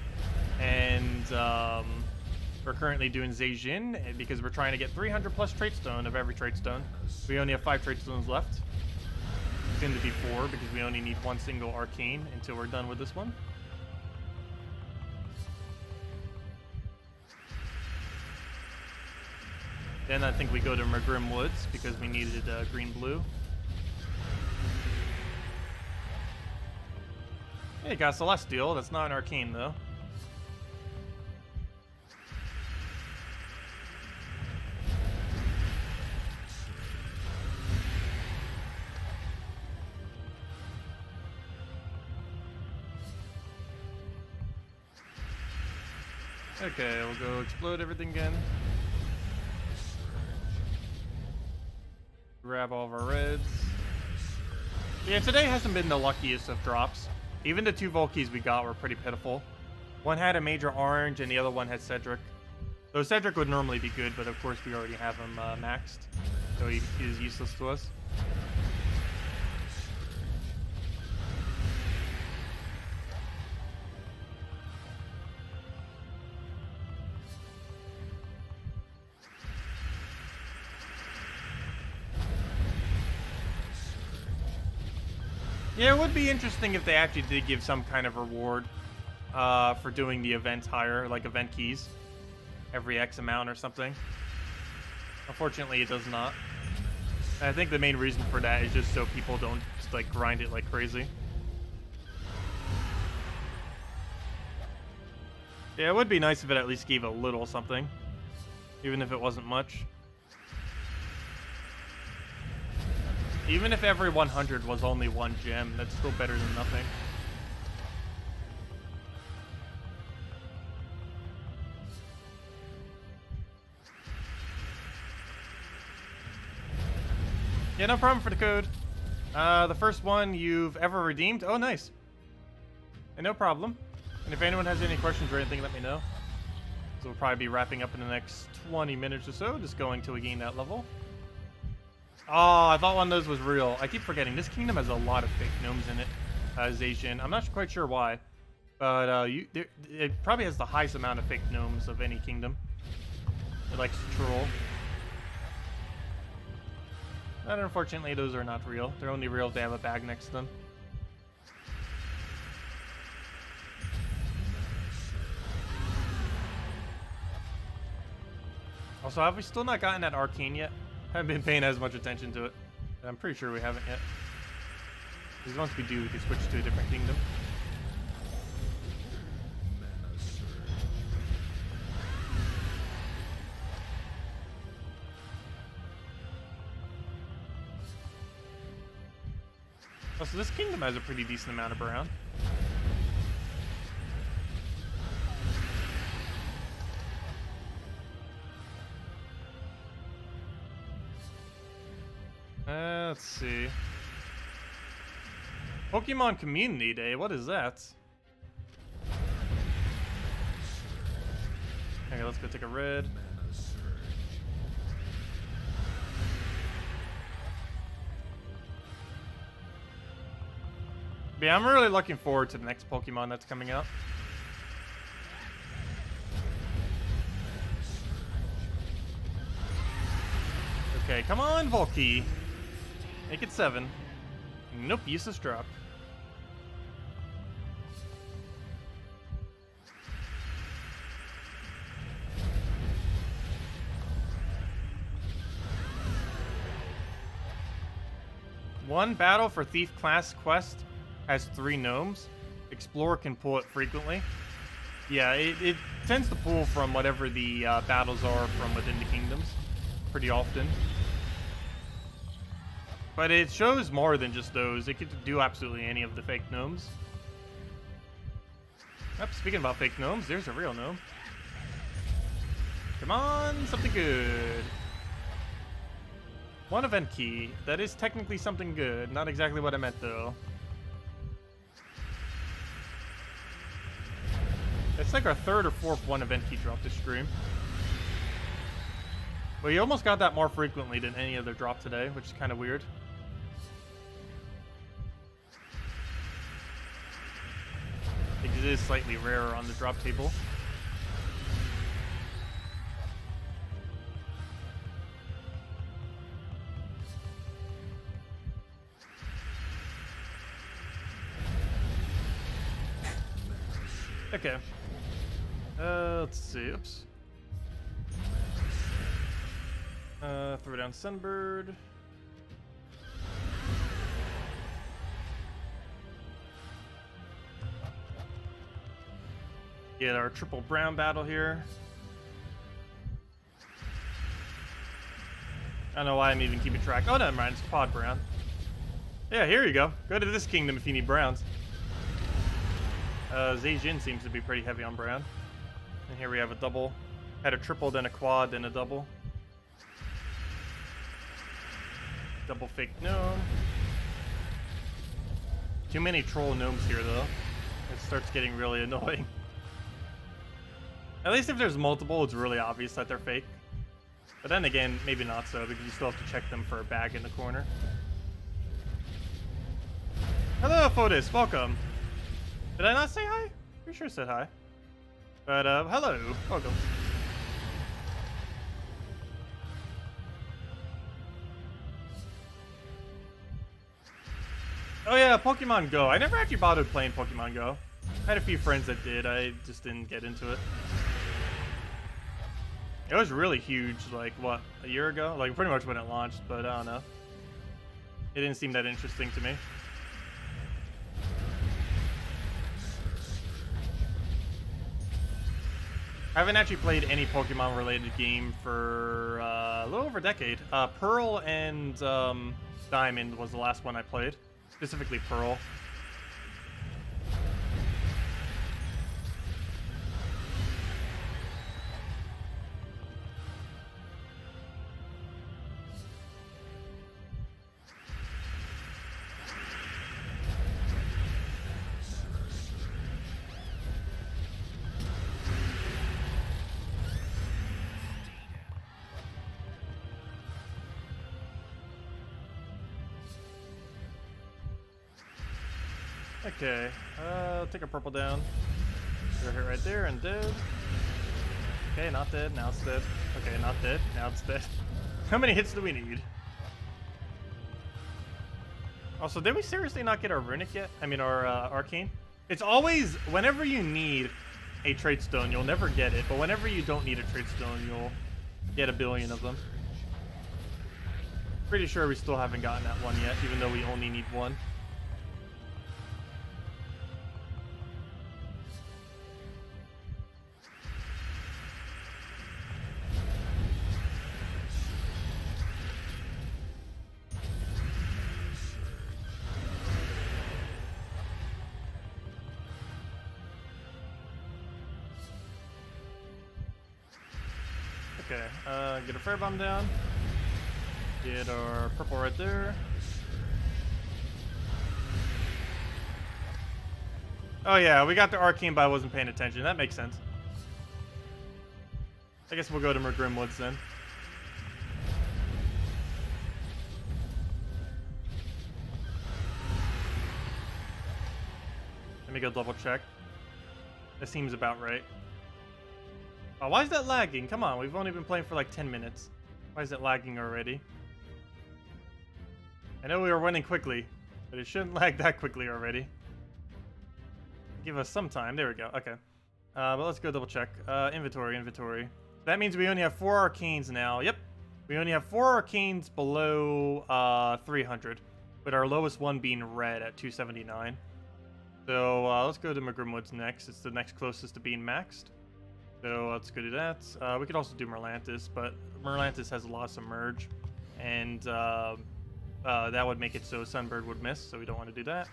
And we're currently doing Zeijin because we're trying to get 300 plus trait stone of every trait stone. We only have 5 trait stones left. Soon to be 4 because we only need 1 single arcane until we're done with this one. Then I think we go to Mergrim Woods because we needed green-blue. Hey, got Celestial. That's not an arcane, though. Okay, we'll go explode everything again. Grab all of our reds. Yeah, today hasn't been the luckiest of drops. Even the 2 Volkies we got were pretty pitiful. One had a major orange and the other one had Cedric. Though Cedric would normally be good, but of course we already have him maxed. So he is useless to us. Yeah, it would be interesting if they actually did give some kind of reward for doing the event higher, like event keys, every X amount or something. Unfortunately, it does not. And I think the main reason for that is just so people don't just, like, grind it like crazy. Yeah, it would be nice if it at least gave a little something, even if it wasn't much. Even if every 100 was only 1 gem, that's still better than nothing. Yeah, no problem for the code. The first one you've ever redeemed. Oh, nice. And no problem. And if anyone has any questions or anything, let me know. So we'll probably be wrapping up in the next 20 minutes or so, just going till we gain that level. Oh, I thought one of those was real. I keep forgetting. This kingdom has a lot of fake gnomes in it. Zeijin. I'm not quite sure why. But it probably has the highest amount of fake gnomes of any kingdom. It likes to troll. But unfortunately, those are not real. They're only real if they have a bag next to them. Also, have we still not gotten that arcane yet? I haven't been paying as much attention to it. And I'm pretty sure we haven't yet. Because once we do, we can switch to a different kingdom. Oh, so this kingdom has a pretty decent amount of brown. Let's see. Pokemon Community Day, what is that? Okay, let's go take a red. But yeah, I'm really looking forward to the next Pokemon that's coming out. Okay, come on, Volky. Make it 7. Nope, useless drop. One battle for Thief class quest has 3 gnomes. Explorer can pull it frequently. Yeah, it tends to pull from whatever the battles are from within the kingdoms pretty often. But it shows more than just those. It could do absolutely any of the fake gnomes. Oh, speaking about fake gnomes, there's a real gnome. Come on, something good. One event key. That is technically something good. Not exactly what I meant, though. It's like our third or fourth one event key drop this stream. But you almost got that more frequently than any other drop today, which is kind of weird. I think it is slightly rarer on the drop table. Okay. Let's see. Oops. Throw down Sunbird. Get our triple brown battle here. I don't know why I'm even keeping track. Oh, never mind. It's pod brown. Yeah, here you go. Go to this kingdom if you need browns. Zhejian seems to be pretty heavy on brown. And here we have a double. Had a triple, then a quad, then a double. Double fake gnome. Too many troll gnomes here, though. It starts getting really annoying. At least if there's multiple, it's really obvious that they're fake. But then again, maybe not so, because you still have to check them for a bag in the corner. Hello, Fotis. Welcome. Did I not say hi? Pretty sure I said hi. But, hello. Welcome. Oh yeah, Pokemon Go. I never actually bothered playing Pokemon Go. I had a few friends that did. I just didn't get into it. It was really huge, like, what, a year ago? Like, pretty much when it launched, but I don't know. It didn't seem that interesting to me. I haven't actually played any Pokemon-related game for a little over a decade. Pearl and Diamond was the last one I played. Specifically Pearl. Okay, I'll take a purple down. Throw it right there and dead. Okay, not dead, now it's dead. Okay, not dead, now it's dead. How many hits do we need? Also, did we seriously not get our runic yet? I mean, our arcane? It's always, whenever you need a trait stone, you'll never get it. But whenever you don't need a trait stone, you'll get a billion of them. Pretty sure we still haven't gotten that one yet, even though we only need one. Okay, get a Fire Bomb down. Get our purple right there. Oh yeah, we got the arcane, but I wasn't paying attention. That makes sense. I guess we'll go to Mergrim Woods then. Let me go double check. That seems about right. Oh, why is that lagging? Come on, we've only been playing for like 10 minutes. Why is it lagging already? I know we were winning quickly, but it shouldn't lag that quickly already. Give us some time. There we go. Okay. But let's go double check. Inventory. That means we only have 4 arcanes now. Yep. We only have 4 arcanes below 300, with our lowest one being red at 279. So let's go to Mergrim Woods next. It's the next closest to being maxed. So let's go do that. We could also do Merlantis, but Merlantis has a lot of submerge, and that would make it so Sunbird would miss, so we don't want to do that.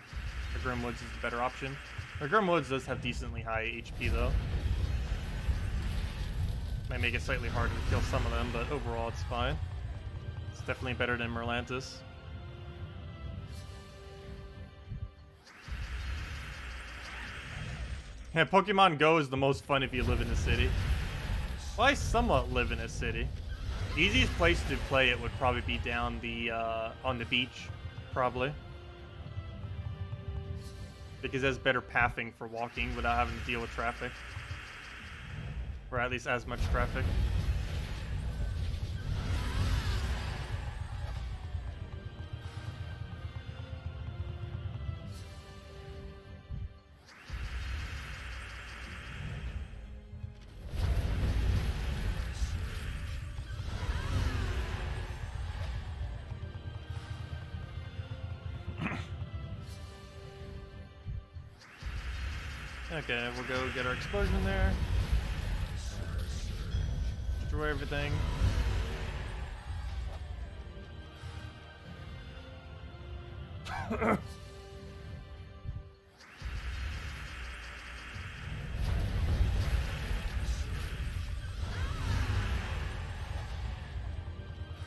Mergrim Woods is the better option. Mergrim Woods does have decently high HP though. Might make it slightly harder to kill some of them, but overall it's fine. It's definitely better than Merlantis. Yeah, Pokemon Go is the most fun if you live in a city. Well, I somewhat live in a city. The easiest place to play it would probably be down the, on the beach, probably. Because there's better pathing for walking without having to deal with traffic. Or at least as much traffic. Okay, we'll go get our explosion there. Destroy everything.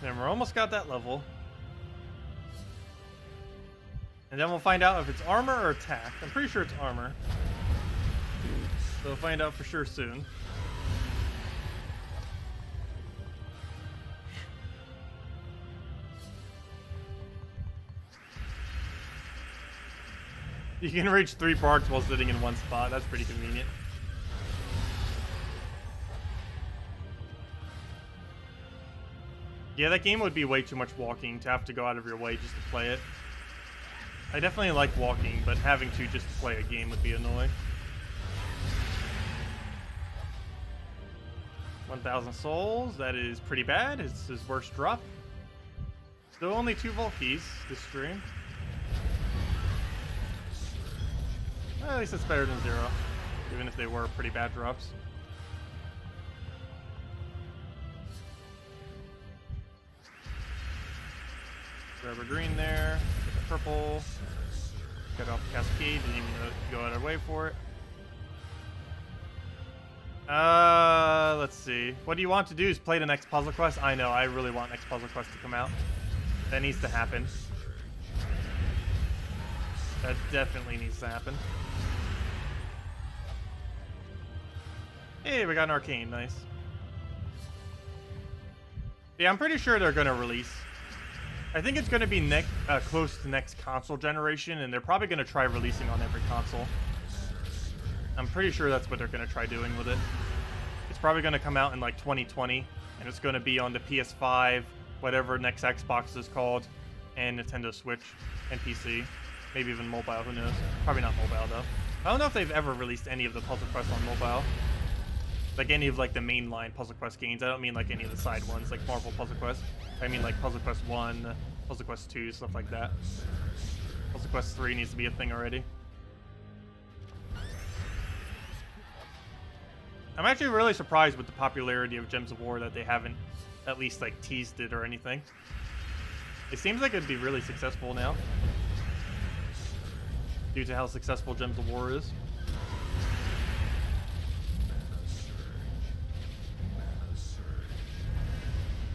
And we're almost got that level. And then we'll find out if it's armor or attack. I'm pretty sure it's armor. So we'll find out for sure soon. You can reach 3 parts while sitting in one spot. That's pretty convenient. Yeah, that game would be way too much walking to have to go out of your way just to play it. I definitely like walking, but having to just play a game would be annoying. 1,000 souls, that is pretty bad. It's his worst drop. Still only 2 Volkeys this stream. Well, at least it's better than 0, even if they were pretty bad drops. Grab a green there, get the purple, get off the Cascade, didn't even go out of our way for it. Let's see. What do you want to do is play the next puzzle quest? I know, I really want next puzzle quest to come out. That needs to happen. That definitely needs to happen. Hey, we got an Arcane, nice. Yeah, I'm pretty sure they're gonna release. I think it's gonna be close to next console generation, and they're probably gonna try releasing on every console. I'm pretty sure that's what they're gonna try doing with it. It's probably gonna come out in like 2020, and it's gonna be on the PS5, whatever next Xbox is called, and Nintendo Switch, and PC. Maybe even mobile, who knows? Probably not mobile though. I don't know if they've ever released any of the puzzle quests on mobile. Like any of like the mainline Puzzle Quest games. I don't mean like any of the side ones, like Marvel Puzzle Quest. I mean like Puzzle Quest 1, Puzzle Quest 2, stuff like that. Puzzle Quest 3 needs to be a thing already. I'm actually really surprised with the popularity of Gems of War that they haven't at least like teased it or anything. It seems like it'd be really successful now, due to how successful Gems of War is.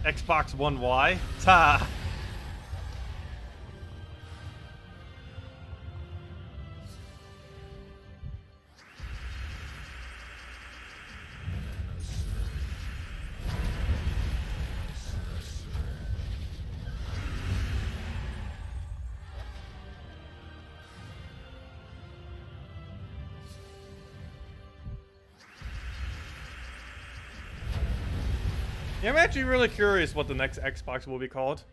Xbox One Y? Ta! Yeah, I'm actually really curious what the next Xbox will be called.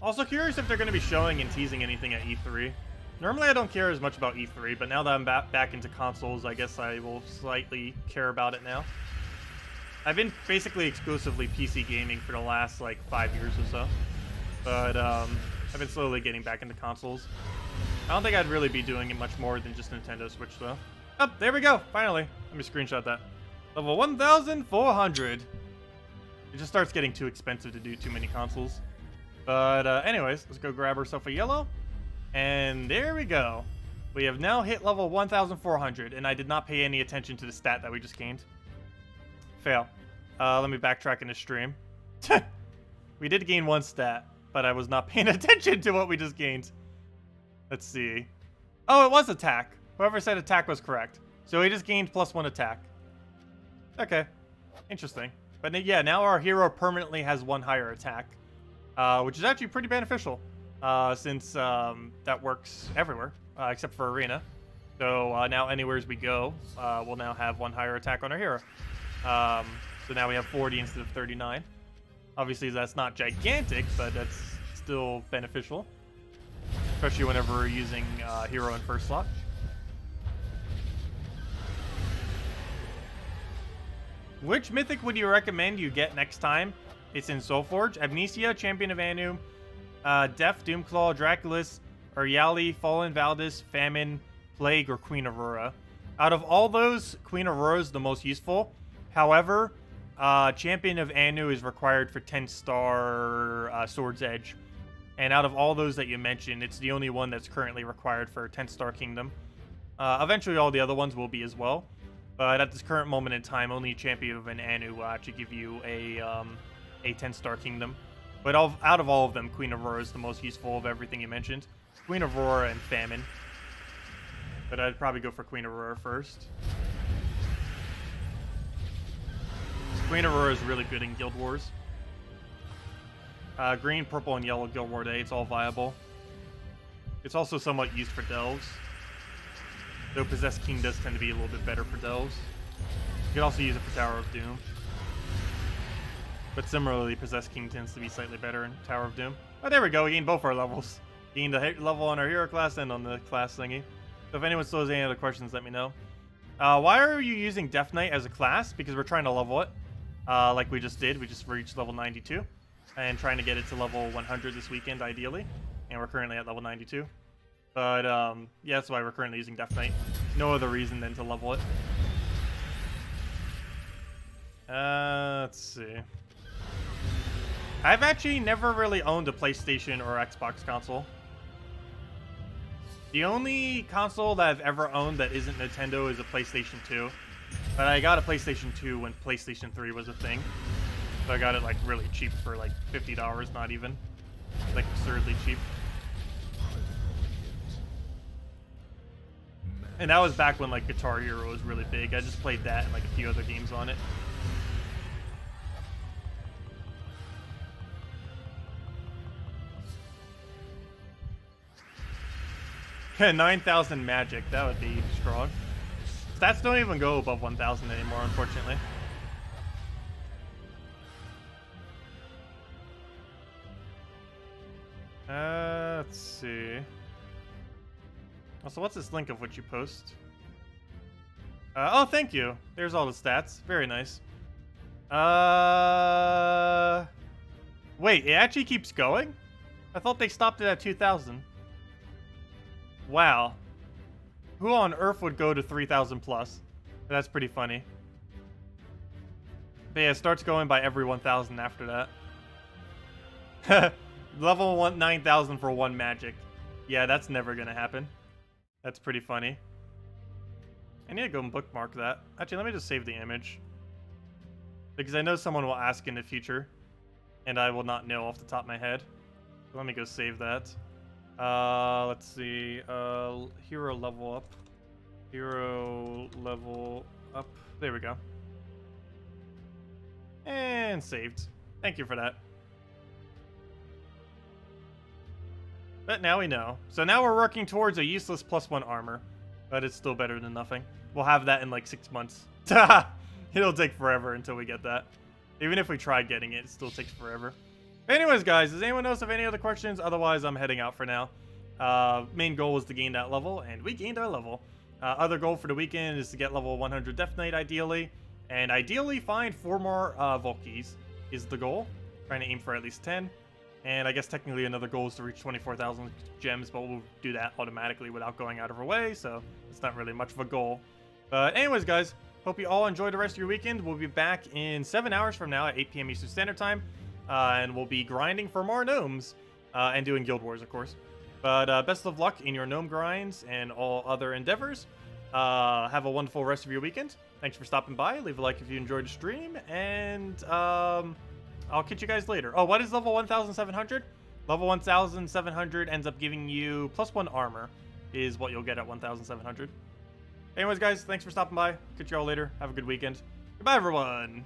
Also curious if they're going to be showing and teasing anything at E3. Normally I don't care as much about E3, but now that I'm back into consoles, I guess I will slightly care about it now. I've been basically exclusively PC gaming for the last, like, 5 years or so. But, I've been slowly getting back into consoles. I don't think I'd really be doing it much more than just Nintendo Switch, though. Oh, there we go! Finally! Let me screenshot that. Level 1,400! It just starts getting too expensive to do too many consoles. But, anyways, let's go grab ourselves a yellow. And there we go. We have now hit level 1,400, and I did not pay any attention to the stat that we just gained. Fail. Let me backtrack in the stream. We did gain one stat. but I was not paying attention to what we just gained. Let's see. Oh, it was attack. Whoever said attack was correct. So he just gained +1 attack. Okay. Interesting. But yeah, now our hero permanently has 1 higher attack, which is actually pretty beneficial, since that works everywhere, except for Arena. So now anywhere as we go, we'll now have 1 higher attack on our hero. So now we have 40 instead of 39. Obviously, that's not gigantic, but that's still beneficial, especially whenever we're using hero in first slot. Which mythic would you recommend you get next time? It's in Soulforge. Amnesia, Champion of Anu, Death, Doomclaw, Draculus, Uryali, Fallen Valdis, Famine, Plague, or Queen Aurora. Out of all those, Queen Aurora is the most useful. However, Champion of Anu is required for 10-star Sword's Edge. And out of all those that you mentioned, it's the only one that's currently required for 10-star Kingdom. Eventually, all the other ones will be as well. But at this current moment in time, only Champion of an Anu will actually give you a 10-star Kingdom. But out of all of them, Queen Aurora is the most useful of everything you mentioned. Queen Aurora and Famine. But I'd probably go for Queen Aurora first. Queen Aurora is really good in Guild Wars. Green, purple, and yellow Guild War Day, it's all viable. It's also somewhat used for Delves. Though Possessed King does tend to be a little bit better for Delves. You can also use it for Tower of Doom. But similarly, Possessed King tends to be slightly better in Tower of Doom. Oh, there we go, we gained both our levels. Gained a level on our hero class and on the class thingy. So if anyone still has any other questions, let me know. Why are you using Deathknight as a class? Because we're trying to level it. Like we just did. We just reached level 92. And trying to get it to level 100 this weekend, ideally. And we're currently at level 92. But, yeah, that's why we're currently using Deathknight. No other reason than to level it. Let's see. I've actually never really owned a PlayStation or Xbox console. The only console that I've ever owned that isn't Nintendo is a PlayStation 2. But I got a PlayStation 2 when PlayStation 3 was a thing. So I got it, like, really cheap for, like, $50, not even. Like, absurdly cheap. And that was back when, like, Guitar Hero was really big. I just played that and, like, a few other games on it. Yeah, 9,000 magic. That would be strong. Stats don't even go above 1,000 anymore, unfortunately. Let's see. Also, what's this link of what you post? Oh, thank you. There's all the stats. Very nice. Wait, it actually keeps going? I thought they stopped it at 2,000. Wow. Who on earth would go to 3,000 plus? That's pretty funny. But yeah, it starts going by every 1,000 after that. Level 9,000 for 1 magic. Yeah, that's never gonna happen. That's pretty funny. I need to go and bookmark that. Actually, let me just save the image. Because I know someone will ask in the future. And I will not know off the top of my head. So let me go save that. Let's see. Hero level up. Hero level up. There we go. And saved. Thank you for that. But now we know. So now we're working towards a useless +1 armor. But it's still better than nothing. We'll have that in like 6 months. It'll take forever until we get that. Even if we try getting it, it still takes forever. Anyways, guys, does anyone else have any other questions? Otherwise, I'm heading out for now. Main goal was to gain that level, and we gained our level. Other goal for the weekend is to get level 100 Deathknight, ideally. And ideally, find 4 more Volkies is the goal. Trying to aim for at least 10. And I guess technically another goal is to reach 24,000 gems, but we'll do that automatically without going out of our way, so it's not really much of a goal. But anyways, guys, hope you all enjoy the rest of your weekend. We'll be back in 7 hours from now at 8 p.m. Eastern Standard Time. And we'll be grinding for more gnomes, and doing Guild Wars, of course. But best of luck in your gnome grinds and all other endeavors. Have a wonderful rest of your weekend. Thanks for stopping by. Leave a like if you enjoyed the stream, and I'll catch you guys later. Oh, what is level 1,700? Level 1,700 ends up giving you +1 armor, is what you'll get at 1,700. Anyways, guys, thanks for stopping by. Catch you all later. Have a good weekend. Goodbye, everyone.